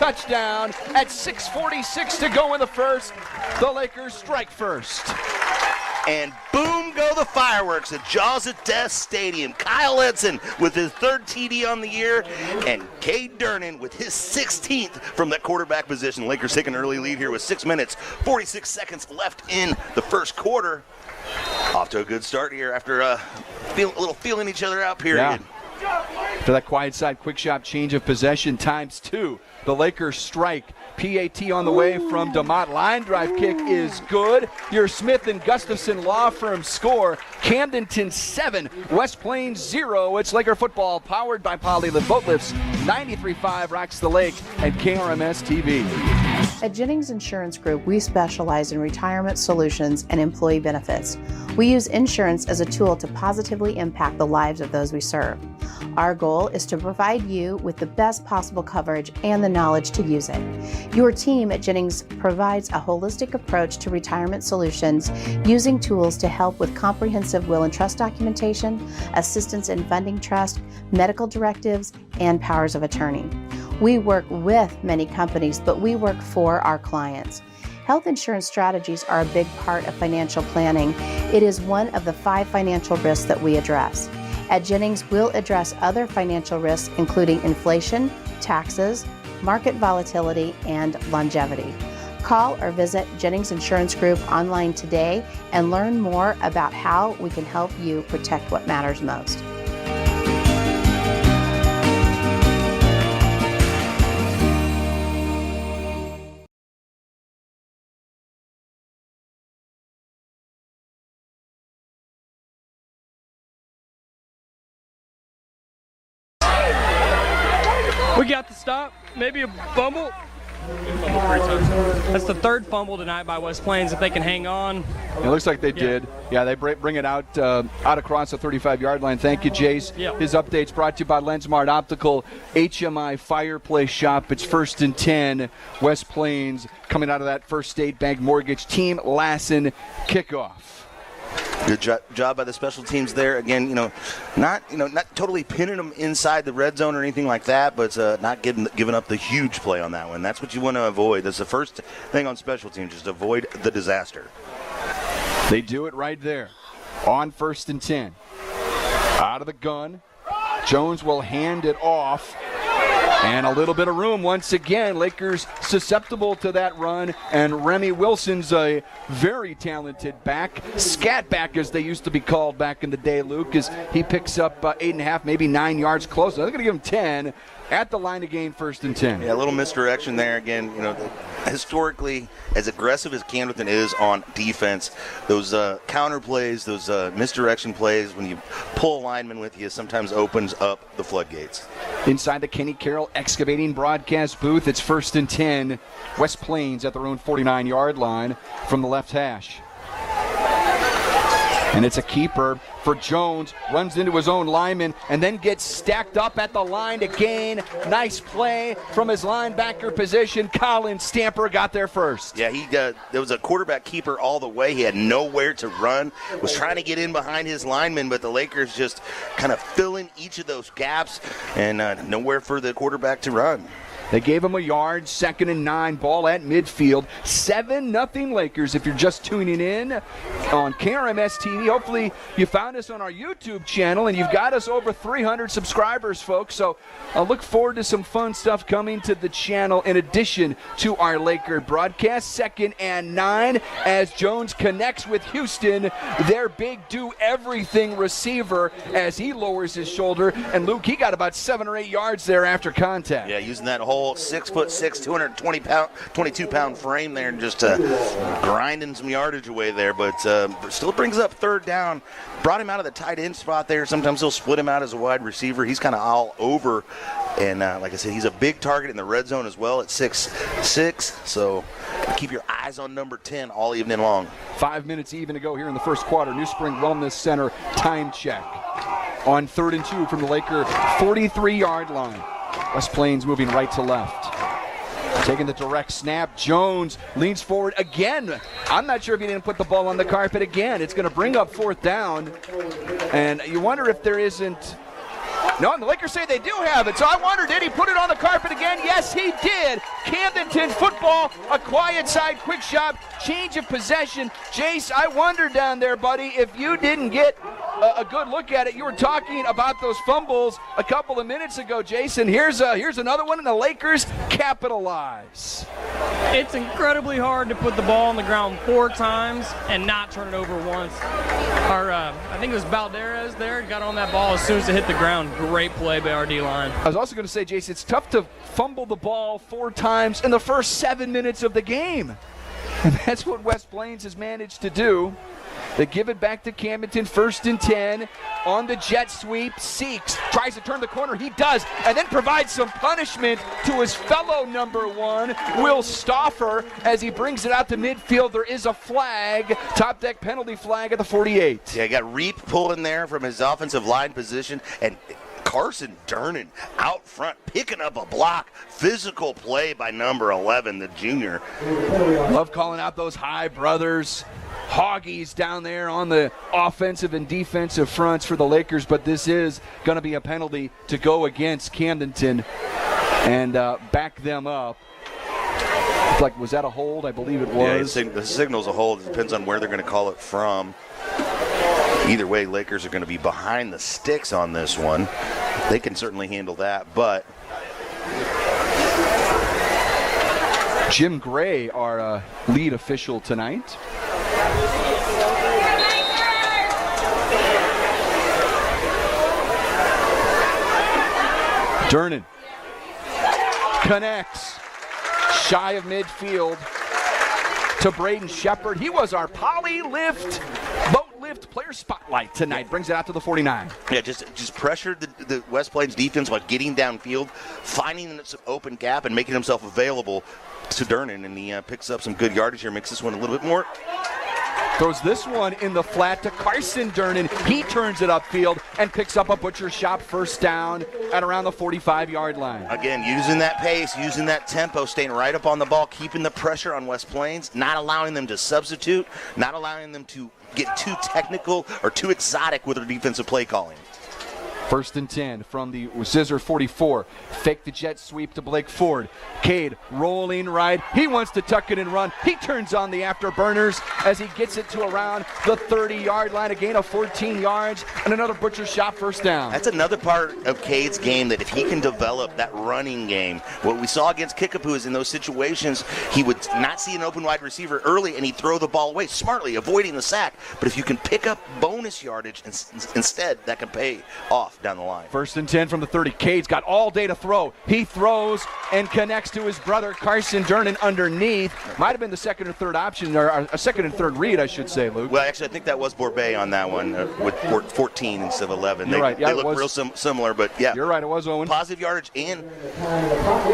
touchdown at 6:46 to go in the first. The Lakers strike first. And boom go the fireworks at Jaws at Death Stadium. Kyle Edson with his third TD on the year, and Cade Durnan with his 16th from that quarterback position. Lakers take an early lead here with 6 minutes, 46 seconds left in the first quarter. Off to a good start here after a little feeling each other out period. Yeah. For that quiet side quick shot change of possession times 2. The Lakers strike. PAT on the way from DeMott. Line drive kick is good. Your Smith and Gustafson Law Firm score. Camdenton 7, West Plains 0. It's Laker football powered by Polylift Boat Lifts. 93.5 rocks the lake and KRMS TV. At Jennings Insurance Group, we specialize in retirement solutions and employee benefits. We use insurance as a tool to positively impact the lives of those we serve. Our goal is to provide you with the best possible coverage and the knowledge to use it. Your team at Jennings provides a holistic approach to retirement solutions using tools to help with comprehensive will and trust documentation, assistance in funding trust, medical directives, and powers of attorney. We work with many companies, but we work for our clients. Health insurance strategies are a big part of financial planning. It is one of the 5 financial risks that we address. At Jennings, we'll address other financial risks, including inflation, taxes, market volatility, and longevity. Call or visit Jennings Insurance Group online today and learn more about how we can help you protect what matters most. We got the stop, maybe a fumble. That's the third fumble tonight by West Plains. If they can hang on. It looks like they did. Yeah, they bring it out across the 35-yard line. Thank you, Jace. Yeah. His updates brought to you by Lensmart Optical, HMI Fireplace Shop. It's 1st and 10. West Plains coming out of that First State Bank Mortgage Team Lassen kickoff. Good job by the special teams there. Again, not totally pinning them inside the red zone or anything like that, but not giving up the huge play on that one. That's what you want to avoid. That's the first thing on special teams, just avoid the disaster. They do it right there on 1st and 10. Out of the gun. Jones will hand it off. And a little bit of room once again. Lakers susceptible to that run. And Remy Wilson's a very talented back. Scat back, as they used to be called back in the day, Luke, as he picks up 8.5, maybe 9 yards close. They're going to give him 10 at the line to gain 1st and 10. Yeah, a little misdirection there. Again, historically, as aggressive as Camdenton is on defense, those counter plays, those misdirection plays, when you pull a lineman with you, sometimes opens up the floodgates. Inside the Kenny Carroll Excavating broadcast booth, it's 1st and 10. West Plains at their own 49-yard line from the left hash. And it's a keeper for Jones. Runs into his own lineman and then gets stacked up at the line to gain. Nice play from his linebacker position. Colin Stamper got there first. Yeah, there was a quarterback keeper all the way. He had nowhere to run. Was trying to get in behind his lineman, but the Lakers just kind of fill in each of those gaps and nowhere for the quarterback to run. They gave him a yard, 2nd and 9, ball at midfield. 7-0 Lakers if you're just tuning in on KRMS TV. Hopefully you found us on our YouTube channel, and you've got us over 300 subscribers, folks. So I look forward to some fun stuff coming to the channel in addition to our Laker broadcast. 2nd and 9 as Jones connects with Houston, their big do-everything receiver, as he lowers his shoulder. And Luke, he got about 7 or 8 yards there after contact. Yeah, using that whole 6'6", 22-pound frame there, and just grinding some yardage away there, but still brings up 3rd down. Brought him out of the tight end spot there. Sometimes they'll split him out as a wide receiver. He's kind of all over, and like I said, he's a big target in the red zone as well at 6'6", so keep your eyes on number 10 all evening long. 5 minutes even to go here in the first quarter. New Spring Wellness Center time check on 3rd and 2 from the Laker 43-yard line. West Plains moving right to left. Taking the direct snap. Jones leans forward again. I'm not sure if he didn't put the ball on the carpet again. It's going to bring up 4th down. And you wonder if there isn't No, and the Lakers say they do have it. So I wonder, did he put it on the carpet again? Yes, he did. Camdenton football, a quiet side, quick shot, change of possession. Jace, I wonder down there, buddy, if you didn't get a good look at it. You were talking about those fumbles a couple of minutes ago, Jason. Here's another one, and the Lakers capitalize. It's incredibly hard to put the ball on the ground 4 times and not turn it over once. I think it was Valderez there, got on that ball as soon as it hit the ground. Great play by our D-line. I was also going to say, Jason, it's tough to fumble the ball 4 times in the first 7 minutes of the game. And that's what West Plains has managed to do. They give it back to Camdenton, 1st and 10 on the jet sweep. Seeks, tries to turn the corner. He does, and then provides some punishment to his fellow number 1, Will Stauffer, as he brings it out to midfield. There is a flag, top deck penalty flag at the 48. Yeah, you got Reap pulling there from his offensive line position, and Carson Durnan out front picking up a block. Physical play by number 11, the junior. Love calling out those high brothers. Hoggies down there on the offensive and defensive fronts for the Lakers, but this is going to be a penalty to go against Camdenton and back them up. It's like, was that a hold? I believe it was. Yeah, the signal's a hold. It depends on where they're going to call it from. Either way, Lakers are going to be behind the sticks on this one. They can certainly handle that, but Jim Gray, our lead official tonight. Durnan connects shy of midfield to Braden Shepard. He was our poly lift, boat lift player spotlight tonight. Brings it out to the 49. Yeah, just pressured the West Plains defense by getting downfield, finding some open gap, and making himself available to Durnan, and he picks up some good yardage here, makes this one a little bit more. Throws this one in the flat to Carson Durnan. He turns it upfield and picks up a butcher shop 1st down at around the 45-yard line. Again, using that pace, using that tempo, staying right up on the ball, keeping the pressure on West Plains, not allowing them to substitute, not allowing them to get too technical or too exotic with their defensive play calling. 1st and 10 from the Zizzers 44. Fake the jet sweep to Blake Ford. Cade rolling right. He wants to tuck it and run. He turns on the afterburners as he gets it to around the 30-yard line. A gain of 14 yards and another butcher shot 1st down. That's another part of Cade's game, that if he can develop that running game, what we saw against Kickapoo is in those situations he would not see an open wide receiver early and he'd throw the ball away smartly, avoiding the sack. But if you can pick up bonus yardage instead, that can pay off down the line. 1st and 10 from the 30. Cade's got all day to throw. He throws and connects to his brother Carson Durnan underneath. Might have been the 2nd or 3rd option, or a 2nd and 3rd read, I should say, Luke. Well, actually, I think that was Borbet on that one with 14 instead of 11. You're right. Yeah, they look real similar, but yeah. You're right, it was Owen. Positive yardage, and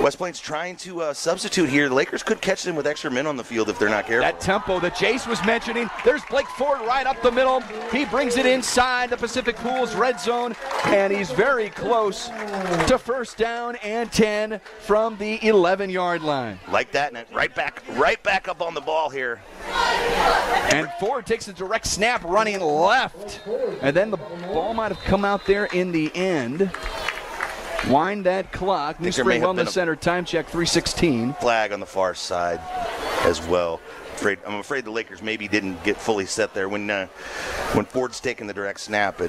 West Plains trying to substitute here. The Lakers could catch them with extra men on the field if they're not careful. That tempo that Jace was mentioning. There's Blake Ford right up the middle. He brings it inside the Pacific Pools red zone, and he's very close to 1st down and 10 from the 11-yard line. Like that, and right back up on the ball here. And Ford takes a direct snap running left. And then the ball might have come out there in the end. Wind that clock. New Spring Wellness Center time check 3:16. Flag on the far side as well. I'm afraid the Lakers maybe didn't get fully set there when Ford's taking the direct snap.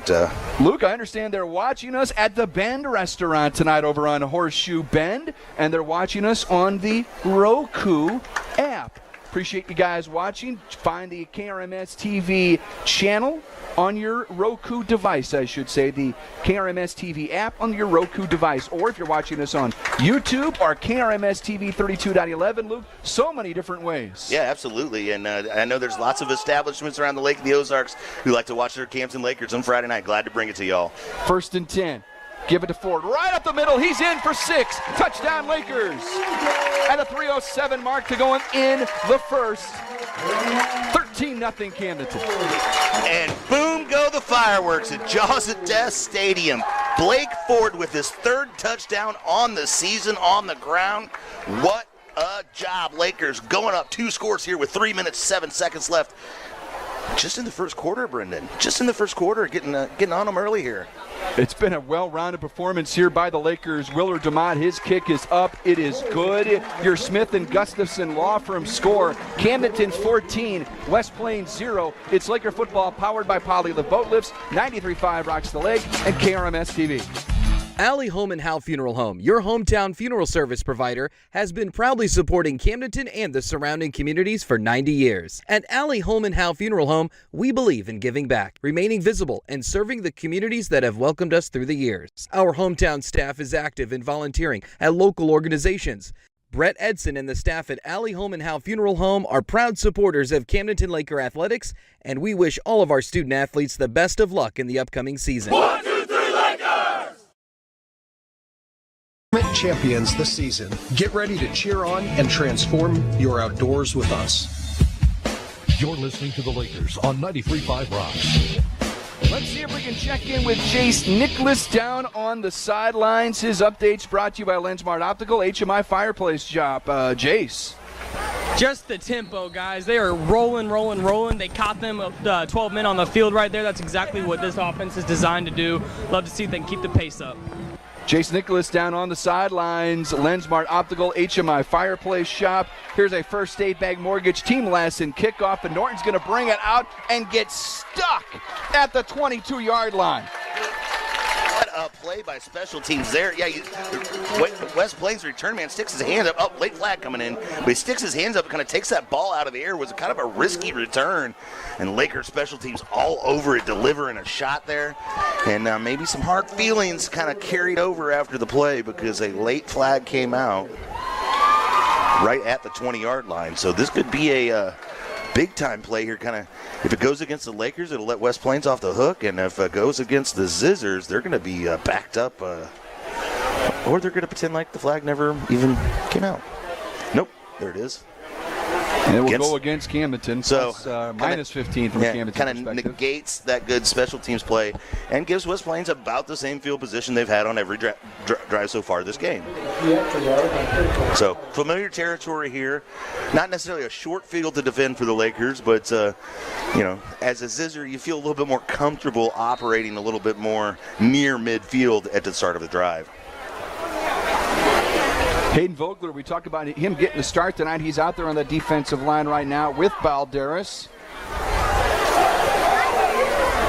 Luke, I understand they're watching us at the Bend restaurant tonight over on Horseshoe Bend, and they're watching us on the Roku app. Appreciate you guys watching. Find the KRMS TV channel on your Roku device, I should say, the KRMS TV app on your Roku device. Or if you're watching us on YouTube or KRMS TV 32.11, Luke, so many different ways. Yeah, absolutely. And I know there's lots of establishments around the Lake of the Ozarks who like to watch their Camden Lakers on Friday night. Glad to bring it to y'all. 1st and 10. Give it to Ford. Right up the middle. He's in for 6. Touchdown, Lakers. At a 3:07 mark to go in the first. 13-0 Camdenton. And boom go the fireworks at Jaws of Death Stadium. Blake Ford with his 3rd touchdown on the season on the ground. What a job, Lakers, going up 2 scores here with 3 minutes, 7 seconds left. just in the first quarter, Brendan. Just in the first quarter, getting on them early here. It's been a well-rounded performance here by the Lakers. Willard DeMott, his kick is up. It is good. Your Smith and Gustafson Law Firm score. Camdenton 14, West Plains 0. It's Laker football powered by Poly Live Boat Lifts, 93.5 Rocks the Lake, and KRMS TV. Alley Home and Howe Funeral Home, your hometown funeral service provider, has been proudly supporting Camdenton and the surrounding communities for 90 years. At Alley Home and Howe Funeral Home, we believe in giving back, remaining visible, and serving the communities that have welcomed us through the years. Our hometown staff is active in volunteering at local organizations. Brett Edson and the staff at Alley Home and Howe Funeral Home are proud supporters of Camdenton Laker athletics, and we wish all of our student athletes the best of luck in the upcoming season. 1, 2, 3, Lakers! Champions this season. Get ready to cheer on and transform your outdoors with us. You're listening to the Lakers on 93.5 Rocks. Let's see if we can check in with Jace Nicholas down on the sidelines. His updates brought to you by Lensmart Optical, HMI Fireplace Shop. Jace. Just the tempo, guys. They are rolling. They caught them 12 men on the field right there. That's exactly what this offense is designed to do. Love to see if they can keep the pace up. Jace Nicholas down on the sidelines. Lensmart Optical, HMI Fireplace Shop. Here's a First State Bank Mortgage team lesson kickoff, and Norton's going to bring it out and get stuck at the 22-yard line. What a play by special teams there. Yeah, West Plains return man sticks his hands up. Oh, late flag coming in. But he sticks his hands up and kind of takes that ball out of the air. It was kind of a risky return. And Lakers special teams all over it, delivering a shot there. And maybe some hard feelings kind of carried over after the play because a late flag came out right at the 20-yard line. So this could be a big-time play here. Kind of, if it goes against the Lakers, it'll let West Plains off the hook. And if it goes against the Zizzers, they're going to be backed up. Or they're going to pretend like the flag never even came out. Nope, there it is. And it will go against Camdenton. So minus 15 from Camdenton. Kind of negates that good special teams play and gives West Plains about the same field position they've had on every drive so far this game. So familiar territory here. Not necessarily a short field to defend for the Lakers, but as a Zizzer, you feel a little bit more comfortable operating a little bit more near midfield at the start of the drive. Hayden Vogler, we talked about him getting the start tonight. He's out there on the defensive line right now with Balderas.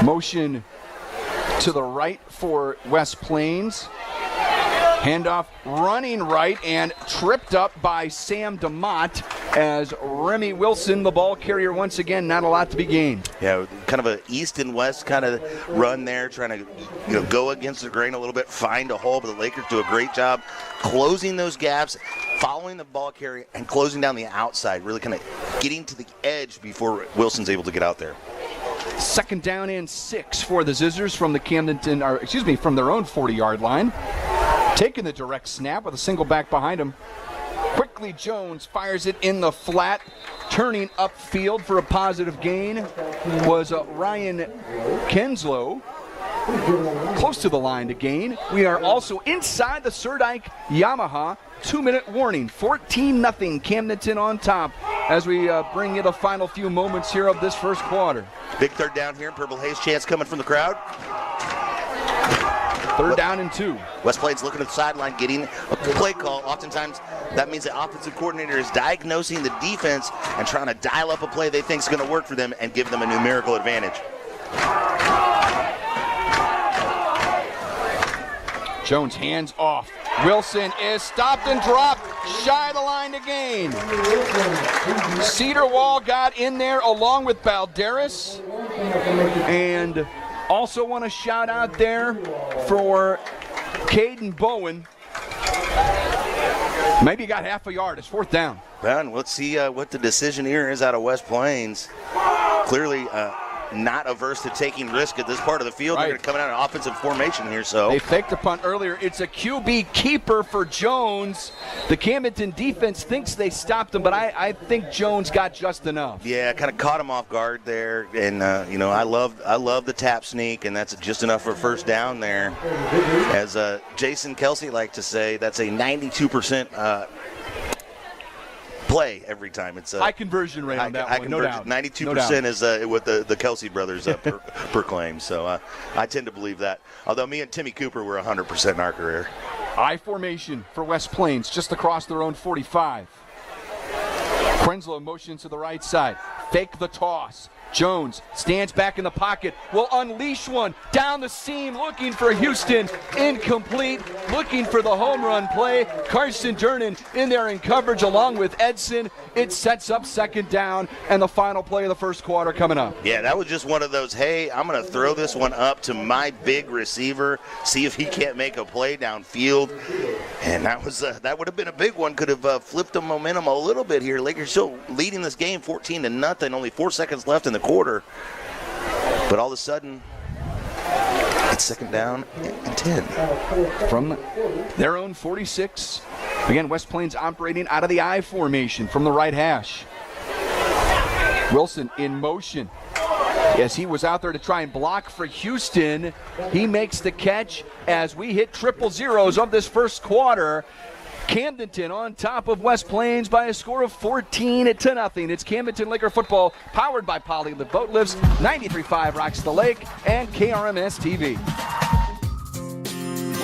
Motion to the right for West Plains. Handoff running right and tripped up by Sam DeMott as Remy Wilson, the ball carrier once again, not a lot to be gained. Yeah, kind of an east and west kind of run there, trying to go against the grain a little bit, find a hole, but the Lakers do a great job closing those gaps, following the ball carrier, and closing down the outside, really kind of getting to the edge before Wilson's able to get out there. Second down and 6 for the Zizzers from from their own 40-yard line. Taking the direct snap with a single back behind him. Quickly Jones fires it in the flat. Turning upfield for a positive gain was Ryan Kenslow. Close to the line to gain. We are also inside the Surdike Yamaha. 2-minute warning. 14-0 Camdenton on top as we bring you the final few moments here of this first quarter. Big third down here. Purple Haze chance coming from the crowd. Third down and 2. West Plains looking at the sideline, getting a play call. Oftentimes, that means the offensive coordinator is diagnosing the defense and trying to dial up a play they think is going to work for them and give them a numerical advantage. Jones hands off. Wilson is stopped and dropped, shy of the line to gain. Cedar Wall got in there along with Balderas. And also want to shout out there for Caden Bowen. Maybe got half a yard. It's fourth down. Ben, let's see what the decision here is out of West Plains. Clearly not averse to taking risk at this part of the field. Right. They're going to come out in offensive formation here. So they faked the punt earlier. It's a QB keeper for Jones. The Camdenton defense thinks they stopped him, but I think Jones got just enough. Yeah, kind of caught him off guard there. And I love the tap sneak, and that's just enough for first down there. As Jason Kelsey liked to say, that's a 92% play every time. It's high conversion rate on that one, no doubt. 92% is what the Kelsey brothers proclaim. So I tend to believe that. Although me and Timmy Cooper were 100% in our career. I formation for West Plains, just across their own 45. Krenslow motions to the right side. Fake the toss. Jones stands back in the pocket, will unleash one down the seam, looking for Houston. Incomplete, looking for the home run play. Carson Durnan in there in coverage along with Edson. It sets up second down, and the final play of the first quarter coming up. Yeah, that was just one of those, hey, I'm going to throw this one up to my big receiver, see if he can't make a play downfield. And that would have been a big one. Could have flipped the momentum a little bit here. Lakers still leading this game 14-0. Only 4 seconds left in the quarter. But all of a sudden, it's second down and 10. From their own 46. Again, West Plains operating out of the I formation from the right hash. Wilson in motion. Yes, he was out there to try and block for Houston. He makes the catch as we hit triple zeros of this first quarter. Camdenton on top of West Plains by a score of 14-0. It's Camdenton Laker football powered by Polylift Boat Lifts, 93.5 Rocks the Lake, and KRMS TV.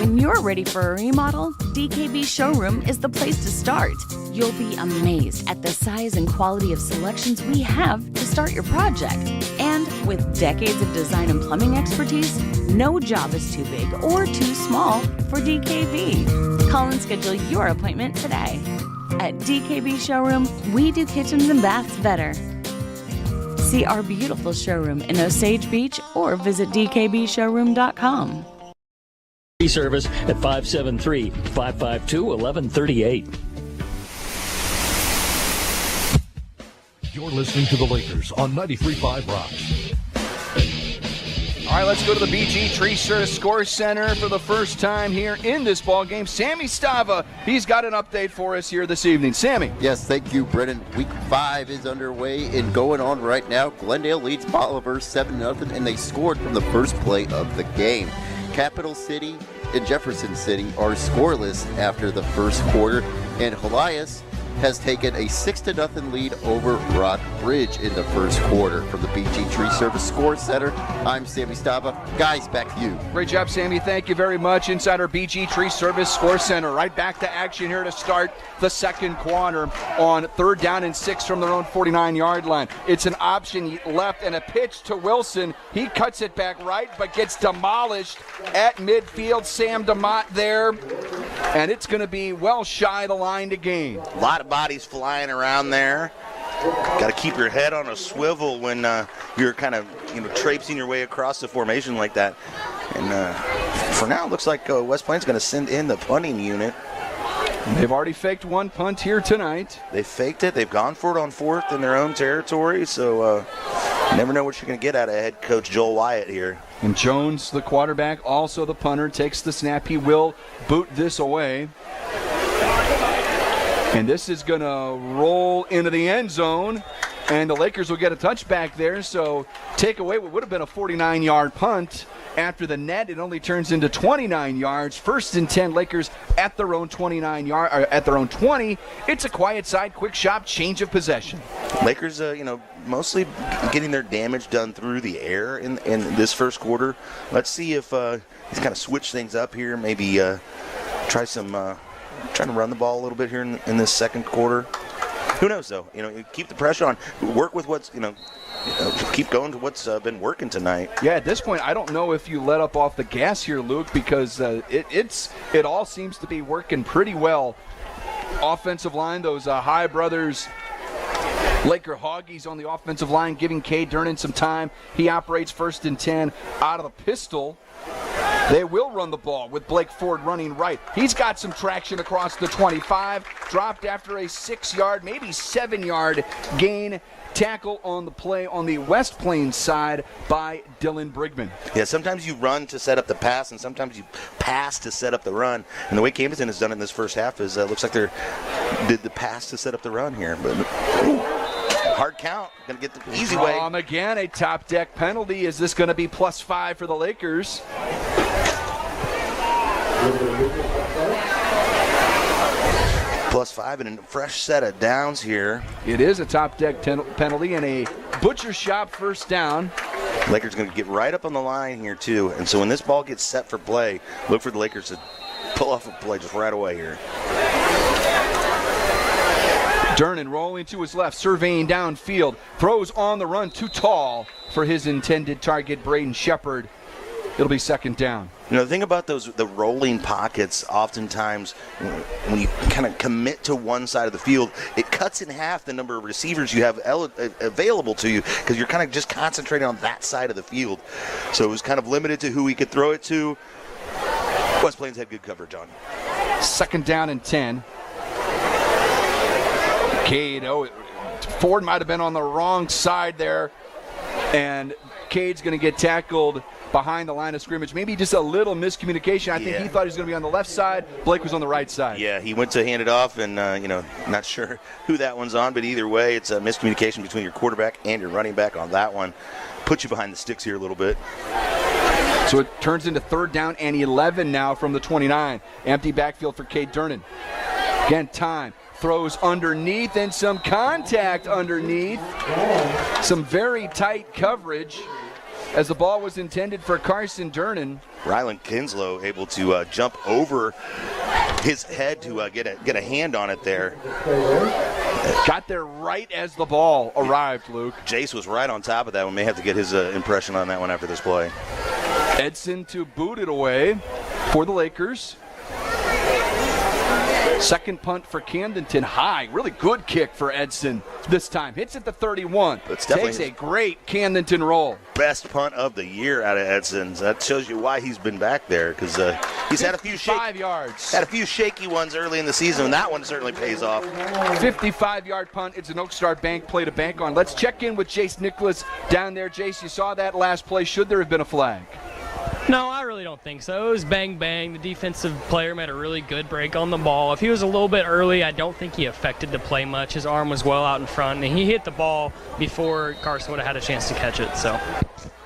When you're ready for a remodel, DKB Showroom is the place to start. You'll be amazed at the size and quality of selections we have to start your project. And with decades of design and plumbing expertise, no job is too big or too small for DKB. Call and schedule your appointment today. At DKB Showroom, we do kitchens and baths better. See our beautiful showroom in Osage Beach or visit dkbshowroom.com. Service at 573-552-1138. You're listening to the Lakers on 93.5 Rocks. All right, let's go to the BG Tree Service Score Center for the first time here in this ball game. Sammy Stava, he's got an update for us here this evening. Sammy. Yes, thank you, Brennan. Week 5 is underway and going on right now. Glendale leads Bolivar 7-0, and they scored from the first play of the game. Capital City and Jefferson City are scoreless after the first quarter, and Helias has taken a 6-0 lead over Rock Ridge in the first quarter. From the BG Tree Service Score Center, I'm Sammy Stava. Guys, back to you. Great job, Sammy. Thank you very much. Inside our BG Tree Service Score Center. Right back to action here to start the second quarter on 3rd down and 6 from their own 49-yard line. It's an option left and a pitch to Wilson. He cuts it back right, but gets demolished at midfield. Sam DeMott there, and it's going to be well shy of the line to gain. A lot of bodies flying around there. Got to keep your head on a swivel when you're kind of traipsing your way across the formation like that. And for now, it looks like West Plains going to send in the punting unit. They've already faked one punt here tonight. They faked it. They've gone for it on 4th in their own territory. So you never know what you're going to get out of head coach Joel Wyatt here. And Jones, the quarterback, also the punter, takes the snap. He will boot this away. And this is going to roll into the end zone, and the Lakers will get a touchback there. So take away what would have been a 49-yard punt. After the net, it only turns into 29 yards. 1st and 10, Lakers at their own 29-yard, or at their own 20. It's a quiet side, quick shop, change of possession. Lakers, mostly getting their damage done through the air in this first quarter. Let's see if he's kind of switch things up here. Maybe trying to run the ball a little bit here in this second quarter. Who knows, though? Keep the pressure on. Work with what's, keep going to what's been working tonight. Yeah, at this point, I don't know if you let up off the gas here, Luke, because it all seems to be working pretty well. Offensive line, those High brothers, Laker Hoggies on the offensive line, giving Cade Durnan some time. He operates 1st and 10 out of the pistol. They will run the ball with Blake Ford running right. He's got some traction across the 25. Dropped after a 6-yard, maybe 7-yard gain. Tackle on the play on the West Plains side by Dylan Brigman. Yeah, sometimes you run to set up the pass, and sometimes you pass to set up the run. And the way Camdenton has done it in this first half is looks like they did the pass to set up the run here. But hard count. Going to get the easy way. Again, a top deck penalty. Is this going to be +5 for the Lakers? +5 and a fresh set of downs here. It is a top deck penalty and a butcher shop first down. Lakers going to get right up on the line here too, and so when this ball gets set for play, look for the Lakers to pull off a play just right away here. Durnan rolling to his left, surveying downfield, throws on the run, too tall for his intended target, Braden Shepard. It'll be second down. You know, the thing about the rolling pockets, oftentimes when you kind of commit to one side of the field, it cuts in half the number of receivers you have available to you because you're kind of just concentrating on that side of the field. So it was kind of limited to who he could throw it to. West Plains had good coverage on. Second down and 10. Cade, Ford might have been on the wrong side there, and Cade's going to get tackled behind the line of scrimmage. Maybe just a little miscommunication. I think he thought he was going to be on the left side. Blake was on the right side. Yeah, he went to hand it off, and, not sure who that one's on, but either way, it's a miscommunication between your quarterback and your running back on that one. Put you behind the sticks here a little bit. So it turns into third down and 11 now from the 29. Empty backfield for Cade Durnan. Again, time. Throws underneath and some contact underneath. Some very tight coverage as the ball was intended for Carson Durnan. Rylan Kinslow able to jump over his head to get a hand on it there. Got there right as the ball arrived, Luke. Jace was right on top of that one. May have to get his impression on that one after this play. Edson to boot it away for the Lakers. Second punt for Camdenton, high. Really good kick for Edson this time. Hits at the 31. Takes a great Camdenton roll. Best punt of the year out of Edson. That shows you why he's been back there, because he's had a few 5 yards. Had a few shaky ones early in the season, and that one certainly pays off. 55-yard punt. It's an Oak Star Bank play to bank on. Let's check in with Jace Nicholas down there. Jace, you saw that last play. Should there have been a flag? No, I really don't think so. It was bang, bang. The defensive player made a really good break on the ball. If he was a little bit early, I don't think he affected the play much. His arm was well out in front, and he hit the ball before Carson would have had a chance to catch it. So,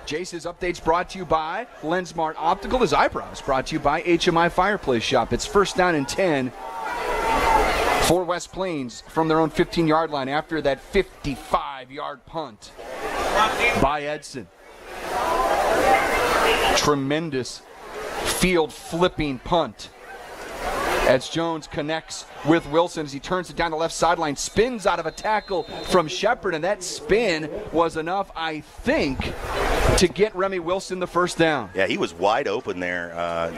Jace's updates brought to you by Lensmart Optical. His eyebrows brought to you by HMI Fireplace Shop. It's first down and 10 for West Plains from their own 15-yard line after that 55-yard punt by Edson. Tremendous field flipping punt as Jones connects with Wilson as he turns it down the left sideline, spins out of a tackle from Shepard, and that spin was enough, I think, to get Remy Wilson the first down. Yeah, he was wide open there.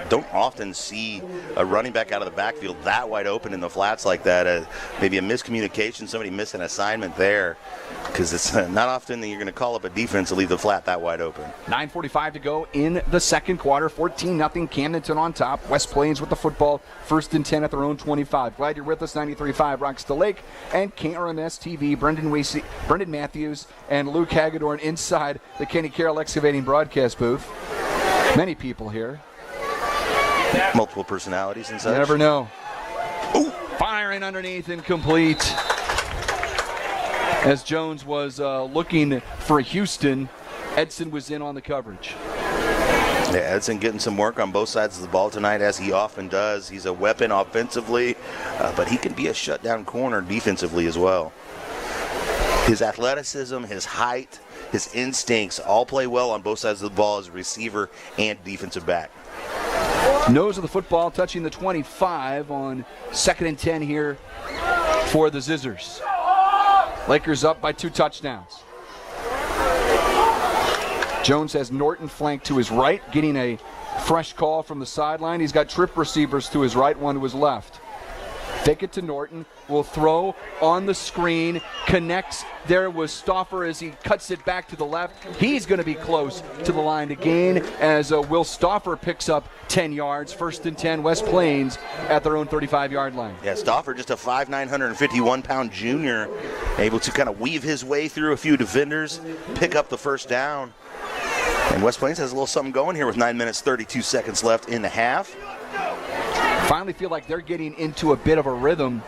Don't often see a running back out of the backfield that wide open in the flats like that. Maybe a miscommunication, somebody missed an assignment there, because it's not often that you're going to call up a defense to leave the flat that wide open. 9:45 to go in the second quarter. 14-0 Camdenton on top. West Plains with the football. First and 10 at their own 25. Glad you're with us. 93.5 Rocks to Lake and KRMS TV. Brendan Matthews and Luke Hagedorn inside the Kenny Carroll Excavating broadcast booth. Many people here. Multiple personalities and such. You never know. Ooh, firing underneath, incomplete. As Jones was looking for Houston, Edson was in on the coverage. Yeah, Edson getting some work on both sides of the ball tonight, as he often does. He's a weapon offensively, but he can be a shutdown corner defensively as well. His athleticism, his height, his instincts all play well on both sides of the ball as a receiver and defensive back. Nose of the football touching the 25 on second and 10 here for the Zizzers. Lakers up by 2 touchdowns. Jones has Norton flanked to his right, getting a fresh call from the sideline. He's got trip receivers to his right, one to his left. Take it to Norton, will throw on the screen, connects there with Stauffer as he cuts it back to the left. He's going to be close to the line to gain as Will Stauffer picks up 10 yards. First and 10, West Plains at their own 35-yard line. Yeah, Stauffer, just a 5'9", 151-pound junior, able to kind of weave his way through a few defenders, pick up the first down. And West Plains has a little something going here with 9 minutes, 32 seconds left in the half. Finally feel like they're getting into a bit of a rhythm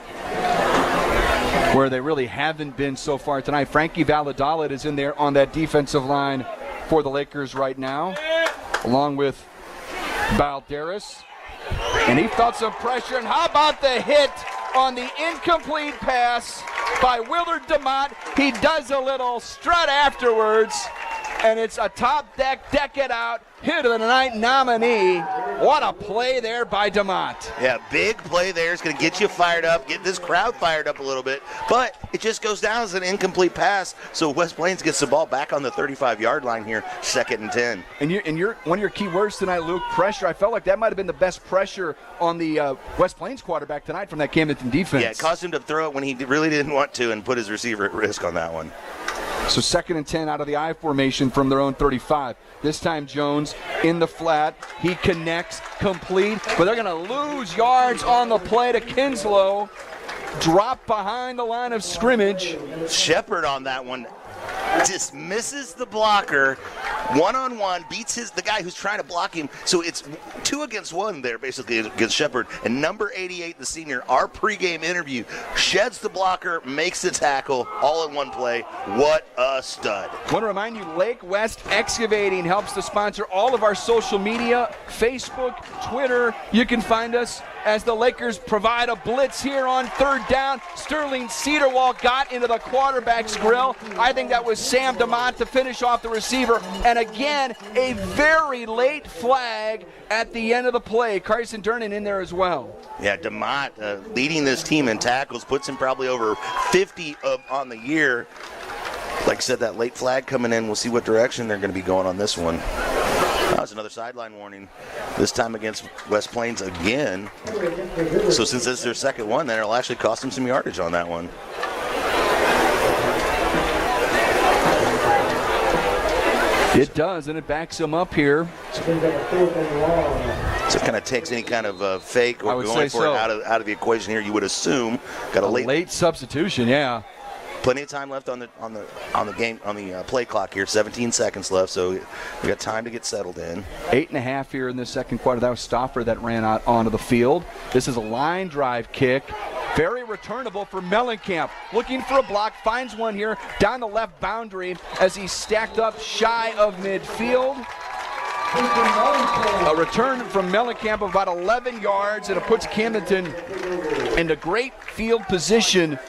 where they really haven't been so far tonight. Frankie Valladolid is in there on that defensive line for the Lakers right now, along with Balderas. And he felt some pressure, and how about the hit on the incomplete pass by Willard DeMott. He does a little strut afterwards, and it's a top deck it out, hit of the night nominee. What a play there by DeMott. Yeah, big play there. It's going to get you fired up, get this crowd fired up a little bit, but it just goes down as an incomplete pass, so West Plains gets the ball back on the 35-yard line here, 2nd and 10. And your one of your key words tonight, Luke, pressure. I felt like that might have been the best pressure on the West Plains quarterback tonight from that Camdenton defense. Yeah, it caused him to throw it when he really didn't want to and put his receiver at risk on that one. So 2nd and 10 out of the I formation from their own 35. This time Jones in the flat. He connects, complete, but they're going to lose yards on the play to Kinslow. Drop behind the line of scrimmage. Shepard on that one just misses the blocker. One-on-one, beats the guy who's trying to block him. So it's 2 against 1 there, basically, against Shepard. And number 88, the senior, our pregame interview, sheds the blocker, makes the tackle, all in one play. What a stud. I want to remind you, Lake West Excavating helps to sponsor all of our social media, Facebook, Twitter. You can find us as the Lakers provide a blitz here on 3rd down. Sterling Cedarwall got into the quarterback's grill. I think that was Sam DeMont to finish off the receiver. And again, a very late flag at the end of the play. Carson Durnan in there as well. Yeah, DeMont leading this team in tackles, puts him probably over 50 on the year. Like I said, that late flag coming in, we'll see what direction they're going to be going on this one. That was another sideline warning, this time against West Plains again. So since this is their second one, then it'll actually cost them some yardage on that one. It does, and it backs them up here. So it kind of takes any kind of fake or going for it out of the equation here. You would assume got a late substitution, yeah. Plenty of time left on the play clock here. 17 seconds left, so we got time to get settled in. 8.5 here in the second quarter. That was Stauffer that ran out onto the field. This is a line drive kick. Very returnable for Mellencamp. Looking for a block, finds one here down the left boundary as he's stacked up shy of midfield. A return from Mellencamp of about 11 yards, and it puts Camdenton into great field position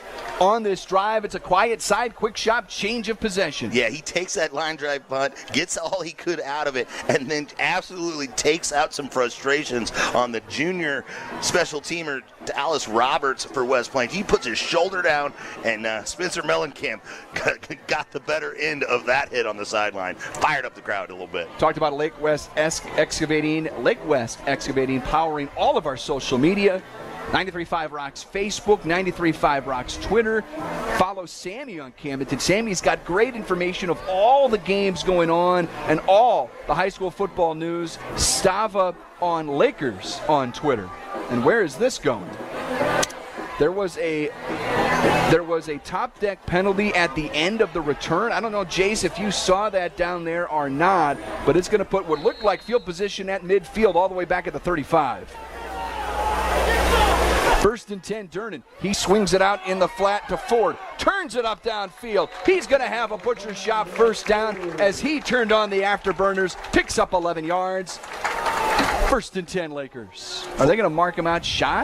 on this drive. It's a quiet side, quick shot, change of possession. Yeah, he takes that line drive punt, gets all he could out of it, and then absolutely takes out some frustrations on the junior special teamer, Dallas Roberts, for West Plains. He puts his shoulder down, and Spencer Mellencamp got the better end of that hit on the sideline. Fired up the crowd a little bit. Talked about Lake West Excavating powering all of our social media. 93.5 Rocks Facebook, 93.5 Rocks Twitter. Follow Sammy on Camdenton. Sammy's got great information of all the games going on and all the high school football news. Stava on Lakers on Twitter. And where is this going? There was a top deck penalty at the end of the return. I don't know, Jace, if you saw that down there or not, but it's going to put what looked like field position at midfield all the way back at the 35. 1st and 10, Durnan. He swings it out in the flat to Ford. Turns it up downfield. He's going to have a butcher shop 1st down as he turned on the afterburners. Picks up 11 yards. 1st and 10, Lakers. Are they going to mark him out shy?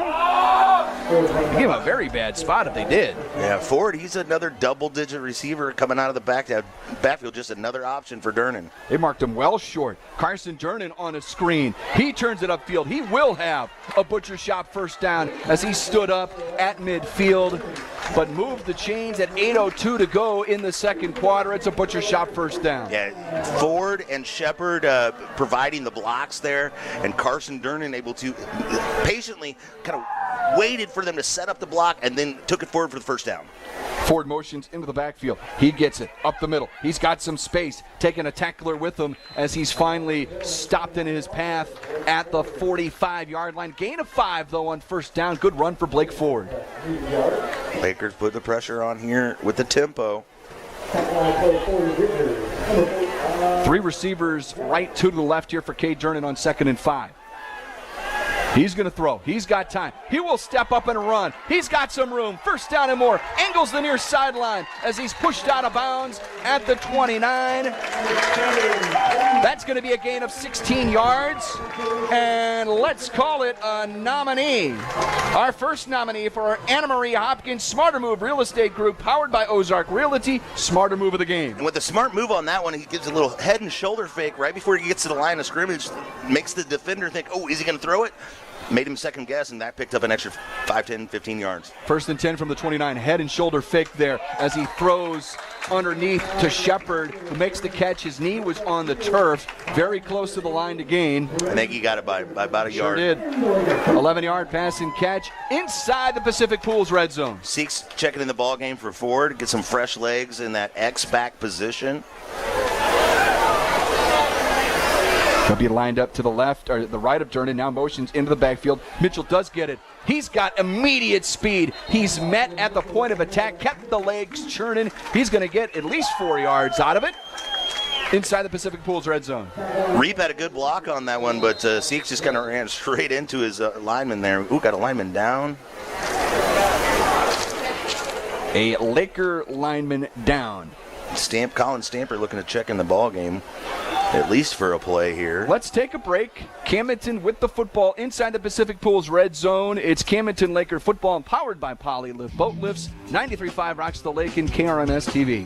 They gave him a very bad spot if they did. Yeah, Ford, he's another double-digit receiver coming out of the backfield. Just another option for Durnan. They marked him well short. Carson Durnan on a screen. He turns it upfield. He will have a butcher shop 1st down as he stood up at midfield, but moved the chains at 8:02 to go in the second quarter. It's a butcher shop 1st down. Yeah, Ford and Shepard providing the blocks there, and Carson Durnan able to patiently kind of waited for them to set up the block and then took it forward for the 1st down. Ford motions into the backfield. He gets it up the middle. He's got some space, taking a tackler with him as he's finally stopped in his path at the 45-yard line. Gain of 5, though, on 1st down. Good run for Blake Ford. Lakers put the pressure on here with the tempo. 3 receivers right, 2 to the left here for Cade Durnan on 2nd and 5. He's going to throw. He's got time. He will step up and run. He's got some room. First down and more. Angles the near sideline as he's pushed out of bounds at the 29. That's going to be a gain of 16 yards. And let's call it a nominee. Our first nominee for our Anna Marie Hopkins Smarter Move Real Estate Group, powered by Ozark Realty, Smarter Move of the game. And with the smart move on that one, he gives a little head and shoulder fake right before he gets to the line of scrimmage, makes the defender think, oh, is he going to throw it? Made him second guess, and that picked up an extra 5, 10, 15 yards. First and 10 from the 29. Head and shoulder fake there as he throws underneath to Shepard, who makes the catch. His knee was on the turf, very close to the line to gain. I think he got it by about a yard. Sure did. 11-yard pass and catch inside the Pacific Pools red zone. Seeks checking in the ball game for Ford, get some fresh legs in that X-back position. He'll be lined up to the left, or the right of Durnan, now motions into the backfield. Mitchell does get it. He's got immediate speed. He's met at the point of attack, kept the legs churning. He's going to get at least 4 yards out of it inside the Pacific Pools red zone. Reap had a good block on that one, but Seeks just kind of ran straight into his lineman there. Ooh, got a lineman down. A Laker lineman down. Colin Stamper looking to check in the ball game, at least for a play here. Let's take a break. Camdenton with the football inside the Pacific Pools red zone. It's Camdenton Laker football powered by Polylift Boat Lifts. 93.5 Rocks the Lake and KRMS TV.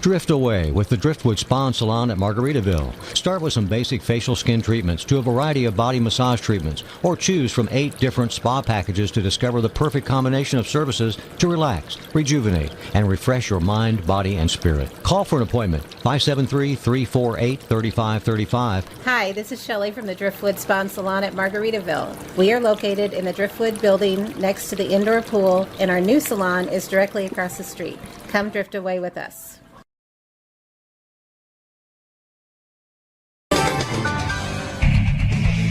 Drift away with the Driftwood Spa and Salon at Margaritaville. Start with some basic facial skin treatments to a variety of body massage treatments, or choose from 8 different spa packages to discover the perfect combination of services to relax, rejuvenate, and refresh your mind, body, and spirit. Call for an appointment, 573-348-3535. Hi, this is Shelley from the Driftwood Spa and Salon at Margaritaville. We are located in the Driftwood building next to the indoor pool, and our new salon is directly across the street. Come drift away with us.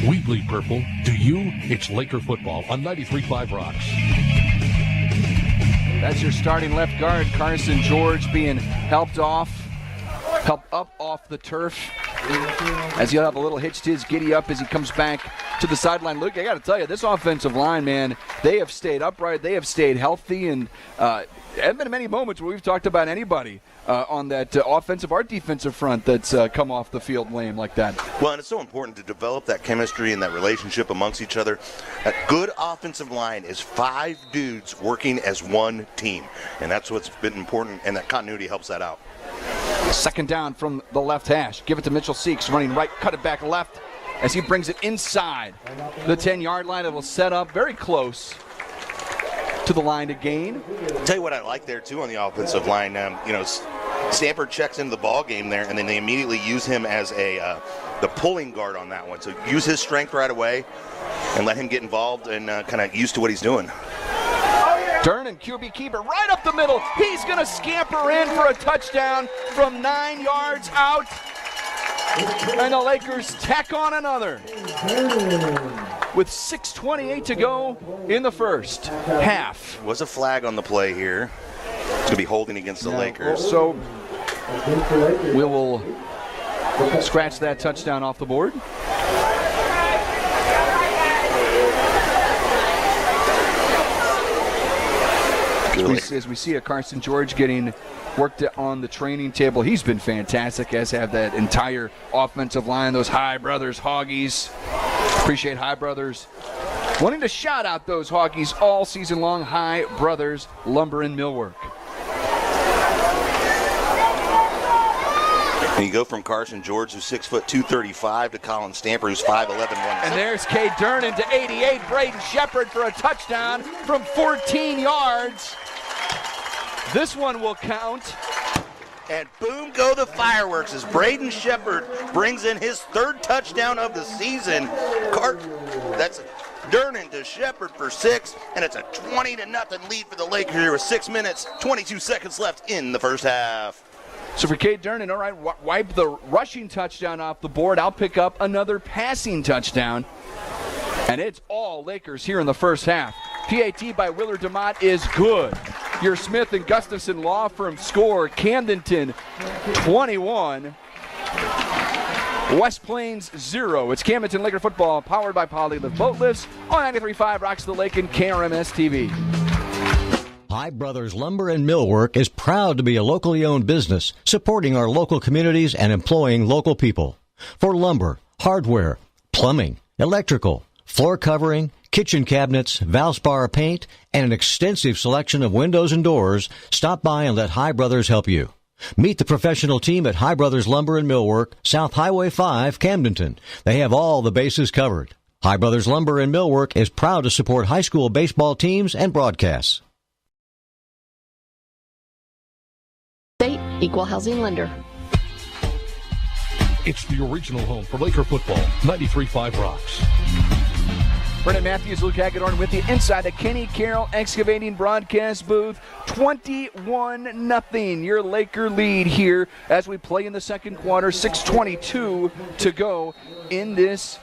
We bleed purple. Do you? It's Laker football on 93.5 Rocks. That's your starting left guard, Carson George, being helped up off the turf. As he'll have a little hitch to his giddy up as he comes back to the sideline. Luke, I got to tell you, this offensive line, man, they have stayed upright. They have stayed healthy, and there haven't been many moments where we've talked about anybody on that offensive or defensive front that's come off the field lame like that. Well, and it's so important to develop that chemistry and that relationship amongst each other. A good offensive line is 5 dudes working as one team, and that's what's been important, and that continuity helps that out. Second down from the left hash. Give it to Mitchell Seeks, running right, cut it back left as he brings it inside the 10-yard line. It will set up very close to the line to gain. I'll tell you what I like there, too, on the offensive line. Stamper checks into the ball game there, and then they immediately use him as the pulling guard on that one. So use his strength right away and let him get involved and kind of used to what he's doing. Durnan, QB keeper, right up the middle. He's going to scamper in for a touchdown from 9 yards out. And the Lakers tack on another. With 6:28 to go in the first half. Was a flag on the play here. It's going to be holding against the Lakers. So we will scratch that touchdown off the board. As we see a Carson George getting worked on the training table, he's been fantastic, as have that entire offensive line, those High Brothers Hoggies. Appreciate High Brothers wanting to shout out those Hoggies all season long. High Brothers Lumber and Millwork. And you go from Carson George, who's 6'2", 235, to Colin Stamper, who's 5'11", 160. And there's Cade Durnan to 88. Braden Shepard for a touchdown from 14 yards. This one will count. And boom go the fireworks as Braden Shepard brings in his 3rd touchdown of the season. That's Durnan to Shepard for 6, and it's a 20-0 lead for the Lakers here with 6 minutes, 22 seconds left in the first half. So for Cade Durnan, all right, wipe the rushing touchdown off the board. I'll pick up another passing touchdown. And it's all Lakers here in the first half. PAT by Willard DeMott is good. Your Smith & Gustafson Law Firm score, Camdenton 21, West Plains 0. It's Camdenton Laker football powered by Polylift Boat Lifts on 93.5 Rocks the Lake and KRMS TV. High Brothers Lumber and Millwork is proud to be a locally owned business, supporting our local communities and employing local people. For lumber, hardware, plumbing, electrical, floor covering, kitchen cabinets, Valspar paint, and an extensive selection of windows and doors, stop by and let High Brothers help you. Meet the professional team at High Brothers Lumber and Millwork, South Highway 5, Camdenton. They have all the bases covered. High Brothers Lumber and Millwork is proud to support high school baseball teams and broadcasts. State Equal Housing Lender. It's the original home for Laker football, 93.5 Rocks. Brendan Matthews, Luke Hagedorn with you inside the Kenny Carroll Excavating broadcast booth. 21-0, your Laker lead here as we play in the second quarter. 6:22 to go in this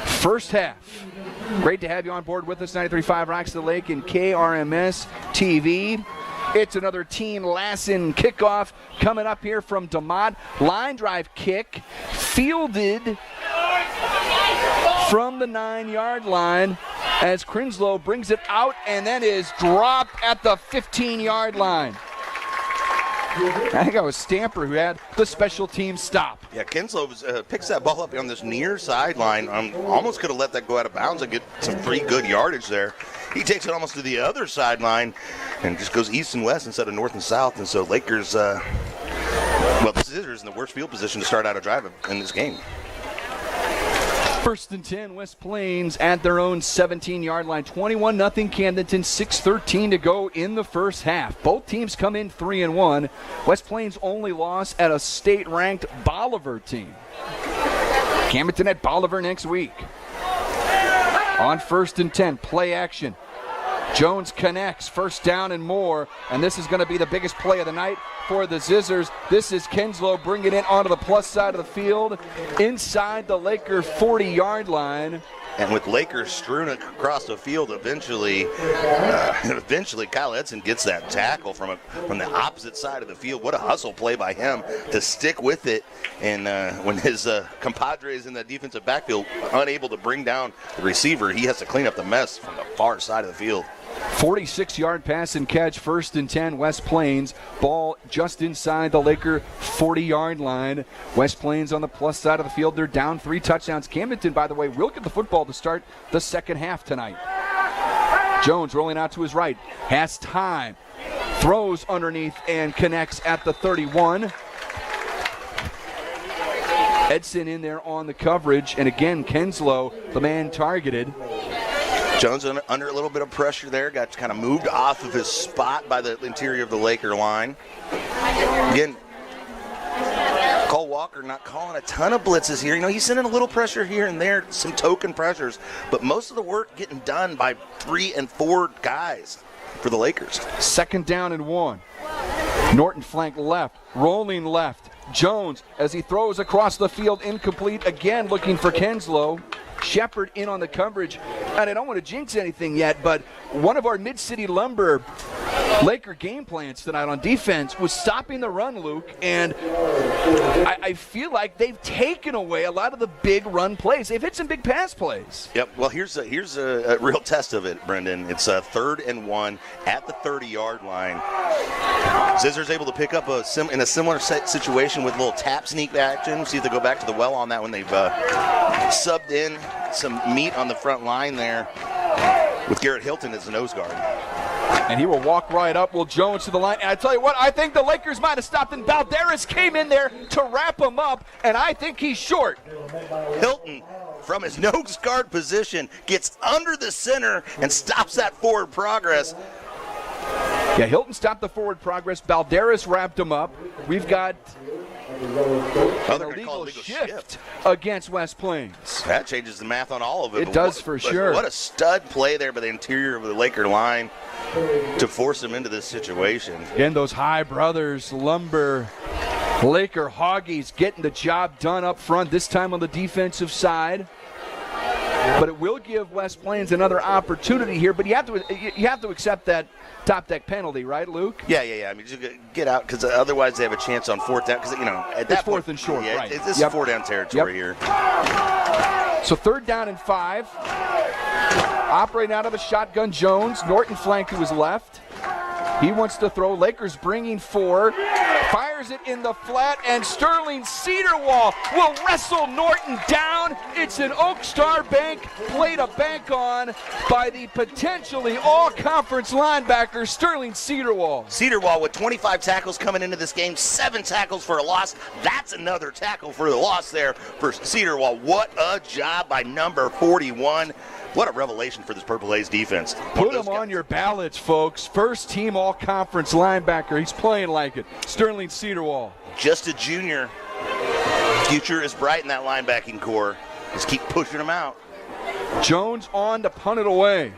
first half. Great to have you on board with us, 93.5 Rocks the Lake and KRMS TV. It's another Team Lassen kickoff coming up here from DeMott. Line drive kick fielded from the 9-yard line as Crinslow brings it out and then is dropped at the 15-yard line. I think that was Stamper who had the special team stop. Yeah, Kinslow picks that ball up on this near sideline. Almost could have let that go out of bounds and get some pretty good yardage there. He takes it almost to the other sideline and just goes east and west instead of north and south. And so Lakers, the Zizzers in the worst field position to start out a drive in this game. First and 10, West Plains at their own 17-yard line. 21-0 Camdenton, 6:13 to go in the first half. Both teams come in 3-1. West Plains only loss at a state-ranked Bolivar team. Camdenton at Bolivar next week. On first and 10, play action. Jones connects, first down and more, and this is going to be the biggest play of the night for the Zizzers. This is Kinslow bringing it onto the plus side of the field, inside the Laker 40-yard line. And with Lakers strewn across the field, eventually Kyle Edson gets that tackle from the opposite side of the field. What a hustle play by him to stick with it. And when his compadres in the defensive backfield unable to bring down the receiver, he has to clean up the mess from the far side of the field. 46-yard pass and catch, first and 10, West Plains. Ball just inside the Laker 40-yard line. West Plains on the plus side of the field. They're down 3 touchdowns. Camdenton, by the way, will get the football to start the second half tonight. Jones rolling out to his right. Has time. Throws underneath and connects at the 31. Edson in there on the coverage. And again, Kinslow, the man targeted. Jones under a little bit of pressure there, got kind of moved off of his spot by the interior of the Laker line. Again, Cole Walker not calling a ton of blitzes here. You know, he's sending a little pressure here and there, some token pressures, but most of the work getting done by 3 and 4 guys for the Lakers. Second down and 1. Norton flank left, rolling left. Jones, as he throws across the field, incomplete, again looking for Kinslow. Shepard in on the coverage, and I don't want to jinx anything yet, but one of our Mid-City Lumber Laker game plans tonight on defense was stopping the run, Luke, and I feel like they've taken away a lot of the big run plays. They've hit some big pass plays. Yep, well, here's a real test of it, Brendan. It's a 3rd and 1 at the 30-yard line. Zizzers able to pick up in a similar situation with a little tap sneak action. See if they go back to the well on that when they've subbed in some meat on the front line there with Garrett Hilton as the nose guard. And he will walk right up. Will Jones to the line. And I tell you what, I think the Lakers might have stopped, and Balderas came in there to wrap him up, and I think he's short. Hilton, from his nose guard position, gets under the center and stops that forward progress. Yeah, Hilton stopped the forward progress. Balderas wrapped him up. We've got an illegal shift against West Plains. That changes the math on all of it. It does for sure. What a stud play there by the interior of the Laker line to force him into this situation. Again, those High Brothers Lumber Laker Hoggies getting the job done up front, this time on the defensive side. but it will give West Plains another opportunity here. But you have to accept that top deck penalty, right, Luke? Yeah. I mean, just get out, because otherwise they have a chance on fourth down. Because at that it's fourth and short. Yeah, right. this is 4-down territory here. So 3rd down and 5. Operating out of the shotgun, Jones. Norton flank to his left. He wants to throw. Lakers bringing 4. Fires it in the flat, and Sterling Cedarwall will wrestle Norton down. It's an Oak Star Bank play to bank on by the potentially all-conference linebacker, Sterling Cedarwall. Cedarwall with 25 tackles coming into this game, 7 tackles for a loss. That's another tackle for the loss there for Cedarwall. What a job by number 41. What a revelation for this Purple A's defense. Put him on your ballots, folks. First team all-conference linebacker. He's playing like it. Sterling Cedarwall. Just a junior. Future is bright in that linebacking core. Just keep pushing him out. Jones on to punt it away.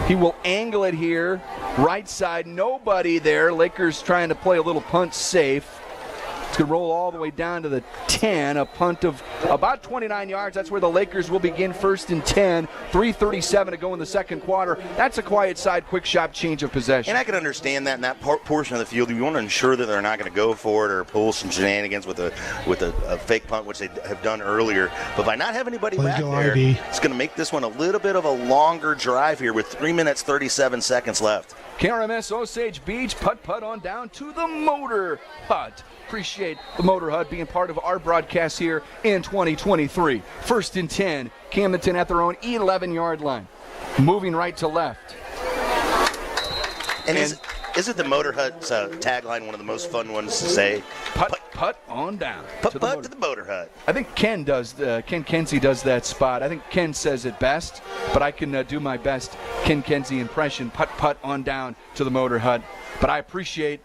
He will angle it here. Right side, nobody there. Lakers trying to play a little punt safe. It's going to roll all the way down to the 10, a punt of about 29 yards. That's where the Lakers will begin 1st and 10. 3:37 to go in the second quarter. That's a quiet side, quick shot change of possession. And I can understand that in that portion of the field. You want to ensure that they're not going to go for it or pull some shenanigans with a fake punt, which they have done earlier. But by not having anybody back there, it's going to make this one a little bit of a longer drive here with 3 minutes, 37 seconds left. KRMS Osage Beach, putt on down to the Motor Hut. Appreciate the Motor Hut being part of our broadcast here in 2023. 1st and 10, Camdenton at their own 11-yard line. Moving right to left. And isn't the Motor Hut's tagline one of the most fun ones to say? Putt on down. To the Motor Hut. I think Ken Kenzie does that spot. I think Ken says it best, but I can do my best Ken Kenzie impression. Putt on down to the Motor Hut. But I appreciate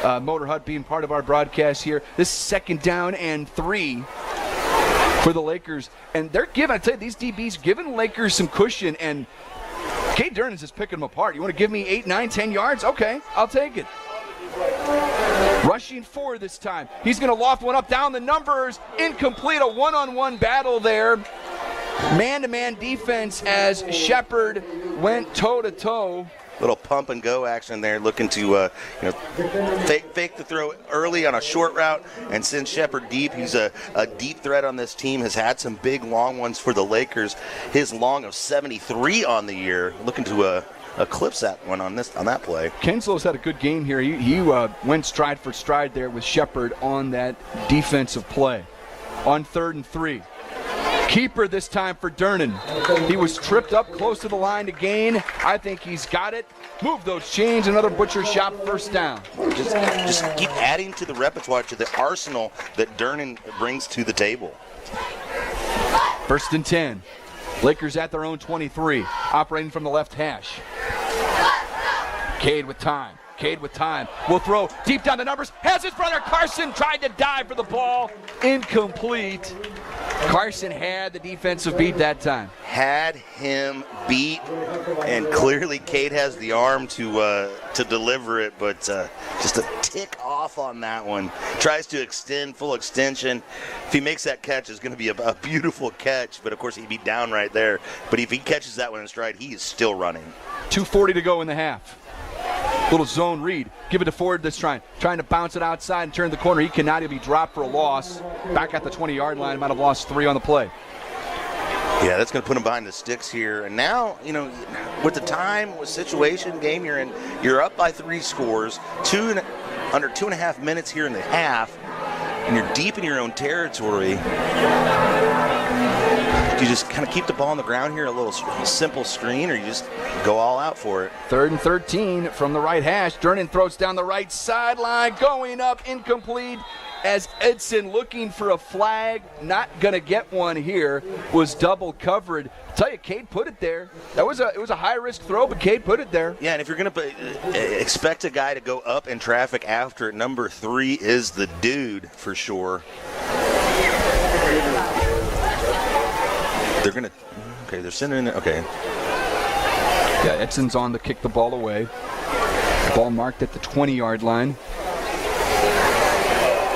Motor Hut being part of our broadcast here. This is 2nd down and 3 for the Lakers. And they're giving, I tell you, these DBs giving Lakers some cushion, and Cade Durnan's just picking them apart. You want to give me 8, 9, 10 yards? Okay, I'll take it. Rushing 4 this time. He's going to loft one up down the numbers. Incomplete, a one-on-one battle there. Man-to-man defense as Shepard went toe-to-toe. Little pump and go action there, looking to fake the throw early on a short route and send Shepard deep. He's a deep threat on this team, has had some big long ones for the Lakers. His long of 73 on the year, looking to eclipse that one on that play. Kenslow's had a good game here. He went stride for stride there with Shepard on that defensive play. On 3rd and 3. Keeper this time for Durnan. He was tripped up close to the line to gain. I think he's got it. Move those chains. Another butcher shop 1st down. Just keep adding to the repertoire, to the arsenal that Durnan brings to the table. 1st and 10. Lakers at their own 23. Operating from the left hash. Cade with time. Will throw deep down the numbers. Has his brother Carson tried to dive for the ball. Incomplete. Carson had the defensive beat that time. Had him beat, and clearly Cade has the arm to deliver it, but just a tick off on that one. Tries to extend, full extension. If he makes that catch, it's going to be a beautiful catch, but of course he'd be down right there. But if he catches that one in stride, he is still running. 2:40 to go in the half. Little zone read. Give it to Ford this trying to bounce it outside and turn the corner. He cannot. He'll be dropped for a loss. Back at the 20-yard line. Might have lost 3 on the play. Yeah, that's going to put him behind the sticks here. And now, with the time, with situation, game you're in, you're up by 3 scores, under 2.5 minutes here in the half, and you're deep in your own territory. Do you just kind of keep the ball on the ground here, a little simple screen, or you just go all out for it? 3rd and 13 from the right hash. Durnan throws down the right sideline, going up, incomplete. As Edson looking for a flag, not going to get one here, was double covered. I'll tell you, Cade put it there. It was a high-risk throw, but Cade put it there. Yeah, and if you're going to expect a guy to go up in traffic after it, number 3 is the dude for sure. They're sending it. Okay. Yeah, Edson's on to kick the ball away. Ball marked at the 20-yard line.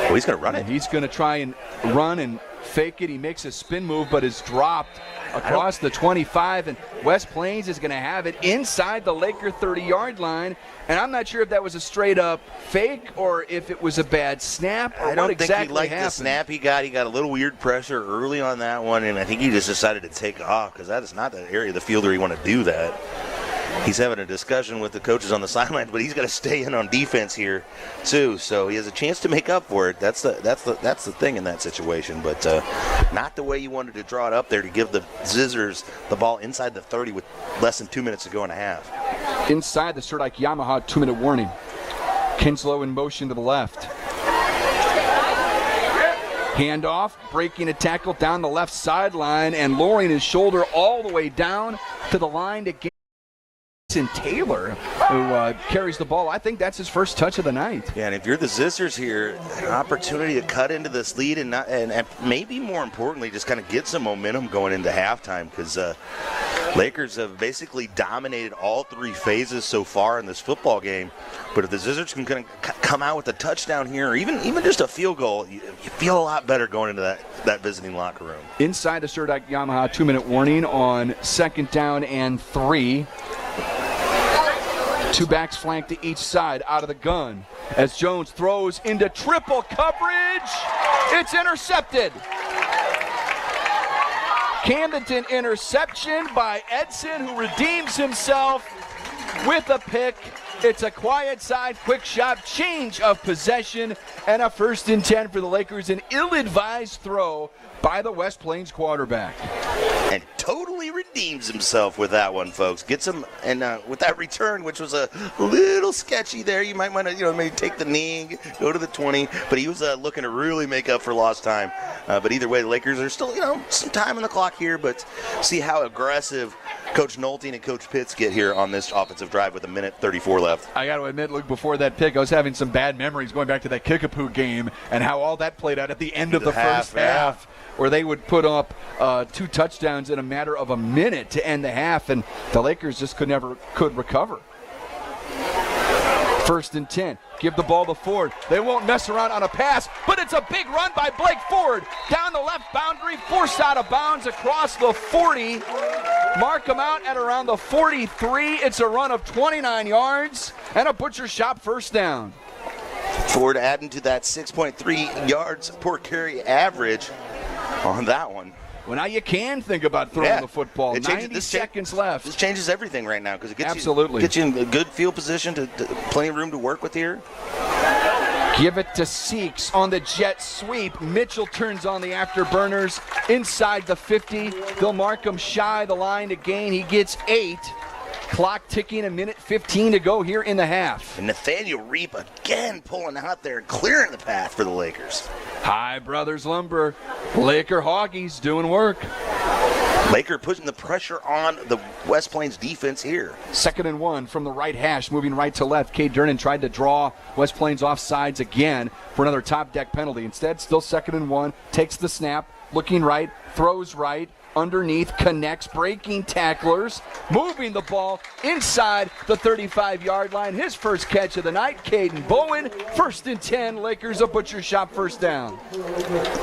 Oh, he's going to run it. He's going to try and run and fake it. He makes a spin move, but is dropped across the 25, and West Plains is going to have it inside the Laker 30-yard line. And I'm not sure if that was a straight-up fake or if it was a bad snap or I don't what think exactly he liked happened. the snap he got. He got a little weird pressure early on that one, and I think he just decided to take off because that is not the area of the field where you want to do that. He's having a discussion with the coaches on the sideline, but he's got to stay in on defense here too. So he has a chance to make up for it. That's the thing in that situation. But not the way you wanted to draw it up there to give the Zizzers the ball inside the 30 with less than 2 minutes to go and a half. Inside the Serdike Yamaha 2-minute warning. Kinslow in motion to the left. Handoff, breaking a tackle down the left sideline and lowering his shoulder all the way down to the line to get Taylor, who carries the ball. I think that's his first touch of the night. Yeah, and if you're the Zizzers here, an opportunity to cut into this lead and maybe more importantly, just kind of get some momentum going into halftime because Lakers have basically dominated all three phases so far in this football game. But if the Zizzers can kind of come out with a touchdown here, or even just a field goal, you feel a lot better going into that visiting locker room. Inside the Serdike Yamaha 2-minute warning on 2nd down and 3. Two backs flanked to each side out of the gun. As Jones throws into triple coverage, it's intercepted. Camdenton interception by Edson, who redeems himself with a pick. It's a quiet side, quick shot, change of possession, and a 1st and 10 for the Lakers. An ill-advised throw by the West Plains quarterback. And totally redeems himself with that one, folks. Gets him, and with that return, which was a little sketchy there, you might want to, maybe take the knee, go to the 20, but he was looking to really make up for lost time. But either way, the Lakers are still, some time on the clock here, but see how aggressive Coach Nolte and Coach Pitts get here on this offensive drive with 1:34 left. I got to admit, Luke, before that pick, I was having some bad memories going back to that Kickapoo game and how all that played out at the end of the first half, where they would put up 2 touchdowns in a matter of a minute to end the half, and the Lakers just could recover. 1st and 10. Give the ball to Ford. They won't mess around on a pass, but it's a big run by Blake Ford. Down the left boundary, forced out of bounds across the 40. Mark him out at around the 43. It's a run of 29 yards and a butcher shop 1st down. Ford adding to that 6.3 yards per carry average on that one. Well, now you can think about throwing the football. 90 seconds left. This changes everything right now because it gets Absolutely. Gets you in a good field position, to plenty of room to work with here. Give it to Seeks on the jet sweep. Mitchell turns on the afterburners inside the 50. They'll mark him shy the line to gain. He gets 8. Clock ticking, 1:15 to go here in the half. And Nathaniel Reap again pulling out there and clearing the path for the Lakers. Hi, Brothers Lumber. Laker Hoggies doing work. Laker putting the pressure on the West Plains defense here. 2nd and 1 from the right hash, moving right to left. Cade Durnan tried to draw West Plains off sides again for another top deck penalty. Instead, still 2nd and 1, takes the snap, looking right, throws right, underneath, connects, breaking tacklers, moving the ball inside the 35-yard line. His first catch of the night, Caden Bowen. 1st and 10, Lakers a butcher shop 1st down.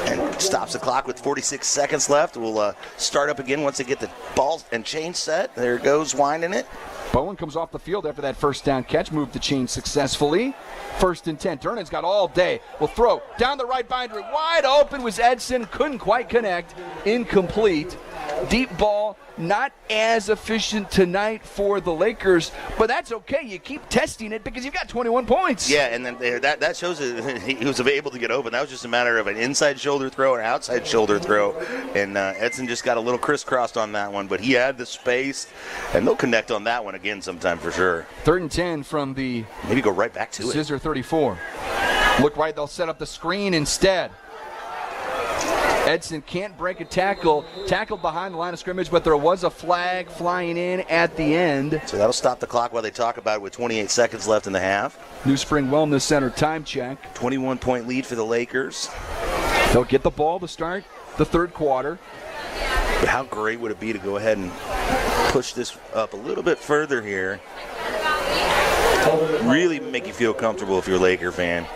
And stops the clock with 46 seconds left. We'll start up again once they get the ball and chain set. There it goes, winding it. Bowen comes off the field after that 1st down catch, moved the chain successfully. 1st and 10. Durnan's got all day. Will throw down the right boundary. Wide open was Edson. Couldn't quite connect. Incomplete. Deep ball, not as efficient tonight for the Lakers, but that's okay. You keep testing it because you've got 21 points. Yeah, and then that shows that he was able to get open. That was just a matter of an inside shoulder throw or outside shoulder throw, and Edson just got a little crisscrossed on that one, but he had the space, and they'll connect on that one again sometime for sure. 3rd and 10 from the maybe go right back to Zizzer 34. Look right, they'll set up the screen instead. Edson can't break a tackle. Tackled behind the line of scrimmage, but there was a flag flying in at the end. So that'll stop the clock while they talk about it with 28 seconds left in the half. New Spring Wellness Center time check. 21-point lead for the Lakers. They'll get the ball to start the 3rd quarter. But how great would it be to go ahead and push this up a little bit further here? Really make you feel comfortable if you're a Laker fan.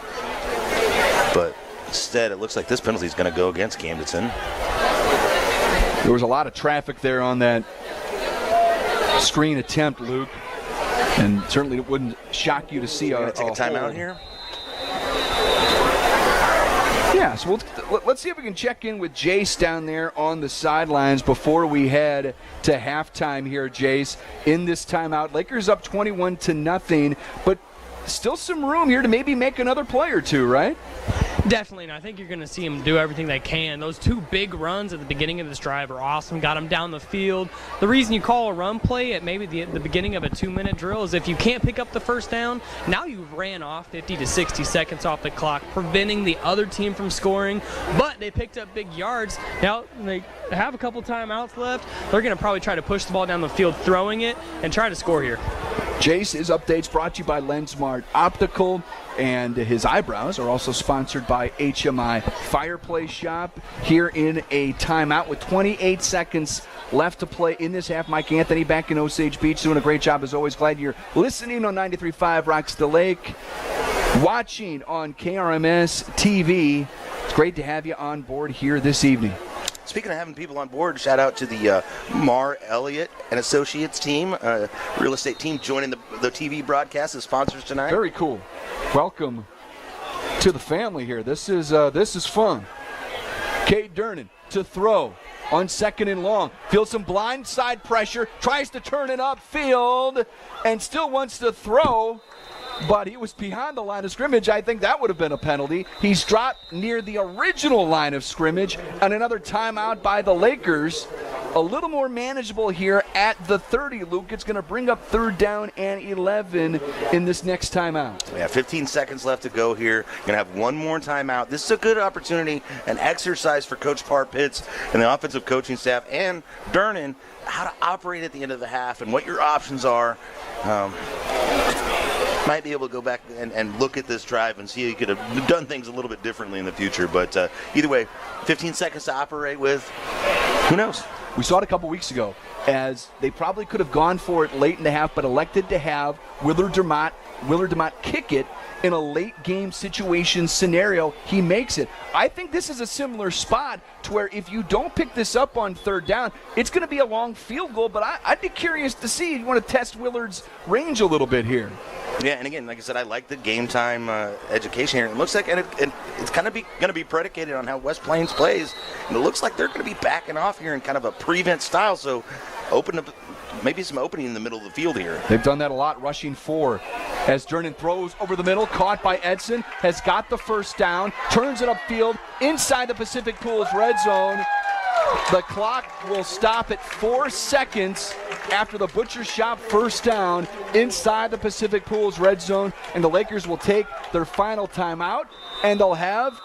But Instead, it looks like this penalty is going to go against Camdenton. There was a lot of traffic there on that screen attempt, Luke, and certainly it wouldn't shock you to see a timeout here. Yeah, so let's see if we can check in with Jace down there on the sidelines before we head to halftime here, Jace. In this timeout, Lakers up 21-0, but still some room here to maybe make another play or two, right? Definitely, and I think you're going to see them do everything they can. Those two big runs at the beginning of this drive are awesome. Got them down the field. The reason you call a run play at maybe the beginning of a 2-minute drill is if you can't pick up the first down, now you've ran off 50 to 60 seconds off the clock, preventing the other team from scoring. But they picked up big yards. Now they have a couple timeouts left. They're going to probably try to push the ball down the field, throwing it, and try to score here. Jace, his updates brought to you by LensMart Optical, and his eyebrows are also sponsored by HMI Fireplace Shop. Here in a timeout with 28 seconds left to play in this half. Mike Anthony back in Osage Beach doing a great job as always. Glad you're listening on 93.5 Rocks the Lake, watching on KRMS TV. It's great to have you on board here this evening. Speaking of having people on board, shout out to the Mar Elliott and Associates team, real estate team joining the TV broadcast as sponsors tonight. Very cool. Welcome to the family here. This is fun. Cade Durnan to throw on 2nd and long. Feels some blindside pressure. Tries to turn it upfield and still wants to throw. But he was behind the line of scrimmage. I think that would have been a penalty. He's dropped near the original line of scrimmage, and another timeout by the Lakers. A little more manageable here at the 30, Luke. It's going to bring up 3rd down and 11 in this next timeout. Yeah, 15 seconds left to go here. Going to have one more timeout. This is a good opportunity, an exercise for Coach Parr-Pitts and the offensive coaching staff and Durnan, how to operate at the end of the half and what your options are. Might be able to go back and look at this drive and see you could have done things a little bit differently in the future. But either way, 15 seconds to operate with. Who knows? We saw it a couple weeks ago as they probably could have gone for it late in the half, but elected to have Willard DeMott kick it in a late game situation scenario. He makes it. I think this is a similar spot to where if you don't pick this up on 3rd down, it's going to be a long field goal, but I'd be curious to see if you want to test Willard's range a little bit here. Yeah, and again, like I said, I like the game time education here. It looks like, and it's kind of going to be predicated on how West Plains plays. And it looks like they're going to be backing off here in kind of a prevent style. So open up, maybe some opening in the middle of the field here. They've done that a lot, rushing 4. As Durnan throws over the middle, caught by Edson, has got the first down, turns it upfield inside the Pacific Pools red zone. The clock will stop at 4 seconds after the Butcher Shop first down inside the Pacific Pools red zone, and the Lakers will take their final timeout, and they'll have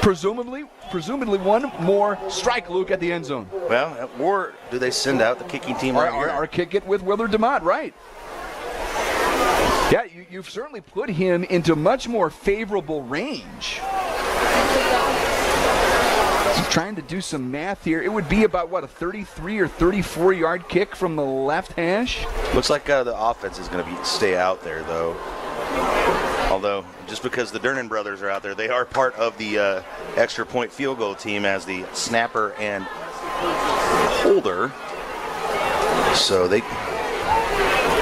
presumably one more strike, Luke, at the end zone. Well, or do they send out the kicking team right here? Or kick it with Willard DeMott, right? Yeah, you've certainly put him into much more favorable range. Trying to do some math here. It would be about, a 33 or 34-yard kick from the left hash? Looks like the offense is going to stay out there, though. Although, just because the Durnan brothers are out there, they are part of the extra point field goal team as the snapper and holder. So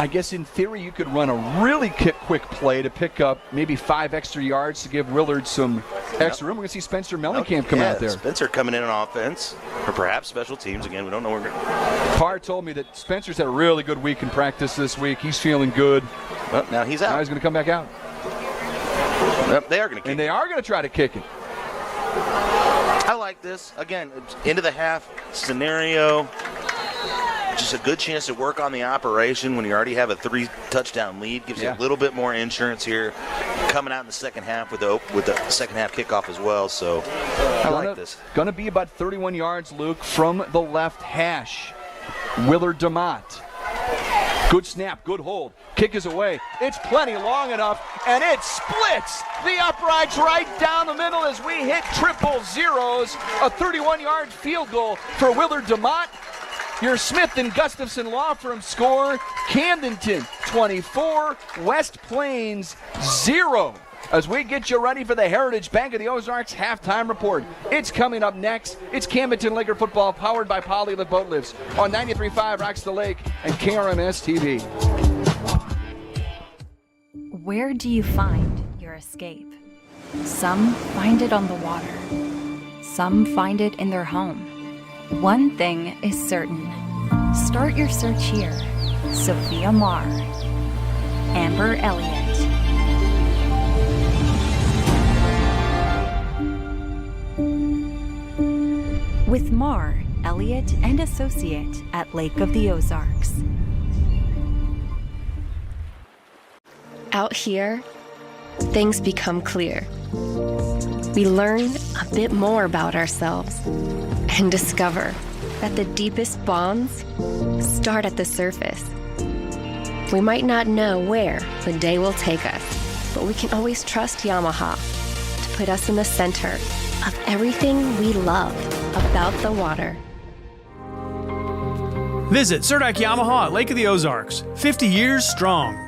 I guess in theory you could run a really quick play to pick up maybe 5 extra yards to give Willard some extra room. We're going to see Spencer Mellencamp come out there. Spencer coming in on offense, or perhaps special teams. Again, we don't know. Parr told me that Spencer's had a really good week in practice this week. He's feeling good. Well, now he's out. Now he's going to come back out. Well, they are going to kick it. And they are going to try to kick it. I like this. Again, into the half scenario. Just a good chance to work on the operation when you already have a 3-touchdown lead. Gives you a little bit more insurance here. Coming out in the second half with the second half kickoff as well. So I like this. Going to be about 31 yards, Luke, from the left hash. Willard DeMott. Good snap, good hold. Kick is away. It's plenty long enough, and it splits the uprights right down the middle as we hit triple zeros. A 31-yard field goal for Willard DeMott. Your Smith & Gustafson Law Firm score, Camdenton 24, West Plains 0. as we get you ready for the Heritage Bank of the Ozarks halftime report. It's coming up next. It's Camdenton Laker football powered by Polylift Boat Lifts on 93.5 Rocks the Lake and KRMS TV. Where do you find your escape? Some find it on the water. Some find it in their home. One thing is certain. Start your search here. Sophia Marr, Amber Elliott. With Marr, Elliott, and Associate at Lake of the Ozarks. Out here, things become clear. We learn a bit more about ourselves and discover that the deepest bonds start at the surface. We might not know where the day will take us, but we can always trust Yamaha to put us in the center of everything we love about the water. Visit Surdak Yamaha at Lake of the Ozarks, 50 years strong.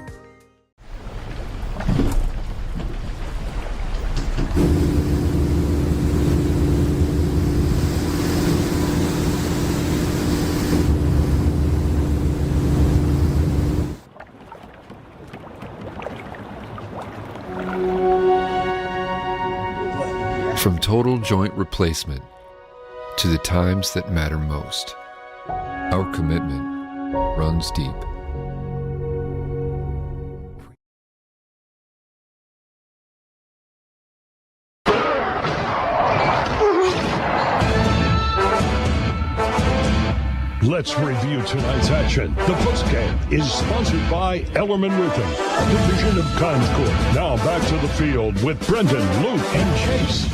From total joint replacement to the times that matter most, our commitment runs deep. Let's review tonight's action. The postgame is sponsored by Ellerman Roofing, division of Concord. Now back to the field with Brendan, Luke, and Chase.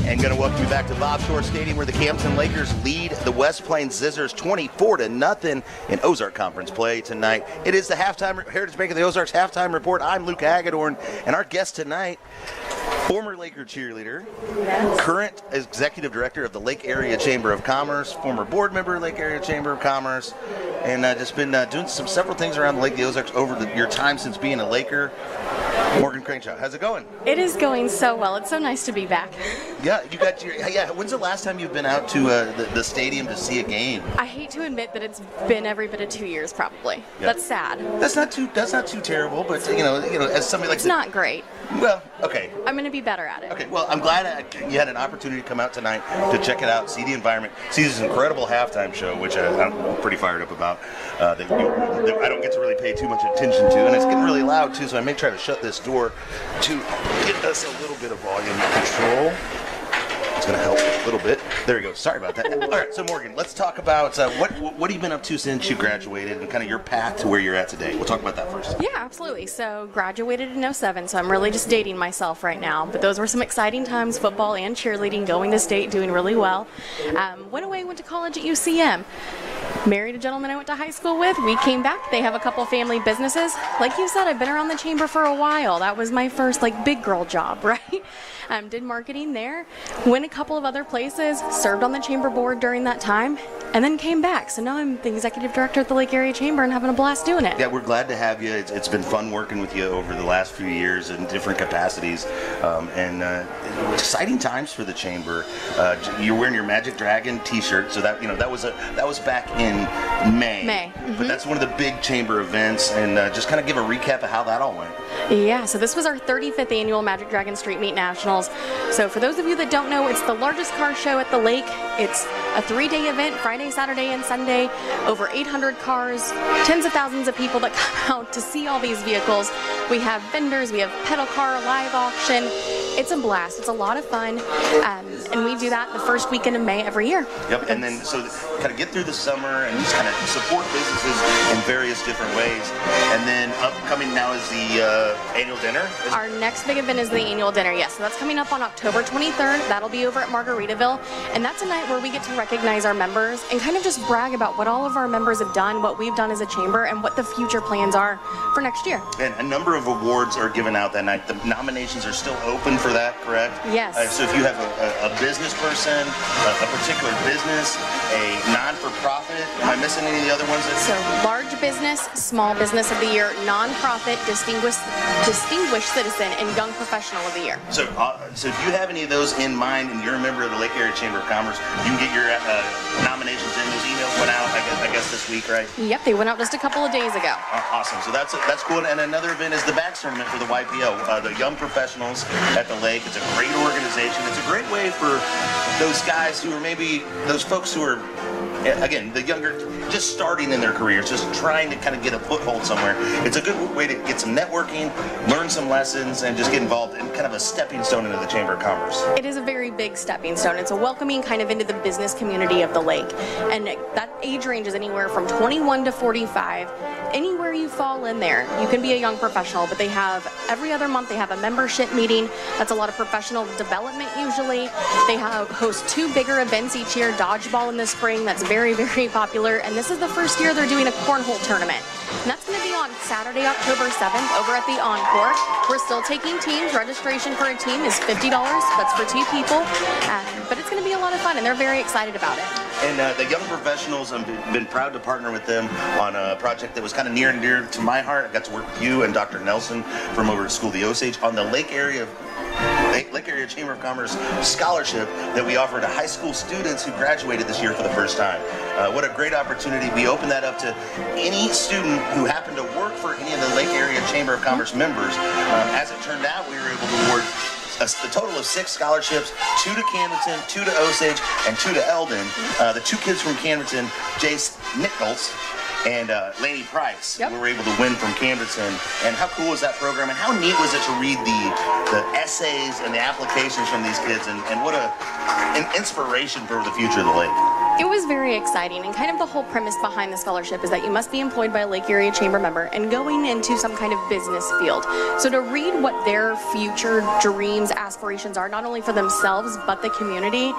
And going to welcome you back to Bob Shore Stadium, where the Camdenton Lakers lead the West Plains Zizzers 24-0 in Ozark Conference play tonight. It is the Heritage Bank of the Ozarks halftime report. I'm Luke Hagedorn, and our guest tonight, former Laker cheerleader, current executive director of the Lake Area Chamber of Commerce, former board member of Lake Area Chamber of Commerce, and just been doing several things around the Lake of the Ozarks over your time since being a Laker. Morgan Crenshaw, how's it going? It is going so well. It's so nice to be back. Yeah, you got your. Yeah, when's the last time you've been out to the stadium to see a game? I hate to admit that it's been every bit of 2 years, probably. Yeah. That's sad. That's not too terrible, but you know, as somebody like it's not great. Well, okay. I'm going to be better at it. Okay, well, I'm glad you had an opportunity to come out tonight to check it out, see the environment, see this incredible halftime show, which I'm pretty fired up about. That I don't get to really pay too much attention to, and it's getting really loud too. So I may try to shut this door to get us a little bit of volume control. It's going to help a little bit. There we go. Sorry about that. All right, so Morgan, let's talk about what have you been up to since you graduated and kind of your path to where you're at today. We'll talk about that first. Yeah, absolutely. So graduated in 2007, so I'm really just dating myself right now. But those were some exciting times, football and cheerleading, going to state, doing really well. Went away, went to college at UCM. Married a gentleman I went to high school with. We came back. They have a couple family businesses. Like you said, I've been around the chamber for a while. That was my first big girl job, right? Did marketing there. Went a couple of other places. Served on the chamber board during that time. And then came back. So now I'm the executive director at the Lake Area Chamber and having a blast doing it. Yeah, we're glad to have you. It's been fun working with you over the last few years in different capacities. And exciting times for the chamber. You're wearing your Magic Dragon t-shirt. So that was back in May. Mm-hmm. But that's one of the big chamber events, and just kind of give a recap of how that all went. Yeah, so this was our 35th annual Magic Dragon Street Meet Nationals. So for those of you that don't know, it's the largest car show at the lake. It's a 3-day event, Friday, Saturday, and Sunday. Over 800 cars, tens of thousands of people that come out to see all these vehicles. We have vendors, we have pedal car, live auction. It's a blast. It's a lot of fun. And we do that the first weekend of May every year. Yep, and then so kind of get through the summer and just kind of support businesses in various different ways. And then upcoming now is the annual dinner. Our next big event is the annual dinner, yes. So that's coming up on October 23rd. That'll be over at Margaritaville. And that's a night where we get to recognize our members and kind of just brag about what all of our members have done, what we've done as a chamber, and what the future plans are for next year. And a number of awards are given out that night. The nominations are still open for that, correct? Yes. So if you have a business person, a particular business, a non-for-profit, am I missing any of the other ones? So large business, small business of the year, non-profit, distinguished citizen, and young professional of the year. So if you have any of those in mind and you're a member of the Lake Area Chamber of Commerce, you can get your nominations in. Those emails went out, I guess this week, right? Yep, they went out just a couple of days ago. Awesome. So that's cool. And another event is the bags tournament for the YPO, the young professionals at the lake. It's a great organization. It's a great way for those guys who are maybe those folks who are, again, the younger, just starting in their careers, just trying to kind of get a foothold somewhere. It's a good way to get some networking, learn some lessons, and just get involved in kind of a stepping stone into the Chamber of Commerce. It is a very big stepping stone. It's a welcoming kind of into the business community of the lake. And that age range is anywhere from 21 to 45. Anywhere you fall in there, you can be a young professional, but they have, every other month, they have a membership meeting. That's a lot of professional development usually. They host 2 bigger events each year, dodgeball in the spring, that's very, very popular. And this is the first year they're doing a cornhole tournament. And that's going to be on Saturday, October 7th over at the Encore. We're still taking teams. Registration for a team is $50. That's for 2 people. But it's going to be a lot of fun, and they're very excited about it. And the young professionals, have been proud to partner with them on a project that was kind of near and dear to my heart. I got to work with you and Dr. Nelson from over at School of the Osage on the Lake Area Chamber of Commerce scholarship that we offer to high school students who graduated this year for the first time. What a great opportunity. We open that up to any student who happened to work for any of the Lake Area Chamber of Commerce members. As it turned out, we were able to award a total of 6 scholarships, 2 to Camdenton, 2 to Osage, and 2 to Eldon. The 2 kids from Camdenton, Jace Nichols and Lainey Price, were able to win from Camdenton. And how cool was that program? And how neat was it to read the essays and the applications from these kids? And what an inspiration for the future of the lake. It was very exciting, and kind of the whole premise behind the scholarship is that you must be employed by a Lake Area Chamber member and going into some kind of business field. So to read what their future dreams, aspirations are, not only for themselves but the community,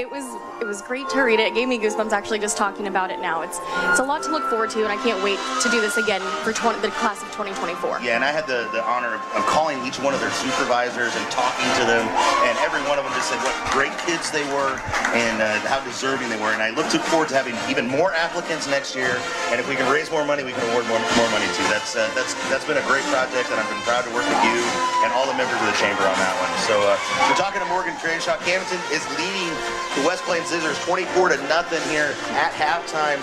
it was great to read it. It gave me goosebumps actually just talking about it now. It's a lot to look forward to, and I can't wait to do this again for the class of 2024. Yeah, and I had the honor of calling each one of their supervisors and talking to them, and every one of them just said what great kids they were and how deserving they were. And I look forward to having even more applicants next year, and if we can raise more money, we can award more money too. That's been a great project, and I've been proud to work with you and all the members of the chamber on that one. So we're talking to Morgan Crenshaw. Camdenton is leading the West Plains Zizzers 24-0 here at halftime.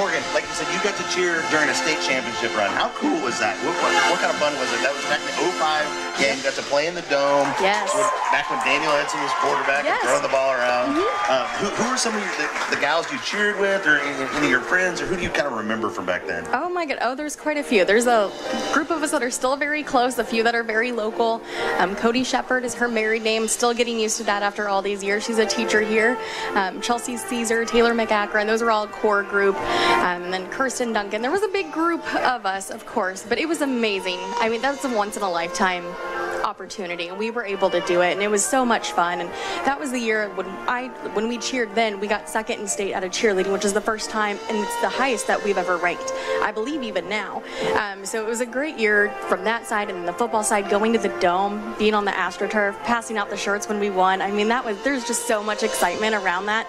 Morgan, like you said, you got to cheer during a state championship run. How cool was that? What kind of fun was it? That was back in the 05 game. You got to play in the Dome. Yes. Back when Daniel Edson was quarterback and throwing the ball around. Who are some of the gals you cheered with, or any of your friends, or who do you kind of remember from back then? Oh my God. Oh, there's quite a few. There's a group of us that are still very close, a few that are very local. Cody Shepard is her married name. Still getting used to that after all these years. She's a teacher here. Chelsea Caesar, Taylor McAkron, those are all core group. And then Kirsten Duncan. There was a big group of us, of course, but it was amazing. I mean, that's a once-in-a-lifetime opportunity, and we were able to do it, and it was so much fun. And that was the year when we cheered then, we got second in state out of cheerleading, which is the first time, and it's the highest that we've ever ranked, I believe, even now. So it was a great year from that side, and then the football side, going to the Dome, being on the AstroTurf, passing out the shirts when we won. I mean, there's just so much excitement around that.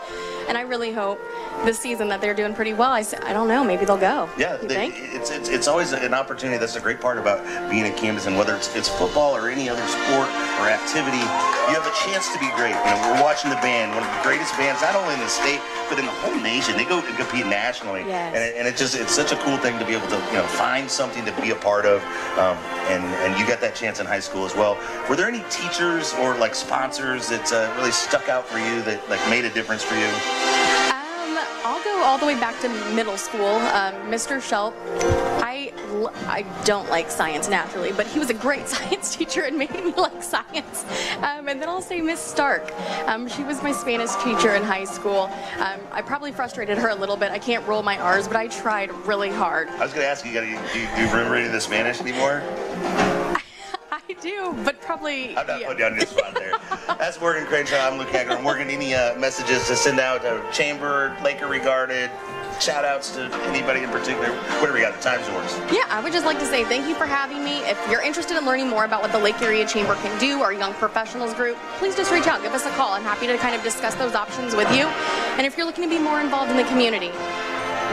And I really hope this season that they're doing pretty well. I don't know, maybe they'll go. Yeah, it's always an opportunity. That's the great part about being at Camdenton, whether it's football or any other sport or activity, you have a chance to be great. You know, we're watching the band, one of the greatest bands, not only in the state, but in the whole nation. They go and compete nationally. Yes. And it's such a cool thing to be able to, find something to be a part of. And you got that chance in high school as well. Were there any teachers or like sponsors that really stuck out for you that like made a difference for you? I'll go all the way back to middle school. Mr. Shelp, I don't like science naturally, but he was a great science teacher and made me like science. And then I'll say Miss Stark. She was my Spanish teacher in high school. I probably frustrated her a little bit. I can't roll my R's, but I tried really hard. I was going to ask you, do you remember any of the Spanish anymore? I do, but probably. I'm not putting you on this spot there. That's Morgan Crenshaw. I'm Luke Hager. Morgan, any messages to send out to Chamber, Laker regarded? shout-outs to anybody in particular? Whatever you got, the time's yours. Yeah, I would just like to say thank you for having me. If you're interested in learning more about what the Lake Area Chamber can do, our Young Professionals group, please just reach out, give us a call. I'm happy to kind of discuss those options with you. And if you're looking to be more involved in the community,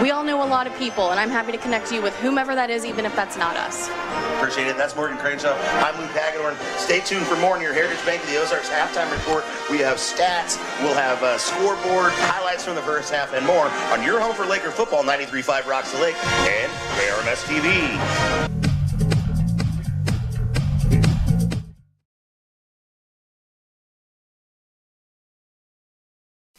we all know a lot of people, and I'm happy to connect you with whomever that is, even if that's not us. Appreciate it. That's Morgan Crenshaw. I'm Luke Hagedorn. Stay tuned for more in your Heritage Bank of the Ozarks halftime report. We have stats, we'll have scoreboard, highlights from the first half, and more on your home for Laker football, 93.5 Rocks the Lake and KRMS TV.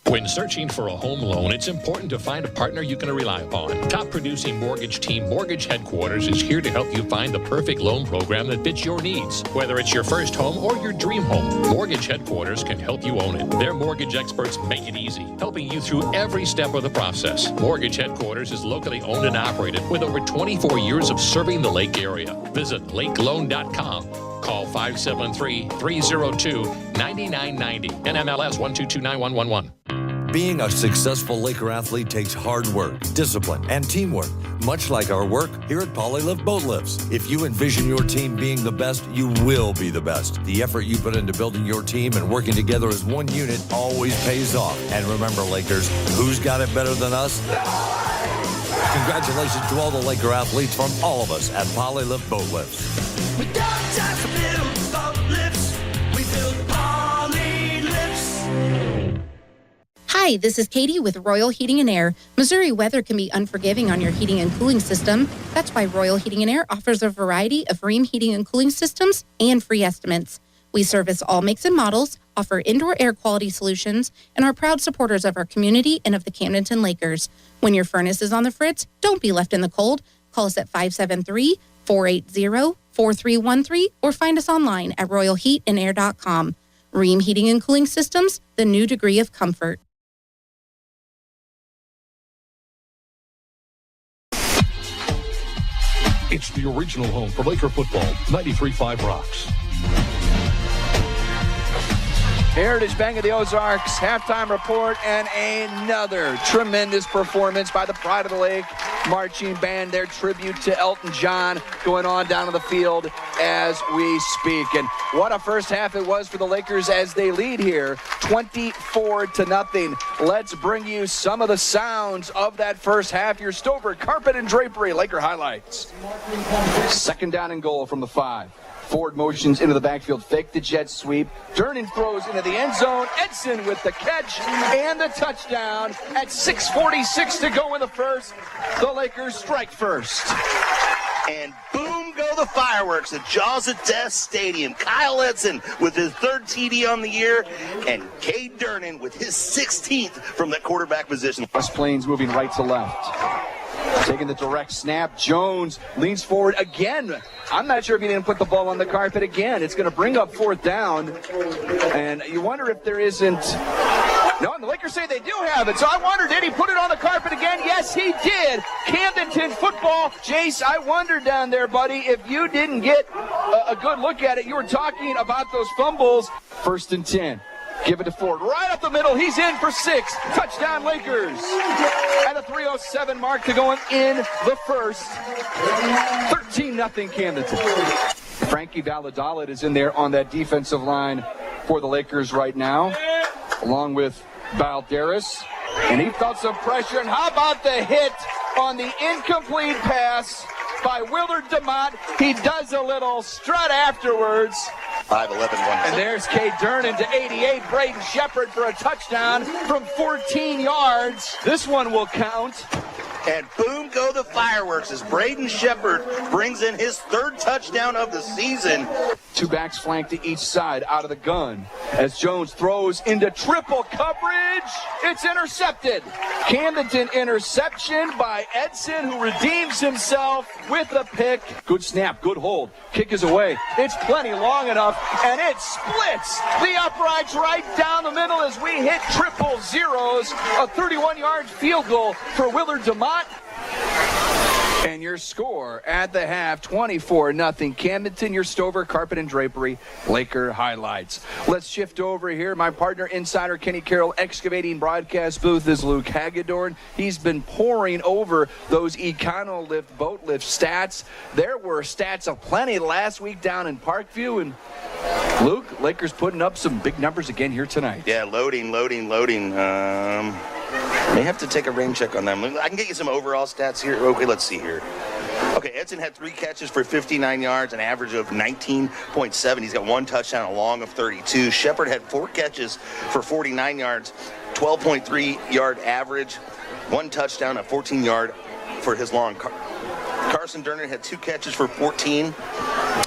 When searching for a home loan, it's important to find a partner you can rely upon. Top producing mortgage team Mortgage Headquarters is here to help you find the perfect loan program that fits your needs. Whether it's your first home or your dream home, Mortgage Headquarters can help you own it. Their mortgage experts make it easy, helping you through every step of the process. Mortgage Headquarters is locally owned and operated with over 24 years of serving the Lake area. Visit lakeloan.com. Call 573-302-9990. NMLS 1229111. Being a successful Laker athlete takes hard work, discipline, and teamwork, much like our work here at Polylift Boat Lifts. If you envision your team being the best, you will be the best. The effort you put into building your team and working together as one unit always pays off. And remember, Lakers, who's got it better than us? Congratulations to all the Laker athletes from all of us at Polylift Boat Lifts. We don't just build boat lifts, we build Poly lifts. Hi, this is Katie with Royal Heating and Air. Missouri weather can be unforgiving on your heating and cooling system. That's why Royal Heating and Air offers a variety of Rheem heating and cooling systems and free estimates. We service all makes and models, offer indoor air quality solutions, and are proud supporters of our community and of the Camdenton Lakers. When your furnace is on the fritz, don't be left in the cold. Call us at 573-480-4313 or find us online at royalheatandair.com. Rheem Heating and Cooling Systems, the new degree of comfort. It's the original home for Laker football, 93.5 Rocks. Heritage Bank of the Ozarks halftime report, and another tremendous performance by the Pride of the Lake marching band. Their tribute to Elton John going on down on the field as we speak. And what a first half it was for the Lakers as they lead here 24-0. Let's bring you some of the sounds of that first half. Your Stover Carpet and Drapery Laker highlights. Second down and goal from the 5. Ford motions into the backfield, fake the jet sweep. Durnan throws into the end zone. Edson with the catch and the touchdown at 6:46 to go in the first. The Lakers strike first. And boom go the fireworks at Jaws of Death Stadium. Kyle Edson with his third TD on the year, and Cade Durnan with his 16th from that quarterback position. West Plains moving right to left. Taking the direct snap. Jones leans forward again. I'm not sure if he didn't put the ball on the carpet again. It's going to bring up fourth down. And you wonder if there isn't. No, and the Lakers say they do have it. So I wonder, did he put it on the carpet again? Yes, he did. Camdenton football. Jace, I wonder down there, buddy, if you didn't get a good look at it. You were talking about those fumbles. 1st and 10. Give it to Ford. Right up the middle. He's in for 6. Touchdown, Lakers. At a 3:07 mark to go in the first. 13-0 Camdenton. Frankie Valladolid is in there on that defensive line for the Lakers right now, along with Valderas. And he felt some pressure. And how about the hit on the incomplete pass by Willard DeMott? He does a little strut afterwards. 5'11", and there's Cade Durnan to 88. Braden Shepard for a touchdown from 14 yards. This one will count. And boom go the fireworks as Braden Shepard brings in his 3rd touchdown of the season. 2 backs flanked to each side out of the gun as Jones throws into triple coverage. It's intercepted. Camdenton interception by Edson, who redeems himself with a pick. Good snap, good hold. Kick is away. It's plenty long enough, and it splits the uprights right down the middle as we hit triple zeros. A 31-yard field goal for Willard DeMott. And your score at the half, 24-0 Camdenton, your Stover Carpet and Drapery Laker highlights. Let's shift over here. My partner, insider Kenny Carroll, excavating broadcast booth is Luke Hagedorn. He's been poring over those Econo-Lift, boat lift stats. There were stats aplenty last week down in Parkview, and Luke, Lakers putting up some big numbers again here tonight. Yeah, loading. May have to take a rain check on them. I can get you some overall stats here. Okay, let's see here. Okay, Edson had 3 catches for 59 yards, an average of 19.7. He's got 1 touchdown, a long of 32. Shepard had 4 catches for 49 yards, 12.3 yard average, 1 touchdown, a 14 yard for his long. Carson Durner had 2 catches for 14.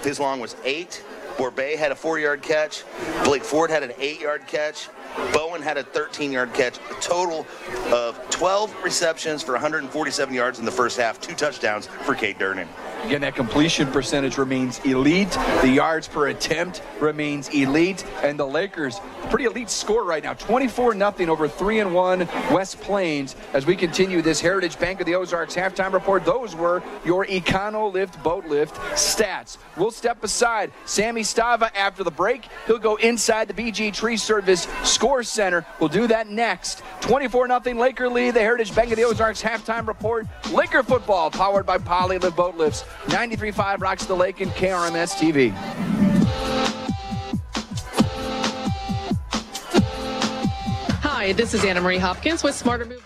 His long was 8. Borbet had a 4-yard catch. Blake Ford had an 8-yard catch. Bowen had a 13-yard catch. A total of 12 receptions for 147 yards in the first half. 2 touchdowns for Cade Durnan. Again, that completion percentage remains elite. The yards per attempt remains elite. And the Lakers, pretty elite score right now, 24-0 over 3-1 West Plains. As we continue this Heritage Bank of the Ozarks halftime report, those were your Econo-Lift, boat lift stats. We'll step aside. Sammy Stava after the break. He'll go inside the BG Tree Service Score Center. We'll do that next. 24-0 Laker lead, the Heritage Bank of the Ozarks halftime report. Laker football powered by Poly-Lift Boat Lifts. 93.5 Rocks the Lake and KRMS TV. Hi, this is Anna Marie Hopkins with Smarter Move.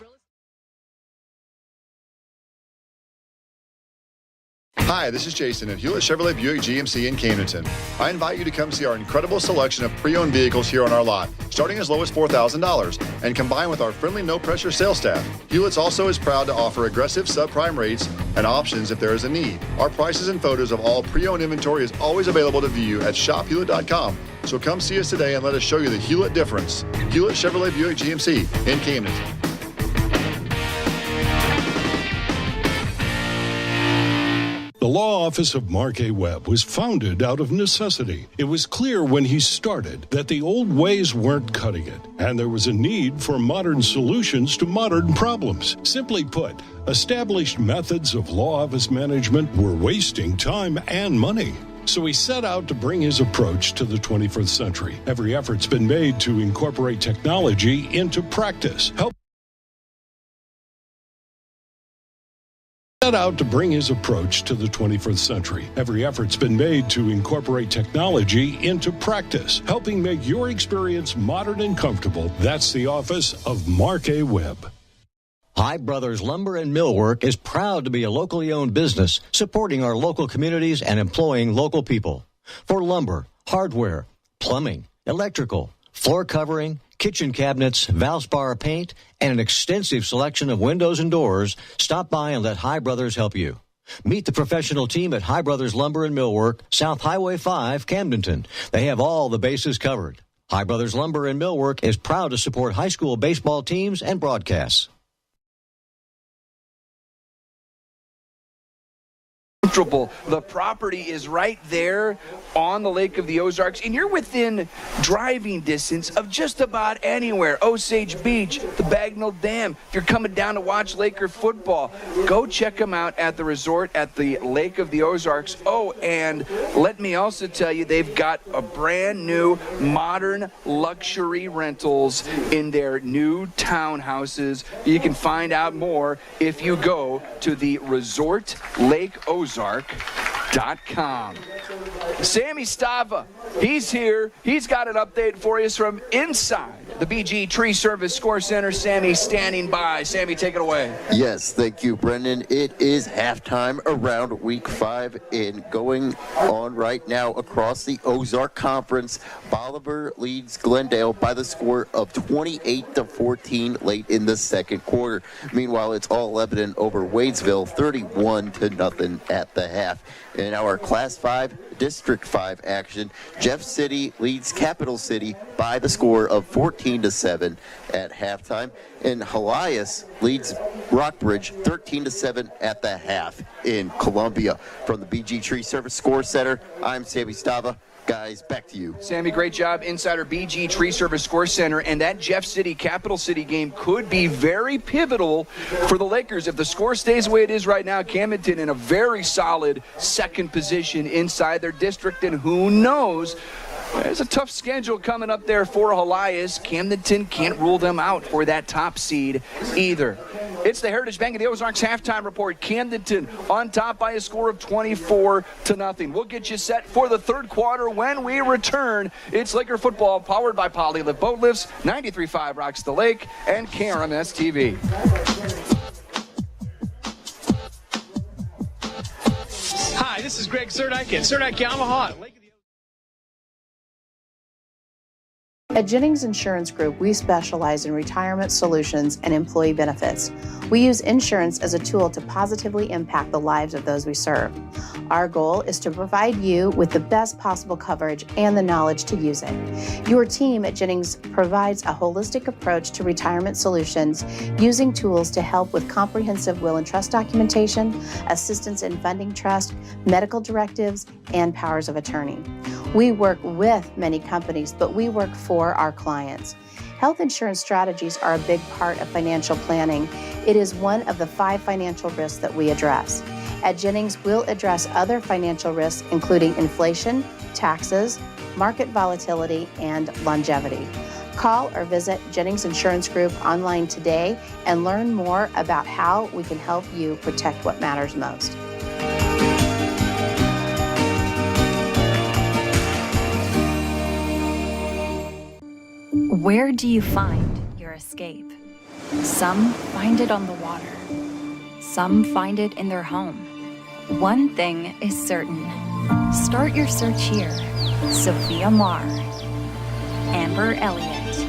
Hi, this is Jason at Hewlett Chevrolet Buick GMC in Camdenton. I invite you to come see our incredible selection of pre-owned vehicles here on our lot, starting as low as $4,000, and combined with our friendly, no-pressure sales staff. Hewlett's also is proud to offer aggressive subprime rates and options if there is a need. Our prices and photos of all pre-owned inventory is always available to view at shophewlett.com. So come see us today and let us show you the Hewlett difference. Hewlett Chevrolet Buick GMC in Camdenton. The law office of Mark A. Webb was founded out of necessity. It was clear when he started that the old ways weren't cutting it, and there was a need for modern solutions to modern problems. Simply put, established methods of law office management were wasting time and money. So he set out to bring his approach to the 21st century. Every effort's been made to incorporate technology into practice. Set out to bring his approach to the 21st century. Every effort's been made to incorporate technology into practice, helping make your experience modern and comfortable. That's the office of Mark A. Webb. High Brothers Lumber and Millwork is proud to be a locally owned business, supporting our local communities and employing local people. For lumber, hardware, plumbing, electrical, floor covering, kitchen cabinets, Valspar paint, and an extensive selection of windows and doors, stop by and let High Brothers help you. Meet the professional team at High Brothers Lumber and Millwork, South Highway 5, Camdenton. They have all the bases covered. High Brothers Lumber and Millwork is proud to support high school baseball teams and broadcasts. The property is right there on the Lake of the Ozarks, and you're within driving distance of just about anywhere. Osage Beach, the Bagnell Dam. If you're coming down to watch Laker football, go check them out at the resort at the Lake of the Ozarks. Oh, and let me also tell you, they've got a brand new modern luxury rentals in their new townhouses. You can find out more if you go to the Resort Lake Ozarks.com. Sammy Stava, he's here. He's got an update for us from inside the BG Tree Service Score Center. Sammy standing by. Sammy, take it away. Yes, thank you, Brendan. It is halftime around Week 5 and going on right now across the Ozark Conference. Bolivar leads Glendale by the score of 28-14 late in the second quarter. Meanwhile, it's all evident over Wadesville, 31-0 at the half. In our Class 5, District 5 action, Jeff City leads Capital City by the score of 14-7 at halftime, and Helias leads Rockbridge 13-7 at the half in Columbia. From the BG Tree Service Score Center, I'm Sammy Stava. Guys, back to you. Sammy, great job. Insider BG Tree Service Score Center. And that Jeff City Capital City game could be very pivotal for the Lakers. If the score stays the way it is right now, Camdenton in a very solid second position inside their district. And who knows? There's a tough schedule coming up there for Helias. Camdenton can't rule them out for that top seed either. It's the Heritage Bank of the Ozarks halftime report. Camdenton on top by a score of 24-0. We'll get you set for the third quarter when we return. It's Laker football powered by Polylift Boat Lifts, 93.5 Rocks the Lake, and KRMS TV. Hi, this is Greg Serdike at Serdike Yamaha. At Jennings Insurance Group, we specialize in retirement solutions and employee benefits. We use insurance as a tool to positively impact the lives of those we serve. Our goal is to provide you with the best possible coverage and the knowledge to use it. Your team at Jennings provides a holistic approach to retirement solutions using tools to help with comprehensive will and trust documentation, assistance in funding trust, medical directives, and powers of attorney. We work with many companies, but we work for our clients. Health insurance strategies are a big part of financial planning. It is one of the 5 financial risks that we address. At Jennings, we'll address other financial risks, including inflation, taxes, market volatility, and longevity. Call or visit Jennings Insurance Group online today and learn more about how we can help you protect what matters most. Where do you find your escape? Some find it on the water. Some find it in their home. One thing is certain. Start your search here. Sophia Marr, Amber Elliott.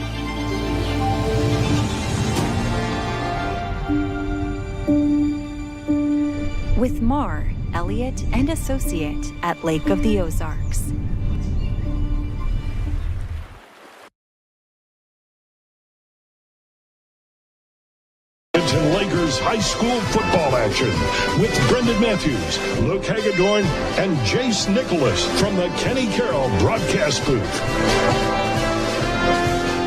With Marr, Elliott, and Associate at Lake of the Ozarks. Lakers high school football action with Brendan Matthews, Luke Hagedorn, and Jace Nicholas from the Kenny Carroll broadcast booth.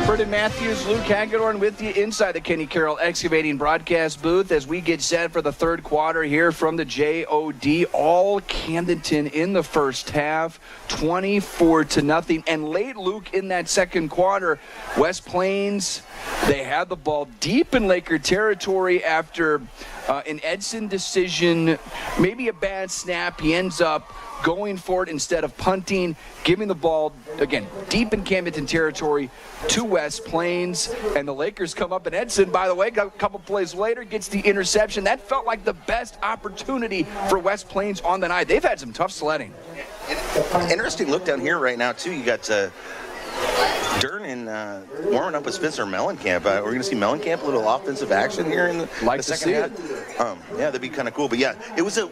Brendan Matthews, Luke Hagedorn with you inside the Kenny Carroll Excavating broadcast booth as we get set for the third quarter here from the JOD. All Camdenton in the first half, 24-0. And late, Luke, in that second quarter, West Plains, they had the ball deep in Laker territory after an Edson decision, maybe a bad snap. He ends up going for it instead of punting, giving the ball, again, deep in Camdenton territory to West Plains. And the Lakers come up, and Edson, by the way, a couple plays later, gets the interception. That felt like the best opportunity for West Plains on the night. They've had some tough sledding. Interesting look down here right now, too. You got Durnan warming up with Spencer Mellencamp. We're going to see Mellencamp a little offensive action here in the second half. Yeah, that'd be kind of cool. But yeah, it was a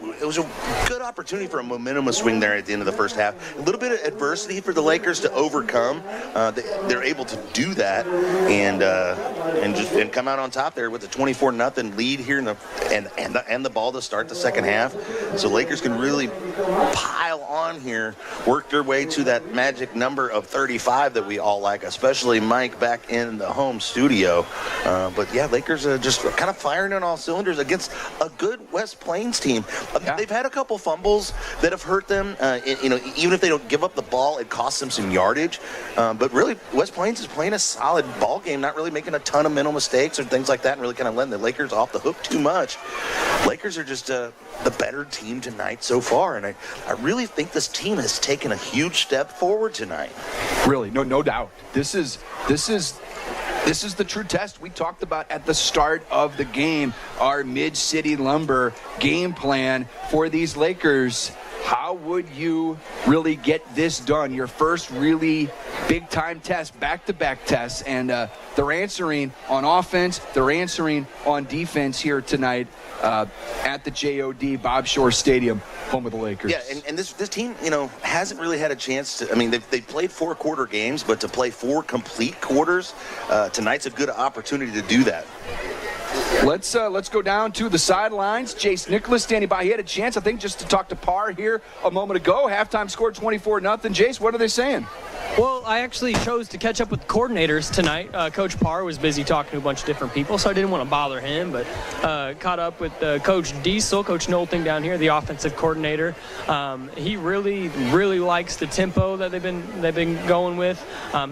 good opportunity for a momentum swing there at the end of the first half. A little bit of adversity for the Lakers to overcome. They're able to do that and come out on top there with a 24-0 lead here and the ball to start the second half. So Lakers can really pile on here, work their way to that magic number of 35 that we all like, especially Mike back in the home studio. But yeah, Lakers are just kind of firing on all cylinders against a good West Plains team. They've had a couple fumbles that have hurt them. Even if they don't give up the ball, it costs them some yardage. But really, West Plains is playing a solid ball game, not really making a ton of mental mistakes or things like that, and really kind of letting the Lakers off the hook too much. Lakers are just the better team tonight so far, and I really think this team has taken a huge step forward tonight. Really, no doubt. This is the true test we talked about at the start of the game. Our Mid-City Lumber game plan for these Lakers. how would you really get this done? Your first really big-time test, back-to-back tests, and they're answering on offense, they're answering on defense here tonight at the JOD Bob Shore Stadium, home of the Lakers. Yeah, and this team, hasn't really had a chance to. I mean, they've played 4 quarter games, but to play 4 complete quarters, tonight's a good opportunity to do that. Let's go down to the sidelines. Jace Nicholas standing by. He had a chance, I think, just to talk to Parr here a moment ago. Halftime scored 24-0. Jace, what are they saying? Well, I actually chose to catch up with coordinators tonight. Coach Parr was busy talking to a bunch of different people, so I didn't want to bother him, but caught up with Coach Diesel, Coach Knowlton down here, the offensive coordinator. He really, really likes the tempo that they've been going with.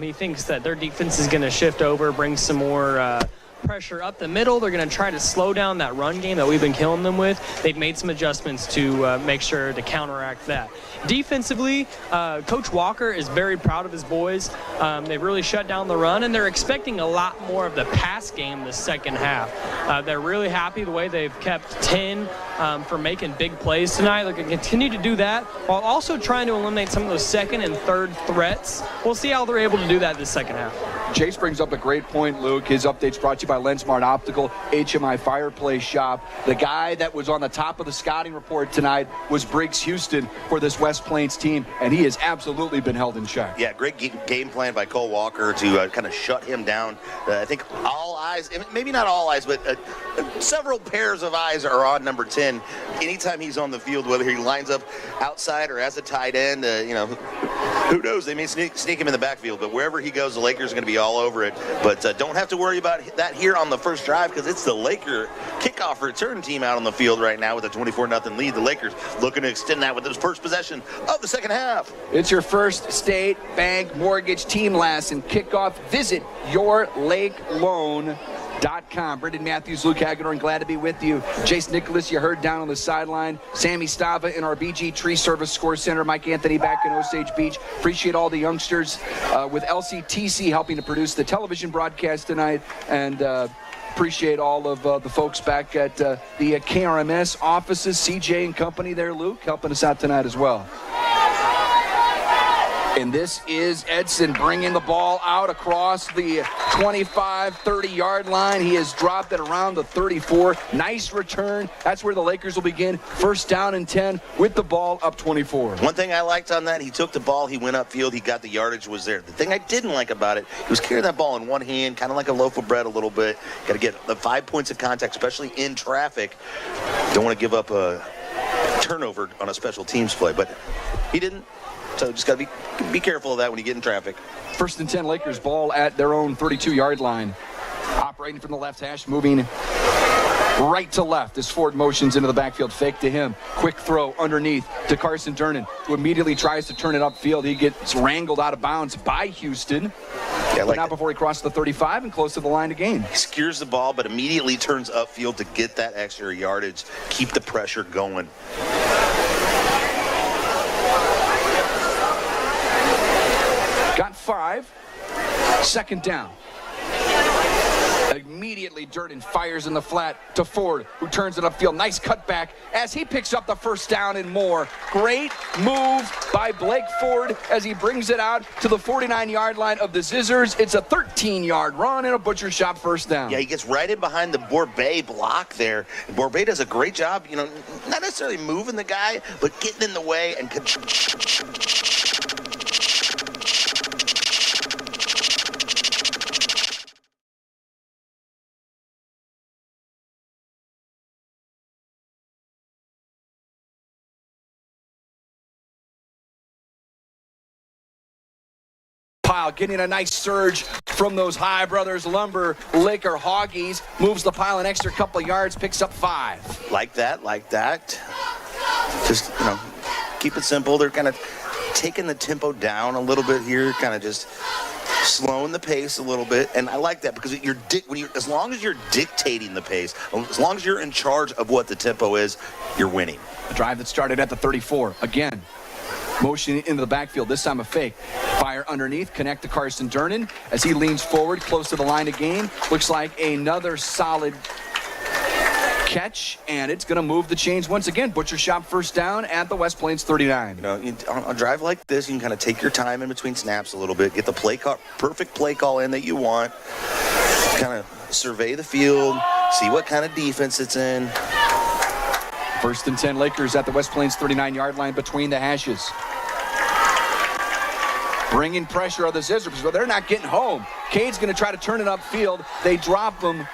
He thinks that their defense is going to shift over, bring some more pressure up the middle. They're going to try to slow down that run game that we've been killing them with. They've made some adjustments to make sure to counteract that. Defensively, Coach Walker is very proud of his boys. They've really shut down the run, and they're expecting a lot more of the pass game the second half. They're really happy the way they've kept 10 for making big plays tonight. They're going to continue to do that while also trying to eliminate some of those second and third threats. We'll see how they're able to do that this second half. Chase brings up a great point, Luke. His update's brought to you by LensSmart Optical, HMI Fireplace Shop. The guy that was on the top of the scouting report tonight was Briggs Houston for this West Plains team, and he has absolutely been held in check. Yeah, great game plan by Cole Walker to kind of shut him down. I think all eyes, maybe not all eyes, but several pairs of eyes are on number 10 anytime he's on the field, whether he lines up outside or as a tight end. Who knows? They may sneak him in the backfield, but wherever he goes, the Lakers are going to be all over it. But don't have to worry about that here on the first drive because it's the Laker kickoff return team out on the field right now with a 24-0 lead. The Lakers looking to extend that with his first possession of the second half. It's your First State Bank Mortgage Team Last and kickoff. Visit yourlakeloan.com. Brendan Matthews, Luke Hagedorn, glad to be with you. Jace Nicholas, you heard down on the sideline. Sammy Stava in our BG Tree Service Score Center. Mike Anthony back in Osage Beach. Appreciate all the youngsters with LCTC helping to produce the television broadcast tonight. And appreciate all of the folks back at the KRMS offices, CJ and company there, Luke, helping us out tonight as well. And this is Edson bringing the ball out across the 25-30-yard line. He has dropped it around the 34. Nice return. That's where the Lakers will begin. First down and 10 with the ball up 24. One thing I liked on that, he took the ball, he went upfield, he got the yardage, was there. The thing I didn't like about it, he was carrying that ball in one hand, kind of like a loaf of bread a little bit. Got to get the 5 points of contact, especially in traffic. Don't want to give up a turnover on a special teams play, but he didn't. So just got to be careful of that when you get in traffic. First and 10, Lakers ball at their own 32-yard line. Operating from the left hash, moving right to left as Ford motions into the backfield. Fake to him. Quick throw underneath to Carson Durnan, who immediately tries to turn it upfield. He gets wrangled out of bounds by Houston. Yeah, but not before he crosses the 35 and close to the line to gain. He secures the ball, but immediately turns upfield to get that extra yardage. Keep the pressure going. Got 5. Second down. Immediately Durden fires in the flat to Ford, who turns it upfield. Nice cutback as he picks up the first down and more. Great move by Blake Ford as he brings it out to the 49-yard line of the Zizzers. It's a 13-yard run and a butcher shop first down. Yeah, he gets right in behind the Borbet block there. Borbet does a great job, not necessarily moving the guy, but getting in the way and getting a nice surge from those High Brothers Lumber Laker Hoggies. Moves the pile an extra couple of yards, picks up 5. Like that. Just, keep it simple. They're kind of taking the tempo down a little bit here, kind of just slowing the pace a little bit. And I like that because as long as you're dictating the pace, as long as you're in charge of what the tempo is, you're winning. A drive that started at the 34. Again, motion into the backfield, this time a fake. Fire underneath, connect to Carson Durnan as he leans forward, close to the line of gain. Looks like another solid catch, and it's going to move the chains once again. Butcher Shop first down at the West Plains 39. On a drive like this, you can kind of take your time in between snaps a little bit, get the perfect play call in that you want, kind of survey the field, see what kind of defense it's in. 1st and 10 Lakers at the West Plains 39-yard line between the hashes. Bringing pressure on the Zizzers, but they're not getting home. Cade's going to try to turn it upfield. They drop them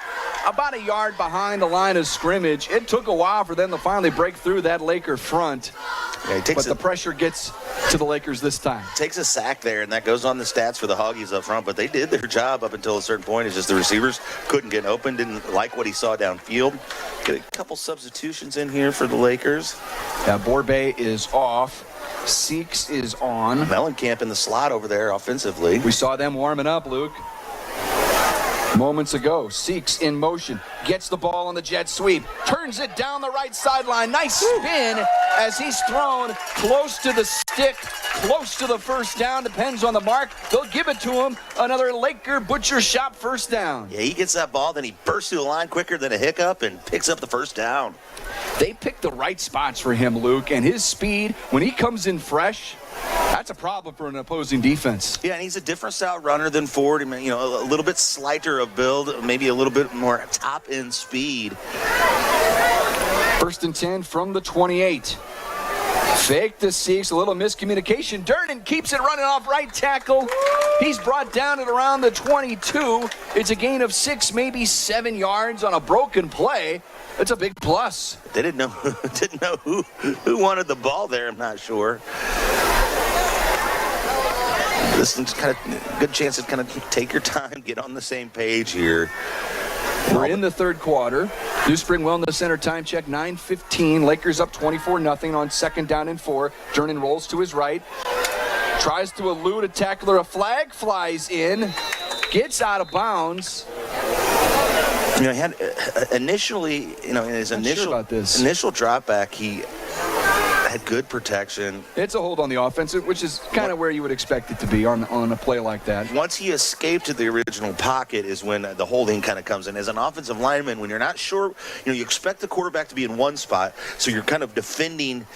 about a yard behind the line of scrimmage. It took a while for them to finally break through that Laker front. Yeah, but the pressure gets to the Lakers this time. Takes a sack there, and that goes on the stats for the Hoggies up front. But they did their job up until a certain point. It's just the receivers couldn't get open, didn't like what he saw downfield. Get a couple substitutions in here for the Lakers. Borbay is off. Seeks is on. Mellencamp in the slot over there offensively. We saw them warming up, Luke, moments ago. Seeks in motion, gets the ball on the jet sweep, turns it down the right sideline. Nice spin as he's thrown close to the stick, close to the first down. Depends on the mark. They'll give it to him. Another Laker Butcher Shop first down. Yeah, he gets that ball, then he bursts through the line quicker than a hiccup and picks up the first down. They picked the right spots for him, Luke, and his speed, when he comes in fresh, that's a problem for an opposing defense. Yeah, and he's a different style runner than Ford. A little bit slighter of build, maybe a little bit more top-end speed. 1st and 10 from the 28. Fake the Seeks, a little miscommunication. Durnan keeps it running off right tackle. He's brought down at around the 22. It's a gain of 6, maybe 7 yards on a broken play. It's a big plus. They didn't know who wanted the ball there, I'm not sure. This is kind of good chance to kind of take your time, get on the same page here. We're in the third quarter. New Spring Wellness Center time check, 9:15. Lakers up 24-0 on 2nd down and 4. Durnan rolls to his right. Tries to elude a tackler. A flag flies in. Gets out of bounds. He had initially, in his initial drop back, he had good protection. It's a hold on the offense, which is kind of where you would expect it to be on a play like that. Once he escaped to the original pocket is when the holding kind of comes in. As an offensive lineman, when you're not sure, you expect the quarterback to be in one spot, so you're kind of defending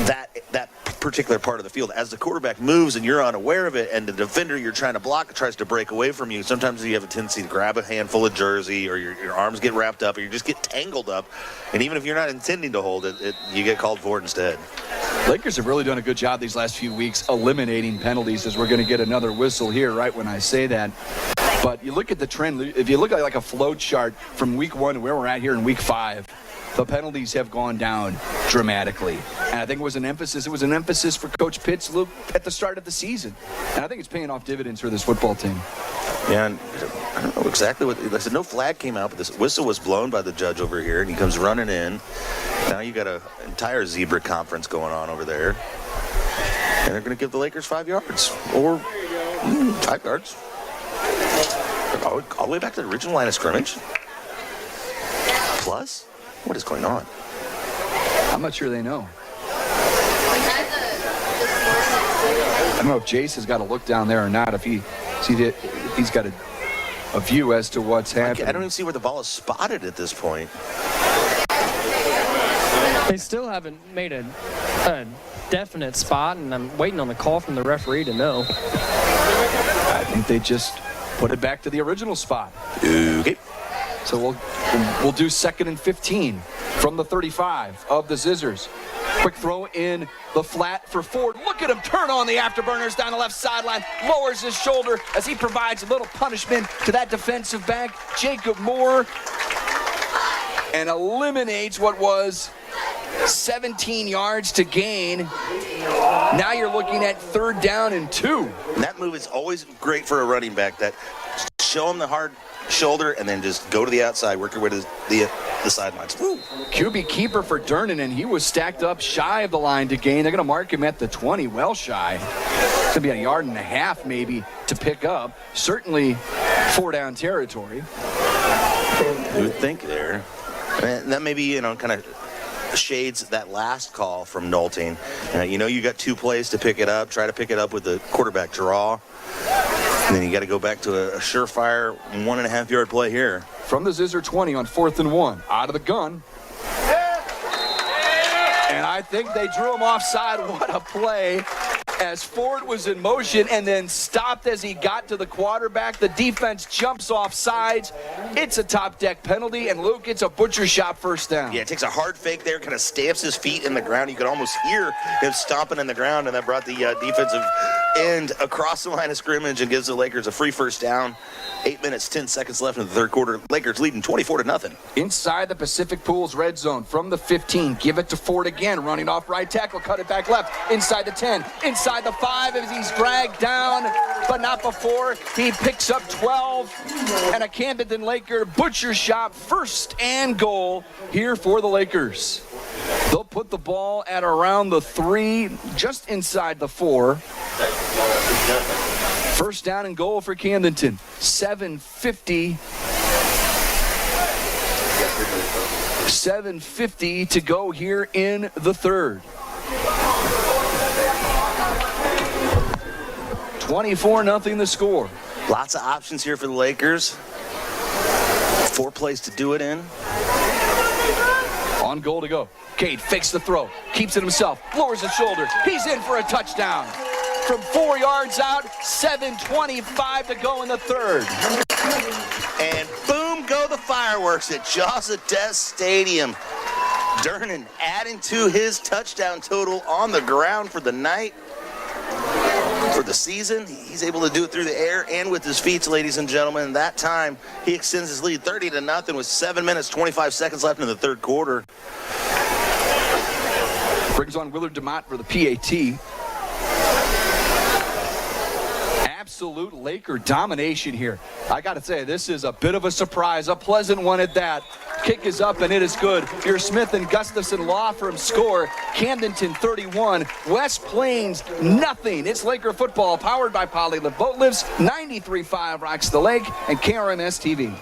that particular part of the field. As the quarterback moves and you're unaware of it, and the defender you're trying to block tries to break away from you, sometimes you have a tendency to grab a handful of jersey, or your arms get wrapped up, or you just get tangled up. And even if you're not intending to hold it, you get called for it instead. Lakers have really done a good job these last few weeks eliminating penalties, as we're going to get another whistle here right when I say that. But you look at the trend, if you look at like a flow chart from week 1 to where we're at here in week 5, the penalties have gone down dramatically. And I think it was an emphasis for Coach Pitts, Luke, at the start of the season. And I think it's paying off dividends for this football team. Yeah, and I don't know exactly what, I said no flag came out, but this whistle was blown by the judge over here, and he comes running in. Now you got an entire zebra conference going on over there. And they're going to give the Lakers 5 yards, or 5 yards. All the way back to the original line of scrimmage. Plus? What is going on? I'm not sure they know. I don't know if Jace has got a look down there or not, if he's got a view as to what's happening. I don't even see where the ball is spotted at this point. They still haven't made a definite spot, and I'm waiting on the call from the referee to know. I think they just put it back to the original spot. Okay. So we'll do 2nd and 15 from the 35 of the Zizzers. Quick throw in the flat for Ford. Look at him turn on the afterburners down the left sideline. Lowers his shoulder as he provides a little punishment to that defensive back, Jacob Moore, and eliminates what was 17 yards to gain. Now you're looking at 3rd down and 2. And that move is always great for a running back. That show him the hard shoulder and then just go to the outside, work your way to the sidelines. Woo. QB keeper for Durnan, and he was stacked up shy of the line to gain. They're going to mark him at the 20, well shy. It's going to be a yard and a half maybe to pick up. Certainly 4 down territory. You would think there. And that maybe, kind of shades that last call from Nolting. You got 2 plays to pick it up. Try to pick it up with the quarterback draw. And then you got to go back to a surefire 1.5-yard play here. From the Zizzer 20 on 4th and 1. Out of the gun. And I think they drew him offside. What a play. As Ford was in motion and then stopped as he got to the quarterback. The defense jumps off sides. It's a top deck penalty, and Luke, it's a butcher shot first down. Yeah, it takes a hard fake there, kind of stamps his feet in the ground. You could almost hear him stomping in the ground, and that brought the defensive end across the line of scrimmage and gives the Lakers a free first down. 8 minutes, 10 seconds left in the third quarter. Lakers leading 24-0. Inside the Pacific Pools red zone from the 15. Give it to Ford again. Running off right tackle. Cut it back left. Inside the 10. Inside the 5 as he's dragged down, but not before. He picks up 12. And a Camdenton Laker butcher shot. First and goal here for the Lakers. They'll put the ball at around the 3, just inside the 4. First down and goal for Camdenton. 7:50 to go here in the third. 24-0 the score. Lots of options here for the Lakers. 4 plays to do it in. On goal to go. Cade fakes the throw. Keeps it himself. Lowers his shoulder. He's in for a touchdown. From 4 yards out, 7:25 to go in the third. And boom, go the fireworks at Jossadez Stadium. Durnan adding to his touchdown total on the ground for the night. For the season, he's able to do it through the air and with his feet, ladies and gentlemen. And that time, he extends his lead 30-0 with 7 minutes, 25 seconds left in the third quarter. Brings on Willard DeMott for the PAT. Absolute Laker domination here. I got to say, this is a bit of a surprise, a pleasant one at that. Kick is up and it is good. Your Smith and Gustafson Law Firm score. Camdenton 31, West Plains nothing. It's Laker football powered by Polylift Boat Lifts, 93.5 Rocks the Lake, and KRMS TV.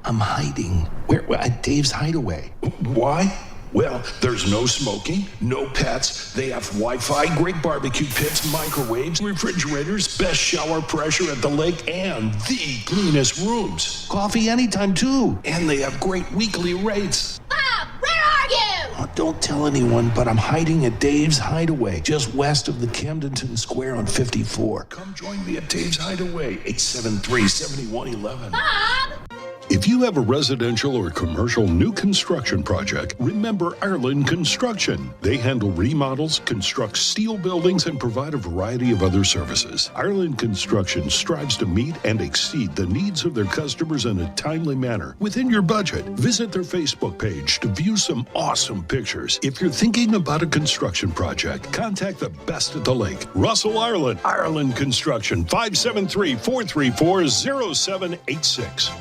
I'm hiding. Where? At Dave's Hideaway. Why? Well, there's no smoking, no pets. They have Wi-Fi, great barbecue pits, microwaves, refrigerators, best shower pressure at the lake, and the cleanest rooms. Coffee anytime, too. And they have great weekly rates. Bob, where are you? Oh, don't tell anyone, but I'm hiding at Dave's Hideaway, just west of the Camdenton Square on 54. Come join me at Dave's Hideaway, 873-7111. Bob! If you have a residential or commercial new construction project, remember Ireland Construction. They handle remodels, construct steel buildings, and provide a variety of other services. Ireland Construction strives to meet and exceed the needs of their customers in a timely manner within your budget. Visit their Facebook page to view some awesome pictures. If you're thinking about a construction project, contact the best at the lake. Russell Ireland, Ireland Construction, 573-434-0786.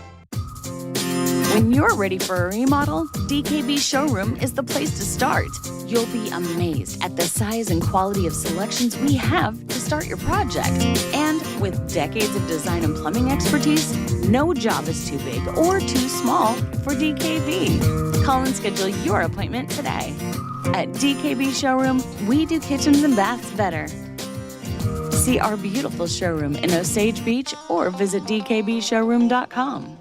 When you're ready for a remodel, DKB Showroom is the place to start. You'll be amazed at the size and quality of selections we have to start your project. And with decades of design and plumbing expertise, no job is too big or too small for DKB. Call and schedule your appointment today. At DKB Showroom, we do kitchens and baths better. See our beautiful showroom in Osage Beach or visit dkbshowroom.com.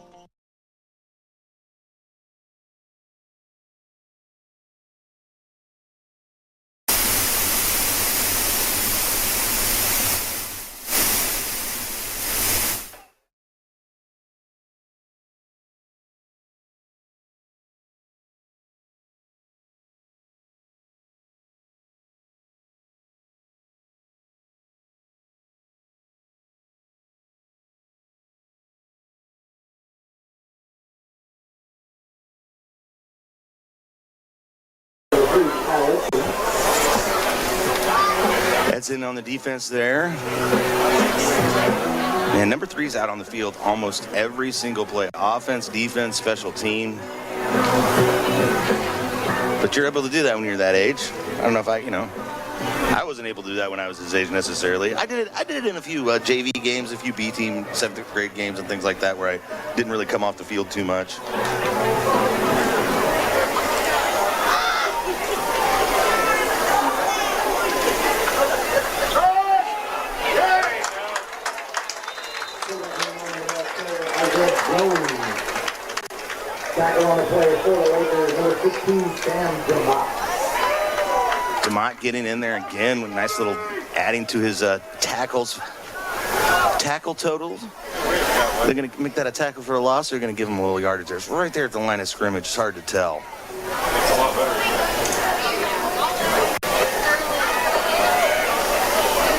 That's in on the defense there. And number 3's out on the field almost every single play. Offense, defense, special team. But you're able to do that when you're that age. I don't know if I wasn't able to do that when I was his age necessarily. I did it in a few JV games, a few B team 7th grade games and things like that where I didn't really come off the field too much. Tackle on the play for the Lakers, number 16, Sam DeMott. DeMott getting in there again with nice little adding to his tackle totals. They're going to make that a tackle for a loss. They're going to give him a little yardage there. It's right there at the line of scrimmage. It's hard to tell.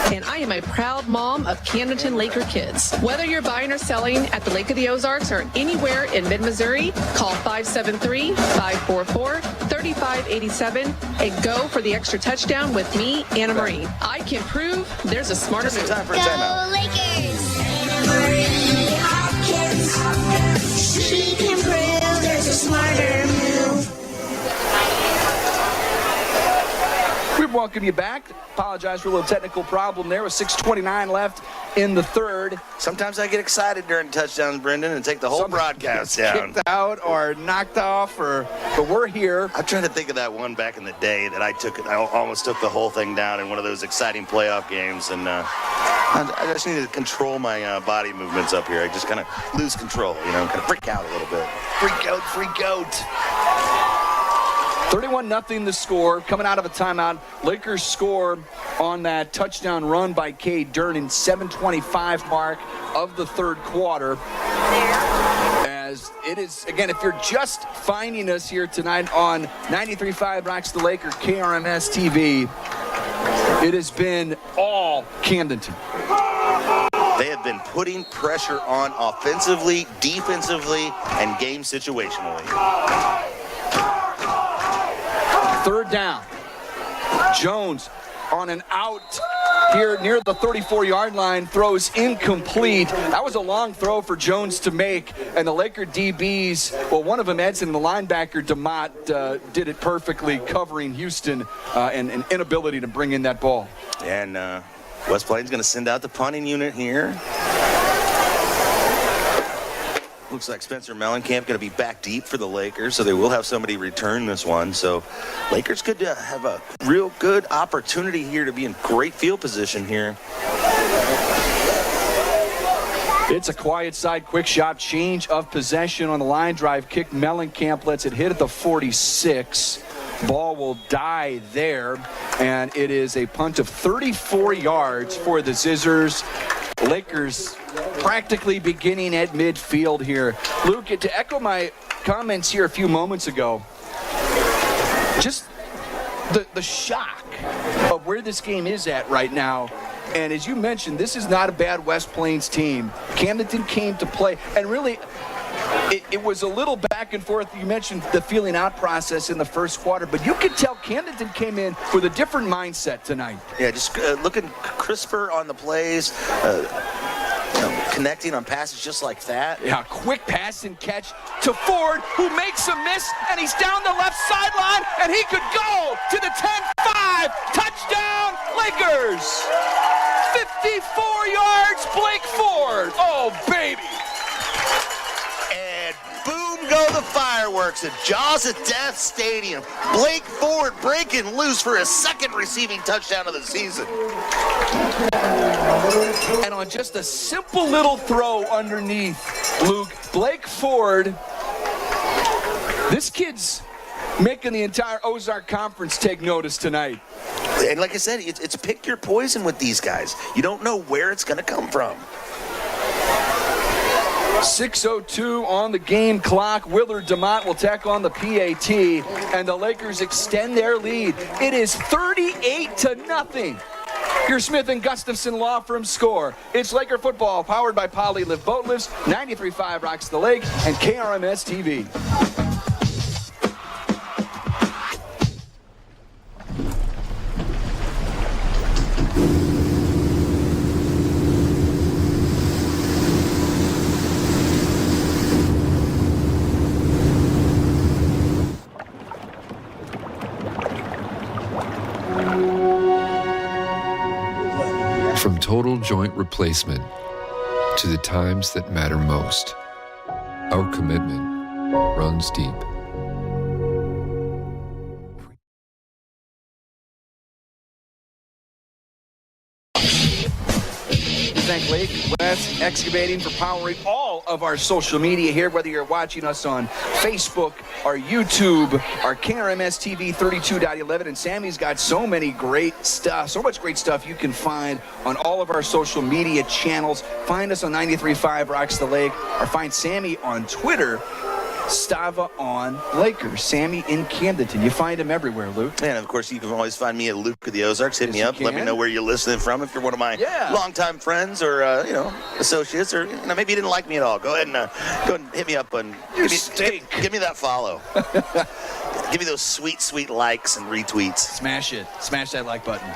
And I am a proud mom of Camdenton Laker kids. Whether you're buying or selling at the Lake of the Ozarks or anywhere in mid-Missouri, call 573-544-3587 and go for the extra touchdown with me, Anna Marie. I can prove there's a smarter move. Time for a timeout. Go Lakers! Anna Marie Hopkins. She can prove there's a smarter move. We welcome you back. Apologize for a little technical problem there with 6:29 left in the third. Sometimes I get excited during touchdowns, Brendan, and take the whole broadcast down. Kicked out or knocked off, but we're here. I'm trying to think of that one back in the day that I almost took the whole thing down in one of those exciting playoff games, and I just need to control my body movements up here. I just kind of lose control, kind of freak out a little bit. Freak out. 31-0 the score. Coming out of a timeout, Lakers score on that touchdown run by Cade Durnan, 7:25 mark of the third quarter. As it is, again, if you're just finding us here tonight on 93.5 Rocks the Laker KRMS TV, it has been all Camdenton. They have been putting pressure on offensively, defensively, and game situationally. Third down. Jones on an out here near the 34-yard line, throws incomplete. That was a long throw for Jones to make, and the Laker DBs, well, one of them, Edson, the linebacker, DeMott, did it perfectly, covering Houston and an inability to bring in that ball. And West Plains going to send out the punting unit here. Looks like Spencer Mellencamp going to be back deep for the Lakers, so they will have somebody return this one. So Lakers could have a real good opportunity here to be in great field position here. It's a quiet side, quick shot, change of possession on the line drive kick. Mellencamp lets it hit at the 46. Ball will die there, and it is a punt of 34 yards for the Zizzers. Lakers practically beginning at midfield here. Luke, to echo my comments here a few moments ago, just the shock of where this game is at right now. And as you mentioned, this is not a bad West Plains team. Camdenton came to play, and really, it was a little back and forth. You mentioned the feeling out process in the first quarter, but you could tell Camdenton came in with a different mindset tonight. Yeah, just looking crisper on the plays, connecting on passes just like that. Yeah, quick pass and catch to Ford, who makes a miss, and he's down the left sideline, and he could go to the 10-5. Touchdown, Lakers! 54 yards, Blake Ford. Oh, baby. Boom go the fireworks at Jaws of Death Stadium. Blake Ford breaking loose for his second receiving touchdown of the season. And on just a simple little throw underneath, Luke, Blake Ford, this kid's making the entire Ozark Conference take notice tonight. And like I said, it's pick your poison with these guys. You don't know where it's going to come from. 6:02 on the game clock. Willard DeMott will tack on the PAT, and the Lakers extend their lead. It is 38-0. Your Smith & Gustafson Law Firm score. It's Laker football, powered by Polylift Boat Lifts, 93.5 Rocks the Lake, and KRMS TV. From total joint replacement to the times that matter most, our commitment runs deep. Thank Mike West Excavating for powering all of our social media here, whether you're watching us on Facebook, our YouTube, our KRMS TV 32.11, and Sammy's got so much great stuff you can find on all of our social media channels. Find us on 93.5 Rocks the Lake, or find Sammy on Twitter, Stava on Lakers. Sammy in Camdenton. You find him everywhere, Luke. And of course, you can always find me at Luke of the Ozarks. Hit me up. Let me know where you're listening from. If you're one of my longtime friends or associates, or maybe you didn't like me at all, go ahead and hit me up and give me that follow. Give me those sweet likes and retweets. Smash it. Smash that like button.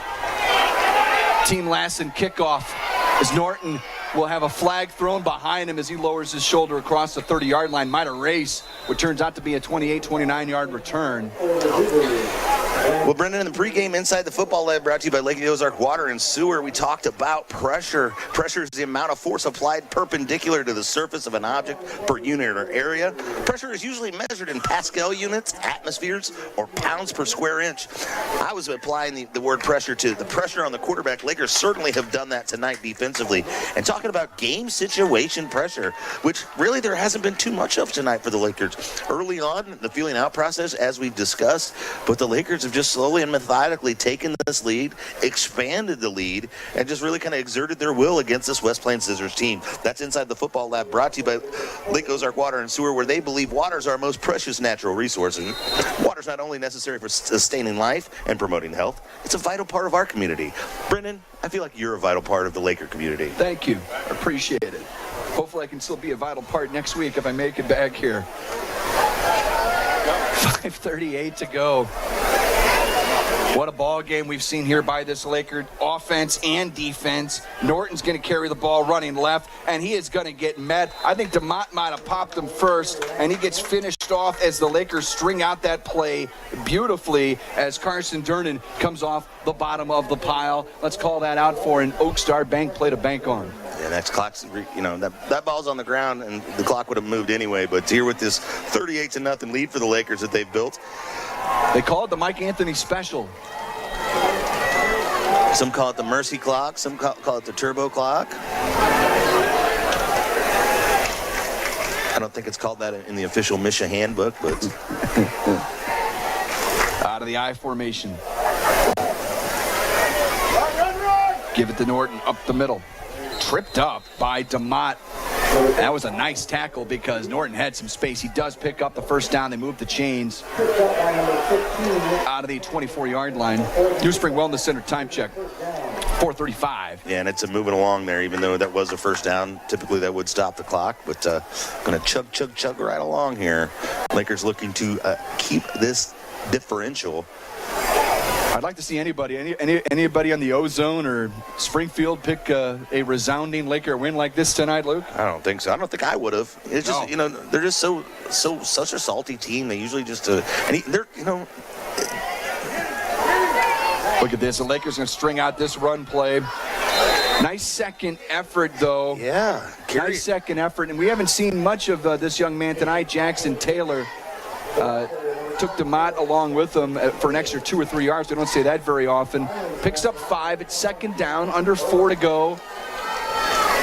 Team Lassen kickoff as Norton will have a flag thrown behind him as he lowers his shoulder across the 30-yard line. Might erase what turns out to be a 28, 29-yard return. Well, Brendan, in the pregame Inside the Football Lab, brought to you by Lake of the Ozark Water and Sewer, we talked about pressure. Pressure is the amount of force applied perpendicular to the surface of an object per unit or area. Pressure is usually measured in Pascal units, atmospheres, or pounds per square inch. I was applying the word pressure to the pressure on the quarterback. Lakers certainly have done that tonight defensively. And talking about game situation pressure, which really there hasn't been too much of tonight for the Lakers. Early on, the feeling out process, as we've discussed, but the Lakers have just slowly and methodically taken this lead, expanded the lead, and just really kind of exerted their will against this West Plains Zizzers team. That's Inside the Football Lab, brought to you by Lake Ozark Water and Sewer, where they believe water is our most precious natural resource. And water is not only necessary for sustaining life and promoting health, it's a vital part of our community. Brendan, I feel like you're a vital part of the Laker community. Thank you. I appreciate it. Hopefully I can still be a vital part next week if I make it back here. 5:38 to go. What a ball game we've seen here by this Laker offense and defense. Norton's going to carry the ball running left, and he is going to get met. I think DeMott might have popped him first, and he gets finished off as the Lakers string out that play beautifully as Carson Durnan comes off the bottom of the pile. Let's call that out for an Oak Star Bank play to bank on. Yeah, that's clock's, that ball's on the ground, and the clock would have moved anyway. But here with this 38-0 lead for the Lakers that they've built. They call it the Mike Anthony special. Some call it the mercy clock. Some call it the turbo clock. I don't think it's called that in the official Misha handbook, but out of the I formation. Give it to Norton up the middle. Tripped up by DeMott. That was a nice tackle because Norton had some space. He does pick up the first down. They move the chains out of the 24-yard line. New Spring Wellness Center time check, 4:35. Yeah, and it's moving along there, even though that was a first down. Typically that would stop the clock, but going to chug right along here. Lakers looking to keep this differential. I'd like to see anybody on the Ozone or Springfield pick a resounding Laker win like this tonight, Luke. I don't think so. I don't think I would have. It's just they're just such a salty team. They usually just Look at this. The Lakers going to string out this run play. Nice second effort, though. Yeah. Nice second effort, and we haven't seen much of this young man tonight, Jackson Taylor. Took DeMott along with him for an extra 2 or 3 yards. They don't say that very often. Picks up 5. It's second down, under 4 to go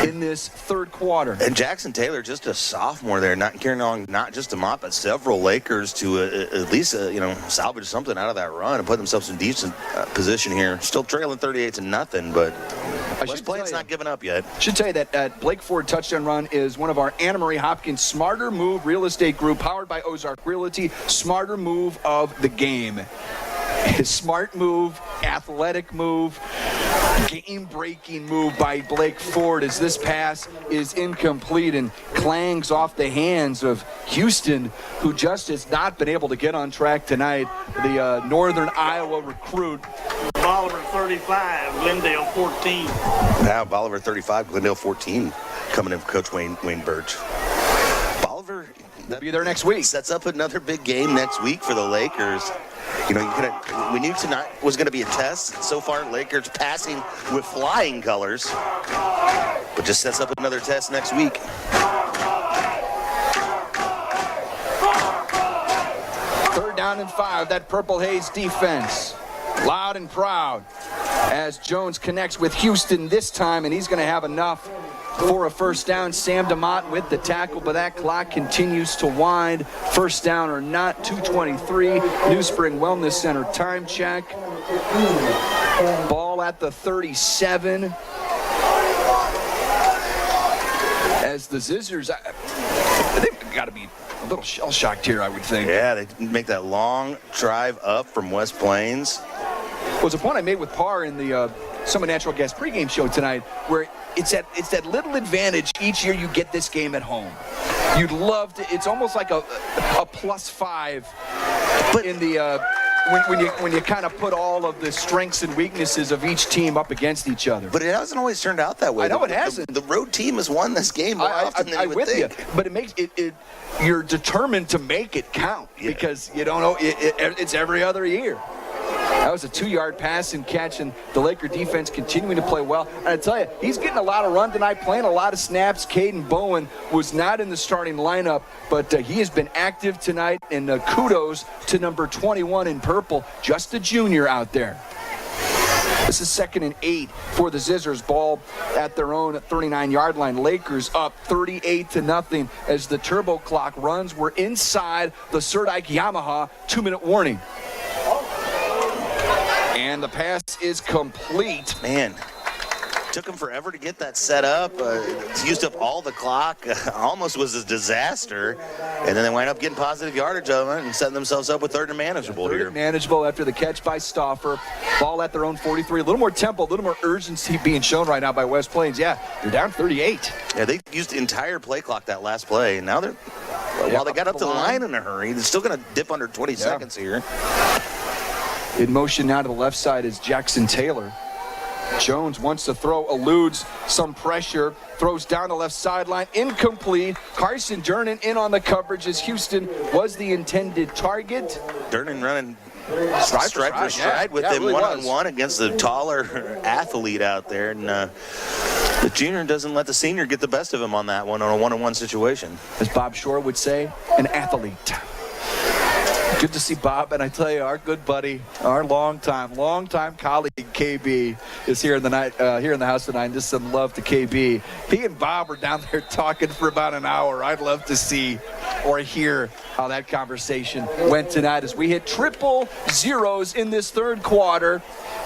in this third quarter. And Jackson Taylor, just a sophomore there, not carrying along not just DeMott, but several Lakers to at least salvage something out of that run and put themselves in decent position here. Still trailing 38-0, but West Plains not giving up yet. Should tell you that Blake Ford touchdown run is one of our Anna Marie Hopkins Smarter Move Real Estate Group, powered by Ozark Realty. Smarter move of the game. His smart move, athletic move, game-breaking move by Blake Ford as this pass is incomplete and clangs off the hands of Houston, who just has not been able to get on track tonight. The Northern Iowa recruit. Bolivar 35, Glendale 14. Now Bolivar 35, Glendale 14, coming in for Coach Wayne Birch. Bolivar will be there next week. Sets up another big game next week for the Lakers. We knew tonight was going to be a test. So far, Lakers passing with flying colors, but just sets up another test next week. Third down and 5. That Purple Haze defense, loud and proud, as Jones connects with Houston this time, and he's going to have enough for a first down. Sam DeMott with the tackle, but that clock continues to wind. First down or not, 2:23. New Spring Wellness Center time check. Ball at the 37. As the Zizzers, they've got to be a little shell-shocked here, I would think. Yeah, they make that long drive up from West Plains. Well, it's a point I made with Parr in the Summit Natural Gas pregame show tonight, where it's that little advantage each year you get this game at home. You'd love to. It's almost like a +5, but in the when you kind of put all of the strengths and weaknesses of each team up against each other. But it hasn't always turned out that way. I know it hasn't. The road team has won this game more often than you would think. You, but it makes it. You're determined to make it count because you don't know it's every other year. That was a 2-yard pass and catch, and the Laker defense continuing to play well. And I tell you, he's getting a lot of run tonight, playing a lot of snaps. Caden Bowen was not in the starting lineup, but he has been active tonight, and kudos to number 21 in purple, just a junior out there. This is 2nd and 8 for the Zizzers. Ball at their own 39-yard line. Lakers up 38-0 as the turbo clock runs. We're inside the Serdike Yamaha 2-minute warning. And the pass is complete. Man, took them forever to get that set up. It's used up all the clock. Almost was a disaster. And then they wind up getting positive yardage of it and setting themselves up with 3rd and manageable here. Manageable after the catch by Stauffer. Ball at their own 43. A little more tempo, a little more urgency being shown right now by West Plains. Yeah, they're down 38. Yeah, they used the entire play clock that last play. And now they're, while they got up to the line in a hurry, they're still going to dip under 20 seconds here. In motion now to the left side is Jackson Taylor. Jones wants to throw, eludes some pressure, throws down the left sideline, incomplete. Carson Durnan in on the coverage as Houston was the intended target. Durnan running stride for stride with him really one-on-one against the taller athlete out there. And the junior doesn't let the senior get the best of him on that one, on a one-on-one situation. As Bob Shore would say, an athlete. Good to see Bob, and I tell you, our good buddy, our longtime colleague KB is here in the night, here in the house tonight. Just some love to KB. He and Bob are down there talking for about an hour. I'd love to see or hear how that conversation went tonight as we hit triple zeros in this third quarter.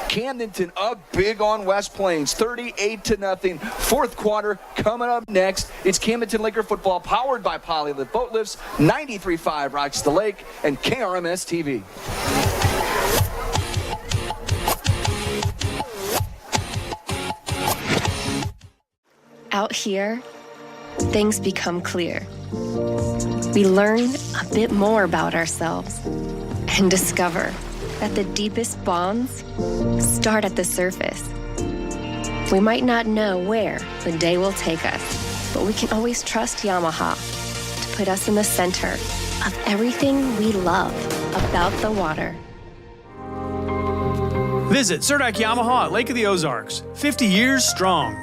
Camdenton up big on West Plains, 38-0. Fourth quarter coming up next. It's Camdenton Laker football powered by Polylift Boat Lifts, 93.5 Rocks the Lake, and KRMS TV. Out here, things become clear. We learn a bit more about ourselves and discover that the deepest bonds start at the surface. We might not know where the day will take us, but we can always trust Yamaha to put us in the center of everything we love about the water. Visit Serdike Yamaha at Lake of the Ozarks, 50 years strong.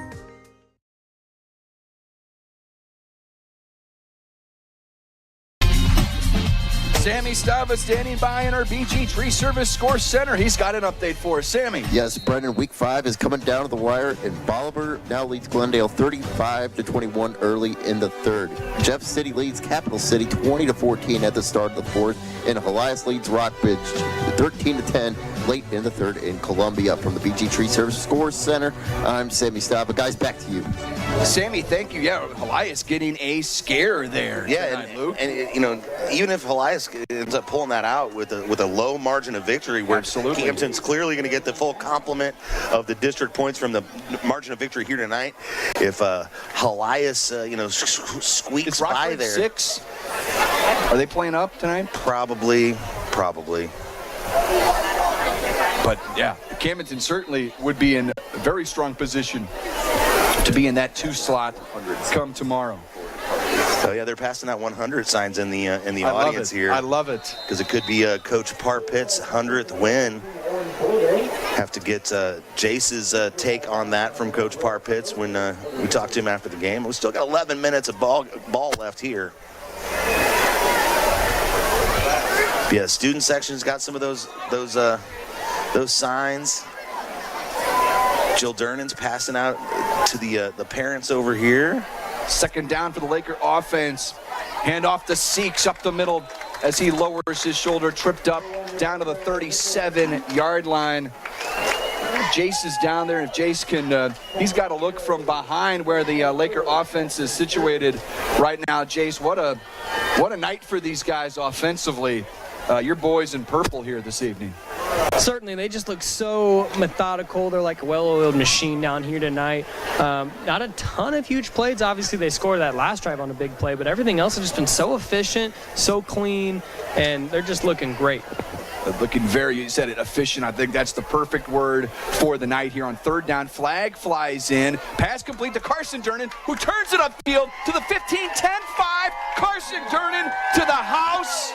Sammy Stava standing by in our BG Tree Service Score Center. He's got an update for us. Sammy. Yes, Brendan, week 5 is coming down to the wire, and Bolivar now leads Glendale 35-21 early in the third. Jeff City leads Capital City 20-14 at the start of the fourth, and Helias leads Rockbridge 13-10 late in the third in Columbia. From the BG Tree Service Score Center, I'm Sammy Stava. Guys, back to you. Sammy, thank you. Yeah, Helias getting a scare there. Yeah, and you know, even if Helias ends up pulling that out with a low margin of victory, where Camdenton's clearly going to get the full complement of the district points from the margin of victory here tonight. If Helias, squeaks by there. 6. Are they playing up tonight? Probably. But yeah, Camdenton certainly would be in a very strong position to be in that 2 slot come tomorrow. So yeah, they're passing out 100 signs in the audience here. I love it because it could be Coach Parpitt's 100th win. Have to get Jace's take on that from Coach Parpitt's when we talked to him after the game. We still got 11 minutes of ball left here. Yeah, student section's got some of those signs. Jill Durnan's passing out to the parents over here. Second down for the Laker offense. Hand off to Seeks up the middle as he lowers his shoulder, tripped up down to the 37-yard line. Jace is down there. If Jace can, he's got to look from behind where the Laker offense is situated right now. Jace, what a night for these guys offensively. Your boys in purple here this evening. Certainly, they just look so methodical. They're like a well-oiled machine down here tonight. Not a ton of huge plays. Obviously, they scored that last drive on a big play, but everything else has just been so efficient, so clean, and they're just looking great. Looking you said it, efficient. I think that's the perfect word for the night here on third down. Flag flies in. Pass complete to Carson Durnan, who turns it upfield to the 15, 10, 5. Carson Durnan to the house.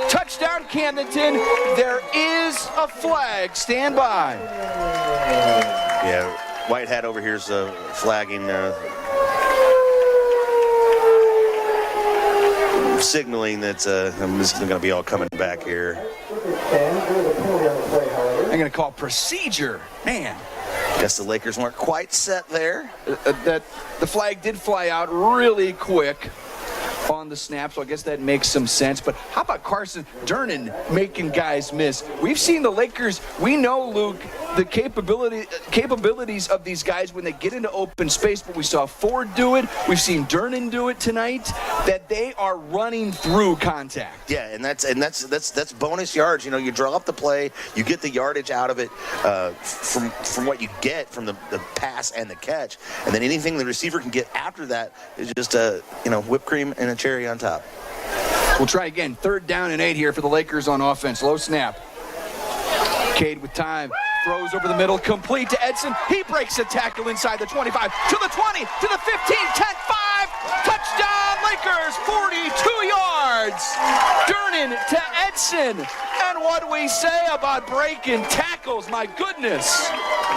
Touchdown, Camdenton. There is a flag. Stand by. Yeah, White Hat over here is flagging, signaling that this is going to be all coming back here. I'm going to call procedure. Man. Guess the Lakers weren't quite set there. That the flag did fly out really quick on the snap, so I guess that makes some sense. But how about Carson Durnan making guys miss? We've seen the Lakers. We know, Luke, the capabilities of these guys when they get into open space, but we saw Ford do it. We've seen Durnan do it tonight, that they are running through contact. Yeah, and that's bonus yards. You know, you draw up the play, you get the yardage out of it from what you get from the pass and the catch, and then anything the receiver can get after that is just whipped cream and a cherry on top. We'll try again. 3rd down and 8 here for the Lakers on offense. Low snap. Cade with time. Throws over the middle, complete to Edson. He breaks a tackle inside the 25, to the 20, to the 15, 10, 5. Touchdown, Lakers, 42 yards. Durnan to Edson. And what do we say about breaking tackles? My goodness.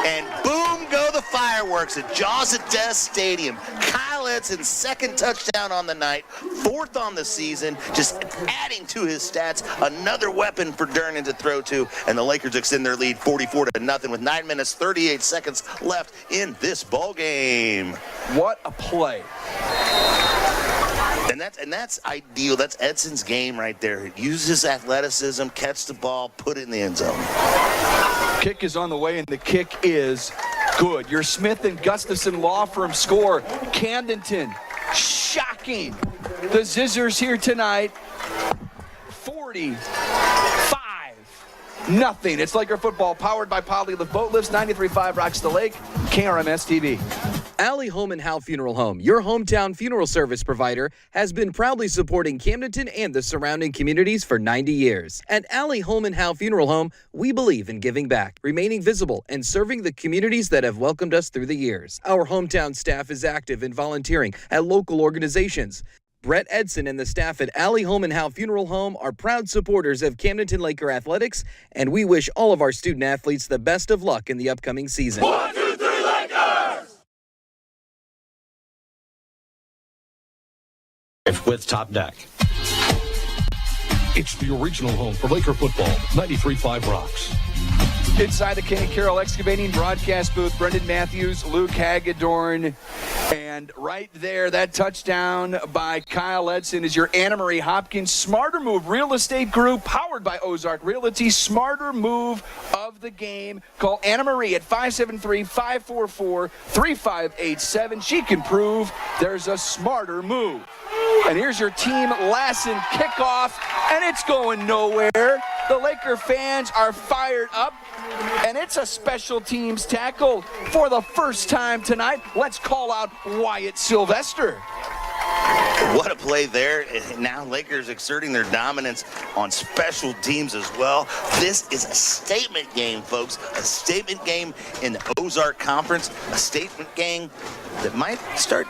And boom go the fireworks at Jaws at Death Stadium. Kyle Edson's 2nd touchdown on the night, 4th on the season, just adding to his stats. Another weapon for Durnan to throw to, and the Lakers extend their lead 44-0 with 9 minutes 38 seconds left in this ball game. What a play. And that's ideal. That's Edson's game right there. Use his athleticism, catch the ball, put it in the end zone. Kick is on the way, and the kick is good. Your Smith & Gustafson Law Firm score. Camdenton, shocking. The Zizzers here tonight, 45-0. It's Laker football, powered by Polylift Boat Lifts, 93.5 Rocks the Lake, KRMS TV. Allie Home and Howe Funeral Home, your hometown funeral service provider, has been proudly supporting Camdenton and the surrounding communities for 90 years. At Allie Home and Howe Funeral Home, we believe in giving back, remaining visible, and serving the communities that have welcomed us through the years. Our hometown staff is active in volunteering at local organizations. Brett Edson and the staff at Allie Home and Howe Funeral Home are proud supporters of Camdenton Laker athletics, and we wish all of our student athletes the best of luck in the upcoming season. 1, 2, 3, Lakers! With Top Deck. It's the original home for Laker football, 93.5 Rocks. Inside the Kenny Carroll Excavating broadcast booth, Brendan Matthews, Luke Hagedorn, and right there, that touchdown by Kyle Edson is your Anna Marie Hopkins Smarter Move Real Estate Group, powered by Ozark Realty. Smarter move of the game. Call Anna Marie at 573-544-3587. She can prove there's a smarter move. And here's your Team Lassen kickoff, and it's going nowhere. The Laker fans are fired up, and it's a special teams tackle for the first time tonight. Let's call out Wyatt Sylvester. What a play there. Now Lakers exerting their dominance on special teams as well. This is a statement game, folks. A statement game in the Ozark Conference. A statement game that might start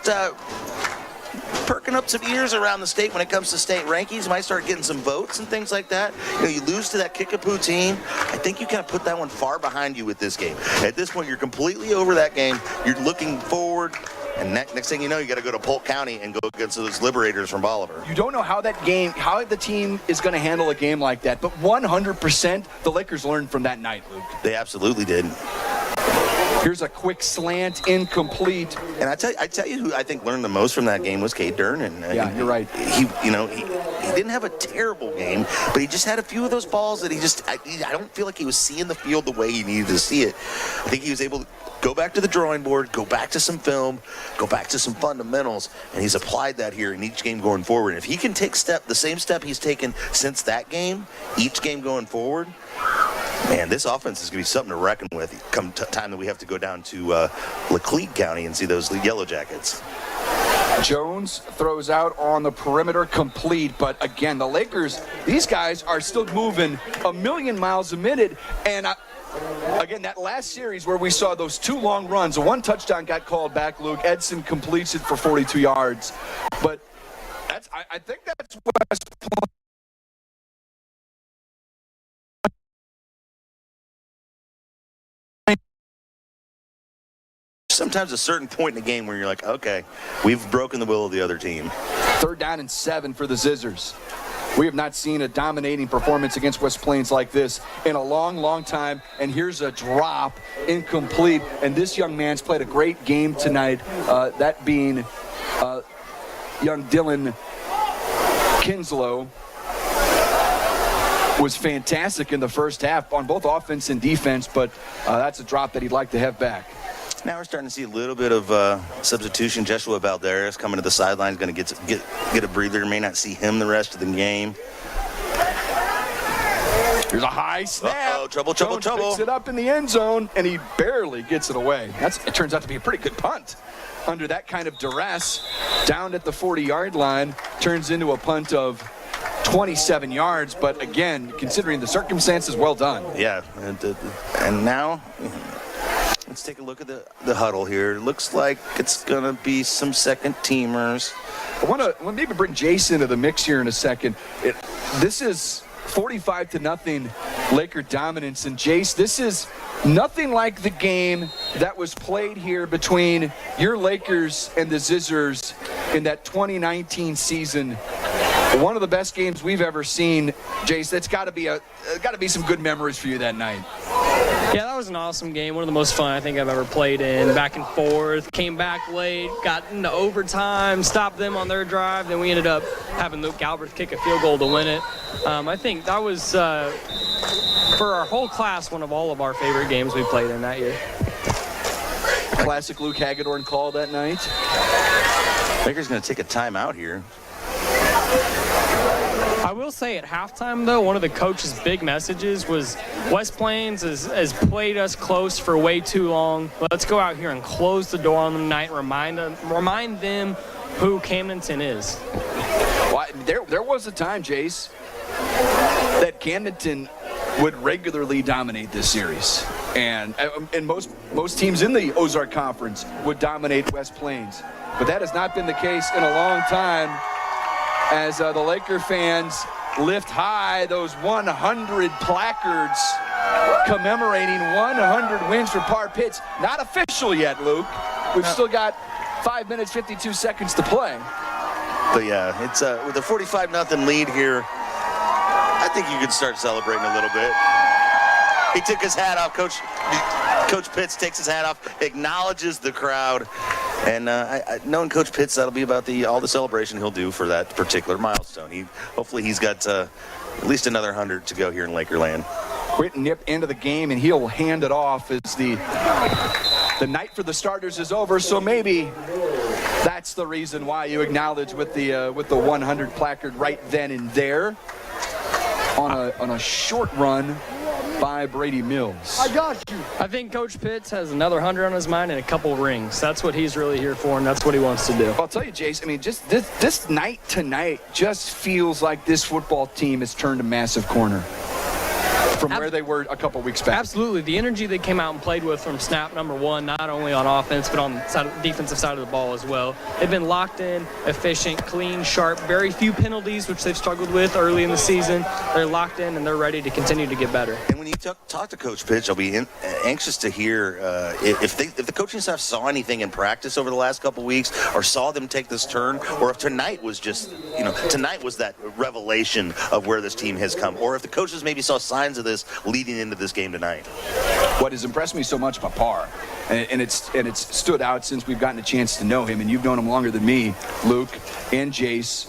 perking up some ears around the state when it comes to state rankings. You might start getting some votes and things like that. You lose to that Kickapoo team. I think you kind of put that one far behind you with this game. At this point, you're completely over that game. You're looking forward. And next thing you know, you got to go to Polk County and go against those Liberators from Bolivar. You don't know how the team is going to handle a game like that, but 100% the Lakers learned from that night, Luke. They absolutely did. Here's a quick slant, incomplete. And I tell you who I think learned the most from that game was Cade Durnan. Yeah, you're right. He didn't have a terrible game, but he just had a few of those balls that I don't feel like he was seeing the field the way he needed to see it. I think he was able to go back to the drawing board, go back to some film, go back to some fundamentals, and he's applied that here in each game going forward. And if he can take the same step he's taken since that game, each game going forward, man, this offense is going to be something to reckon with come time that we have to go down to Laclede County and see those Yellow Jackets. Jones throws out on the perimeter, complete. But again, the Lakers, these guys are still moving a million miles a minute. And again, that last series where we saw those 2 long runs, one touchdown got called back, Luke. Edson completes it for 42 yards. But I think that's West Point. Sometimes a certain point in the game where you're like, okay, we've broken the will of the other team. 3rd down and 7 for the Zizzers. We have not seen a dominating performance against West Plains like this in a long, long time. And here's a drop, incomplete. And this young man's played a great game tonight, that being young Dylan Kinslow. Was fantastic in the first half on both offense and defense, but that's a drop that he'd like to have back. Now we're starting to see a little bit of substitution. Joshua Valderas coming to the sideline is going to get a breather. May not see him the rest of the game. Here's a high snap. Uh-oh, trouble. Picks it up in the end zone, and he barely gets it away. It turns out to be a pretty good punt. Under that kind of duress, down at the 40-yard line, turns into a punt of 27 yards. But again, considering the circumstances, well done. Yeah, and now let's take a look at the huddle here. It looks like it's going to be some second teamers. I want to maybe bring Jason into the mix here in a second. This is 45-0 Laker dominance. And Jace, this is nothing like the game that was played here between your Lakers and the Zizzers in that 2019 season. One of the best games we've ever seen, Jace. That's got to be some good memories for you that night. Yeah, that was an awesome game. One of the most fun I think I've ever played in. Back and forth, came back late, got into overtime, stopped them on their drive. Then we ended up having Luke Galbraith kick a field goal to win it. I think that was, for our whole class, one of all of our favorite games we played in that year. Classic Luke Hagedorn call that night. Baker's going to take a timeout here. I will say at halftime, though, one of the coach's big messages was West Plains has played us close for way too long. Let's go out here and close the door on them tonight and remind them who Camdenton is. Well, there was a time, Jace, that Camdenton would regularly dominate this series. And most teams in the Ozark Conference would dominate West Plains. But that has not been the case in a long time, as the Laker fans lift high those 100 placards commemorating 100 wins for Par Pitts. Not official yet, Luke. We've still got 5 minutes, 52 seconds to play. But yeah, it's with a 45-0 lead here, I think you can start celebrating a little bit. He took his hat off. Coach Pitts takes his hat off, acknowledges the crowd. And knowing Coach Pitts, that'll be about all the celebration he'll do for that particular milestone. Hopefully he's got at least another 100 to go here in Lakerland. Quick nip into the game, and he'll hand it off as the night for the starters is over. So maybe that's the reason why you acknowledge with the 100 placard right then and there on a short run by Brady Mills. I got you. I think Coach Pitts has another 100 on his mind and a couple rings. That's what he's really here for, and that's what he wants to do. I'll tell you, Jace, I mean, just this night tonight just feels like this football team has turned a massive corner from where they were a couple weeks back. Absolutely. The energy they came out and played with from snap number one, not only on offense, but on the defensive side of the ball as well. They've been locked in, efficient, clean, sharp, very few penalties, which they've struggled with early in the season. They're locked in, and they're ready to continue to get better. And when you talk to Coach Pitts, I'll be anxious to hear if the coaching staff saw anything in practice over the last couple weeks, or saw them take this turn, or if tonight was just, tonight was that revelation of where this team has come, or if the coaches maybe saw signs of this leading into this game tonight. What has impressed me so much about Parr and it's stood out since we've gotten a chance to know him, and you've known him longer than me, Luke and Jace.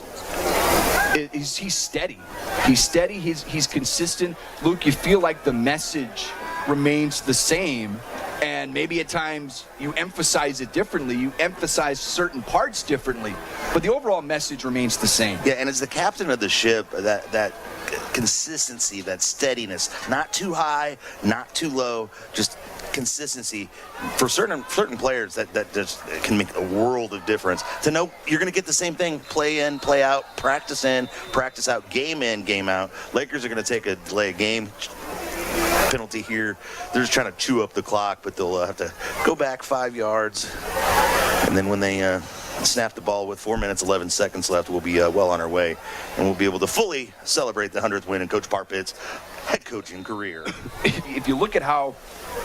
He's steady. He's steady. He's consistent. Luke, you feel like the message remains the same, and maybe at times you emphasize it differently. You emphasize certain parts differently, but the overall message remains the same. Yeah, and as the captain of the ship, that consistency, that steadiness, not too high, not too low, just consistency for certain players that just can make a world of difference. To know you're going to get the same thing, play in, play out, practice in, practice out, game in, game out. Lakers are going to take a delay game penalty here. They're just trying to chew up the clock, but they'll have to go back 5 yards, and then when they snap the ball with 4 minutes 11 seconds left, we'll be well on our way, and we'll be able to fully celebrate the 100th win in Coach Parpitt's head coaching career. If you look at how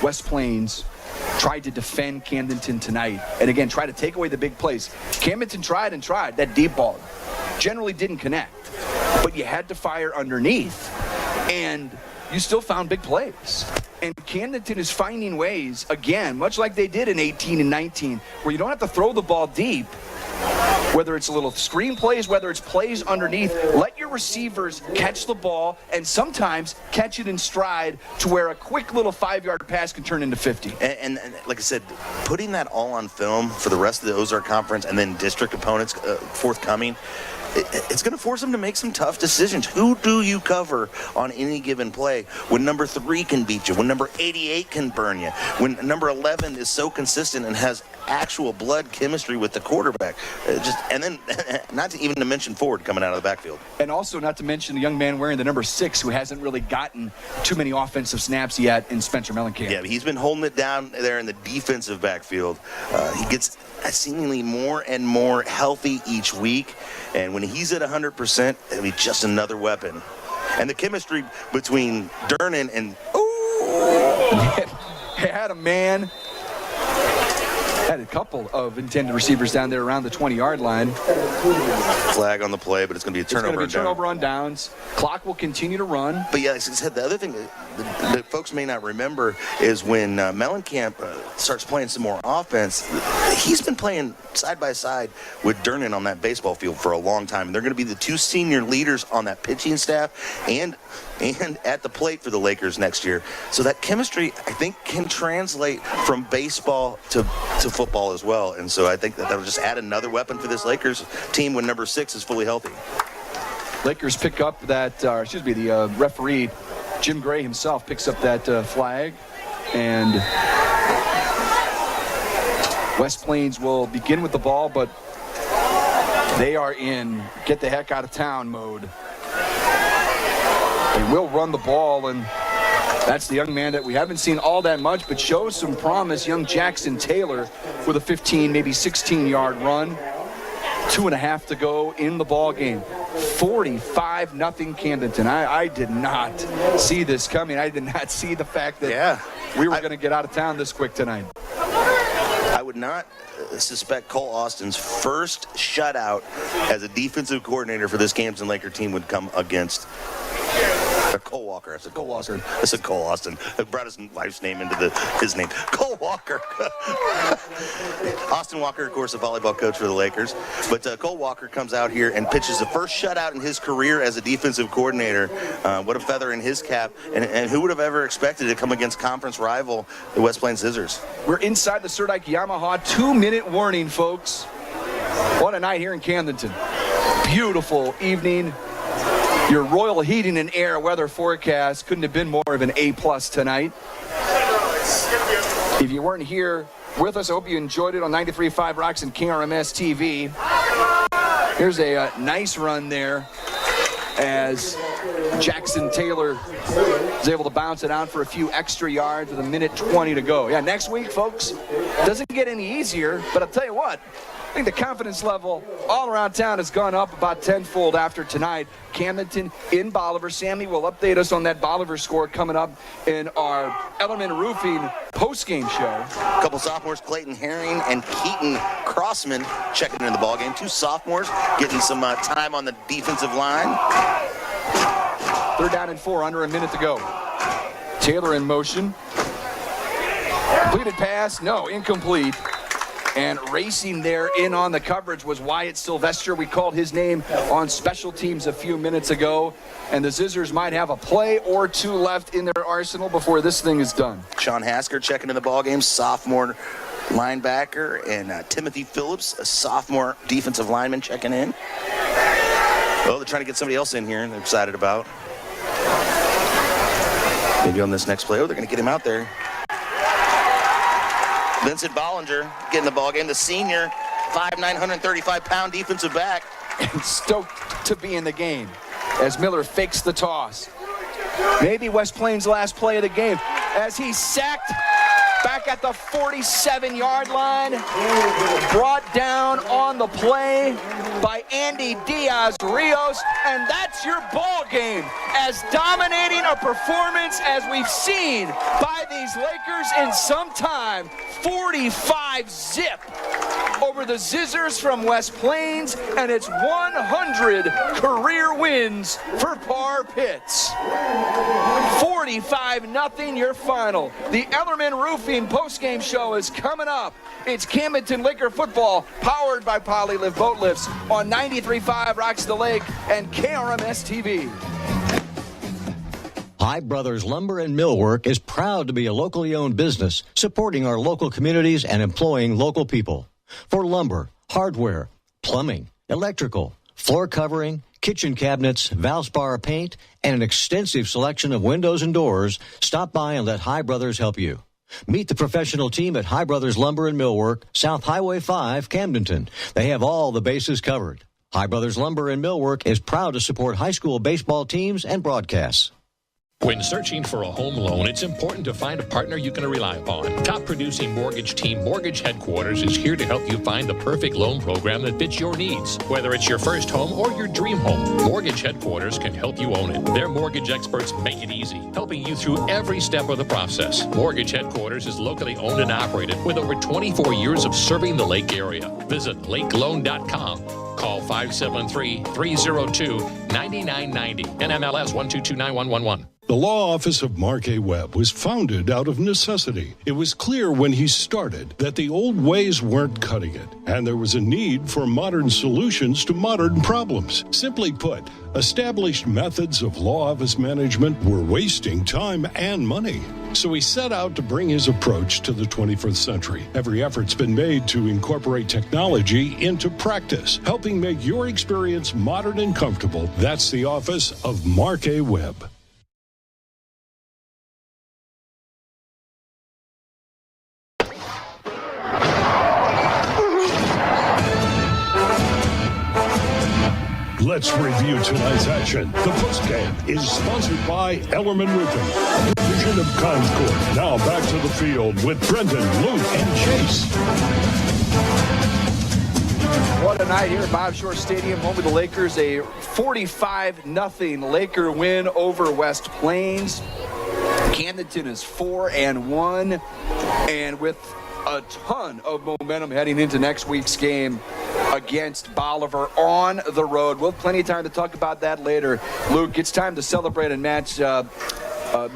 West Plains tried to defend Camdenton tonight, and again, try to take away the big plays. Camdenton tried. That deep ball generally didn't connect, but you had to fire underneath, and you still found big plays. And Camdenton is finding ways, again, much like they did in 18 and 19, where you don't have to throw the ball deep, whether it's a little screen plays, whether it's plays underneath. Let your receivers catch the ball and sometimes catch it in stride to where a quick little 5-yard pass can turn into 50. And like I said, putting that all on film for the rest of the Ozark Conference and then district opponents forthcoming, it's going to force them to make some tough decisions. Who do you cover on any given play when number 3 can beat you, when number 88 can burn you, when number 11 is so consistent and has actual blood chemistry with the quarterback? And then not to even to mention Ford coming out of the backfield. And also not to mention the young man wearing the number 6 who hasn't really gotten too many offensive snaps yet in Spencer Mellencamp. Yeah, he's been holding it down there in the defensive backfield. He gets seemingly more and more healthy each week. And when he's at 100%, it'll be just another weapon. And the chemistry between Durnan and had a couple of intended receivers down there around the 20-yard line. Flag on the play, but it's going to be a turnover. It's going to be a turnover on downs. Clock will continue to run. But yeah, as I said, the other thing that folks may not remember is when Mellencamp starts playing some more offense, he's been playing side by side with Durnan on that baseball field for a long time. And they're going to be the 2 senior leaders on that pitching staff and at the plate for the Lakers next year. So that chemistry, I think, can translate from baseball to football as well. And so I think that'll just add another weapon for this Lakers team when number 6 is fully healthy. Lakers pick up that, the referee, Jim Gray himself, picks up that flag. And West Plains will begin with the ball, but they are in get the heck out of town mode. They will run the ball, and that's the young man that we haven't seen all that much, but shows some promise, young Jackson Taylor, with a 15, maybe 16-yard run. 2.5 to go in the ball game. 45-0 Camdenton. I did not see this coming. I did not see the fact that we were going to get out of town this quick tonight. I would not suspect Cole Austin's first shutout as a defensive coordinator for this Camden Laker team would come against Cole Walker. I said Cole Walker. I said Cole Austin. I brought his wife's name into his name. Cole Walker. Austin Walker, of course, a volleyball coach for the Lakers. But Cole Walker comes out here and pitches the first shutout in his career as a defensive coordinator. What a feather in his cap. And who would have ever expected to come against conference rival, the West Plains Zizzers? We're inside the Serdike Yamaha 2-minute warning, folks. What a night here in Camdenton. Beautiful evening. Your Royal Heating and Air weather forecast couldn't have been more of an A+ tonight. If you weren't here with us, I hope you enjoyed it on 93.5 Rocks and KRMS TV. Here's a nice run there as Jackson Taylor is able to bounce it out for a few extra yards with 1:20 to go. Yeah, next week, folks, doesn't get any easier, but I'll tell you what, I think the confidence level all around town has gone up about tenfold after tonight. Camdenton in Bolivar. Sammy will update us on that Bolivar score coming up in our Ellerman Roofing post-game show. A couple sophomores, Clayton Herring and Keaton Crossman, checking into the ballgame. 2 sophomores getting some time on the defensive line. 3rd down and 4, under a minute to go. Taylor in motion. Completed pass, no, incomplete. And racing there in on the coverage was Wyatt Sylvester. We called his name on special teams a few minutes ago. And the Zizzers might have a play or two left in their arsenal before this thing is done. Sean Hasker checking in the ballgame, sophomore linebacker, and Timothy Phillips, a sophomore defensive lineman, checking in. Well, they're trying to get somebody else in here, and they're excited about. Maybe on this next play, they're going to get him out there. Vincent Bollinger getting the ball game. The senior, 5'9", 135-pound defensive back. And stoked to be in the game as Miller fakes the toss. Maybe West Plains' last play of the game as he's sacked back at the 47-yard line. Brought down on the play by Andy Diaz-Rios. And that's your ball game. As dominating a performance as we've seen by these Lakers in some time. 45-zip over the Zizzers from West Plains, and it's 100 career wins for Par Pitts. 45-0 your final. The Ellerman Roofing postgame show is coming up. It's Camdenton Laker football powered by Polylift Boat Lifts on 93.5 Rocks the Lake and KRMS TV. High Brothers Lumber and Millwork is proud to be a locally owned business, supporting our local communities and employing local people. For lumber, hardware, plumbing, electrical, floor covering, kitchen cabinets, Valspar paint, and an extensive selection of windows and doors, stop by and let High Brothers help you. Meet the professional team at High Brothers Lumber and Millwork, South Highway 5, Camdenton. They have all the bases covered. High Brothers Lumber and Millwork is proud to support high school baseball teams and broadcasts. When searching for a home loan, it's important to find a partner you can rely upon. Top producing mortgage team Mortgage Headquarters is here to help you find the perfect loan program that fits your needs. Whether it's your first home or your dream home, Mortgage Headquarters can help you own it. Their mortgage experts make it easy, helping you through every step of the process. Mortgage Headquarters is locally owned and operated with over 24 years of serving the Lake area. Visit lakeloan.com. Call 573-302-9990. NMLS 1229111. The law office of Mark A. Webb was founded out of necessity. It was clear when he started that the old ways weren't cutting it, and there was a need for modern solutions to modern problems. Simply put, established methods of law office management were wasting time and money. So he set out to bring his approach to the 21st century. Every effort's been made to incorporate technology into practice, helping make your experience modern and comfortable. That's the office of Mark A. Webb. Let's review tonight's action. The postgame is sponsored by Ellerman Roofing, division of Concord. Now back to the field with Brendan, Luke, and Chase. What a night here at Bob Shore Stadium, home of the Lakers. A 45-0 Laker win over West Plains. Camdenton is 4-1, and with a ton of momentum heading into next week's game against Bolivar on the road. We'll have plenty of time to talk about that later. Luke, it's time to celebrate and match a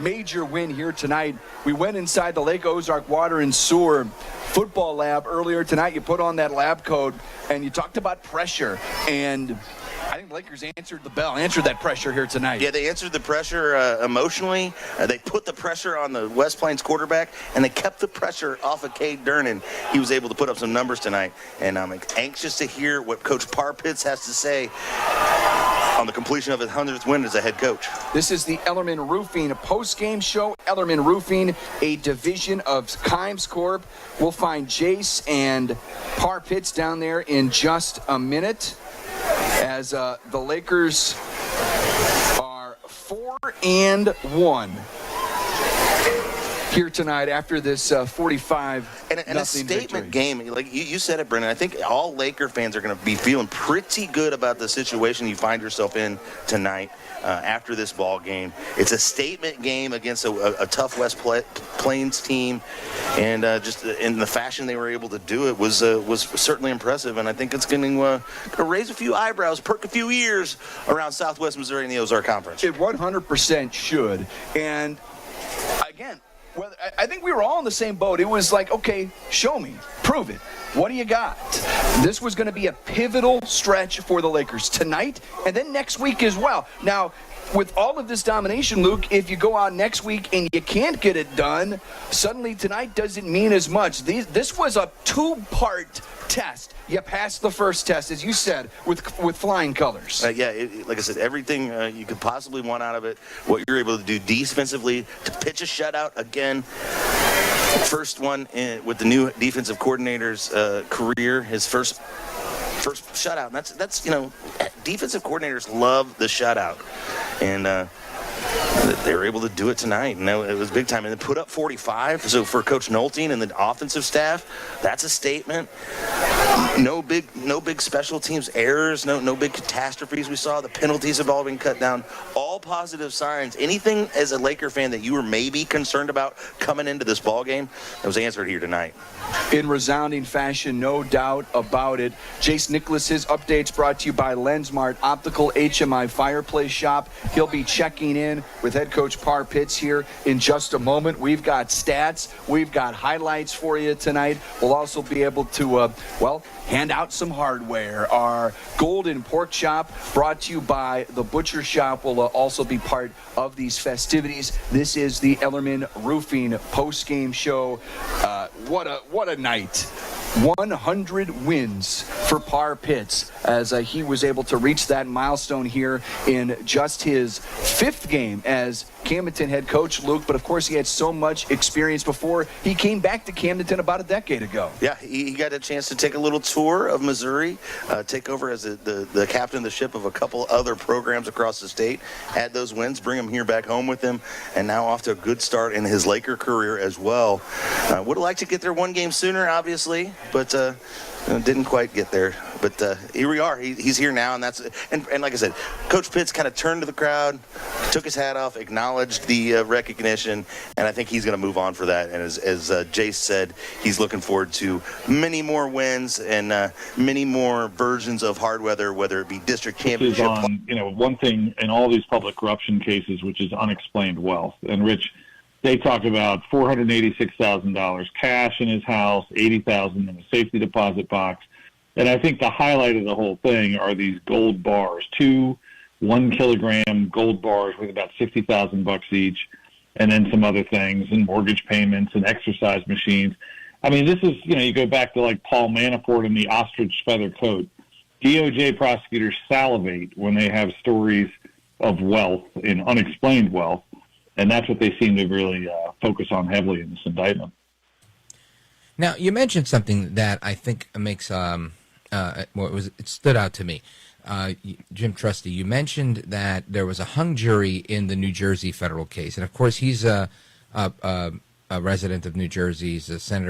major win here tonight. We went inside the Lake Ozark Water and Sewer football lab earlier tonight. You put on that lab coat and you talked about pressure, and I think the Lakers answered the bell, answered that pressure here tonight. Yeah, they answered the pressure emotionally. They put the pressure on the West Plains quarterback, and they kept the pressure off of Cade Durnan. He was able to put up some numbers tonight, and I'm anxious to hear what Coach Par Pitts has to say on the completion of his 100th win as a head coach. This is the Ellerman Roofing post-game show. Ellerman Roofing, a division of Kimes Corp. We'll find Jace and Par Pitts down there in just a minute, as the Lakers are 4-1 here tonight after this 45-0 and a statement victory. Game. Like you said it, Brendan. I think all Laker fans are going to be feeling pretty good about the situation you find yourself in tonight after this ball game. It's a statement game against a tough West Plains team, and just in the fashion they were able to do it was certainly impressive. And I think it's going to raise a few eyebrows, perk a few ears around Southwest Missouri and the Ozark Conference. It 100% should. And again, Well, I think we were all in the same boat. It was like, okay, show me, prove it. What do you got? This was going to be a pivotal stretch for the Lakers tonight and then next week as well. Now, with all of this domination, Luke, if you go out next week and you can't get it done, suddenly tonight doesn't mean as much. This was a two-part test. You passed the first test, as you said, with flying colors. Like I said, everything you could possibly want out of it. What you're able to do defensively, to pitch a shutout again. First one with the new defensive coordinator's career, his first shutout. And that's defensive coordinators love the shutout, and they were able to do it tonight, and it was big time. And then put up 45. So for Coach Nolting and the offensive staff, that's a statement. No big special teams errors. No big catastrophes we saw. The penalties have all been cut down. All positive signs. Anything as a Laker fan that you were maybe concerned about coming into this ball game, that was answered here tonight. In resounding fashion, no doubt about it. Jace Nicholas, his updates brought to you by LensMart Optical HMI Fireplace Shop. He'll be checking in with head coach Par Pitts here in just a moment. We've got stats. We've got highlights for you tonight. We'll also be able to, hand out some hardware. Our Golden Pork Chop, brought to you by the Butcher Shop, will also be part of these festivities. This is the Ellerman Roofing post-game show. What a night. 100 wins for Par Pitts as he was able to reach that milestone here in just his 5th game as Camdenton head coach, Luke. But of course, he had so much experience before he came back to Camdenton about a decade ago. Yeah, he got a chance to take a little tour of Missouri, take over as the captain of the ship of a couple other programs across the state, had those wins, bring him here back home with him, and now off to a good start in his Laker career as well. Would have liked to get there one game sooner, obviously, but didn't quite get there. But here we are. He's here now, and and like I said, Coach Pitts kind of turned to the crowd, took his hat off, acknowledged the recognition, and I think he's going to move on for that. And as Jace said, he's looking forward to many more wins and many more versions of hard weather, whether it be district championship. One thing in all these public corruption cases, which is unexplained wealth. And Rich, they talk about $486,000 cash in his house, $80,000 in a safety deposit box. And I think the highlight of the whole thing are these gold bars, 2 1-kilogram gold bars with about $60,000 each, and then some other things, and mortgage payments and exercise machines. I mean, this is, you go back to like Paul Manafort and the ostrich feather coat. DOJ prosecutors salivate when they have stories of wealth and unexplained wealth, and that's what they seem to really focus on heavily in this indictment. Now, you mentioned something that I think makes it stood out to me. Jim Trusty, you mentioned that there was a hung jury in the New Jersey federal case, and of course he's a resident of New Jersey. He's a senator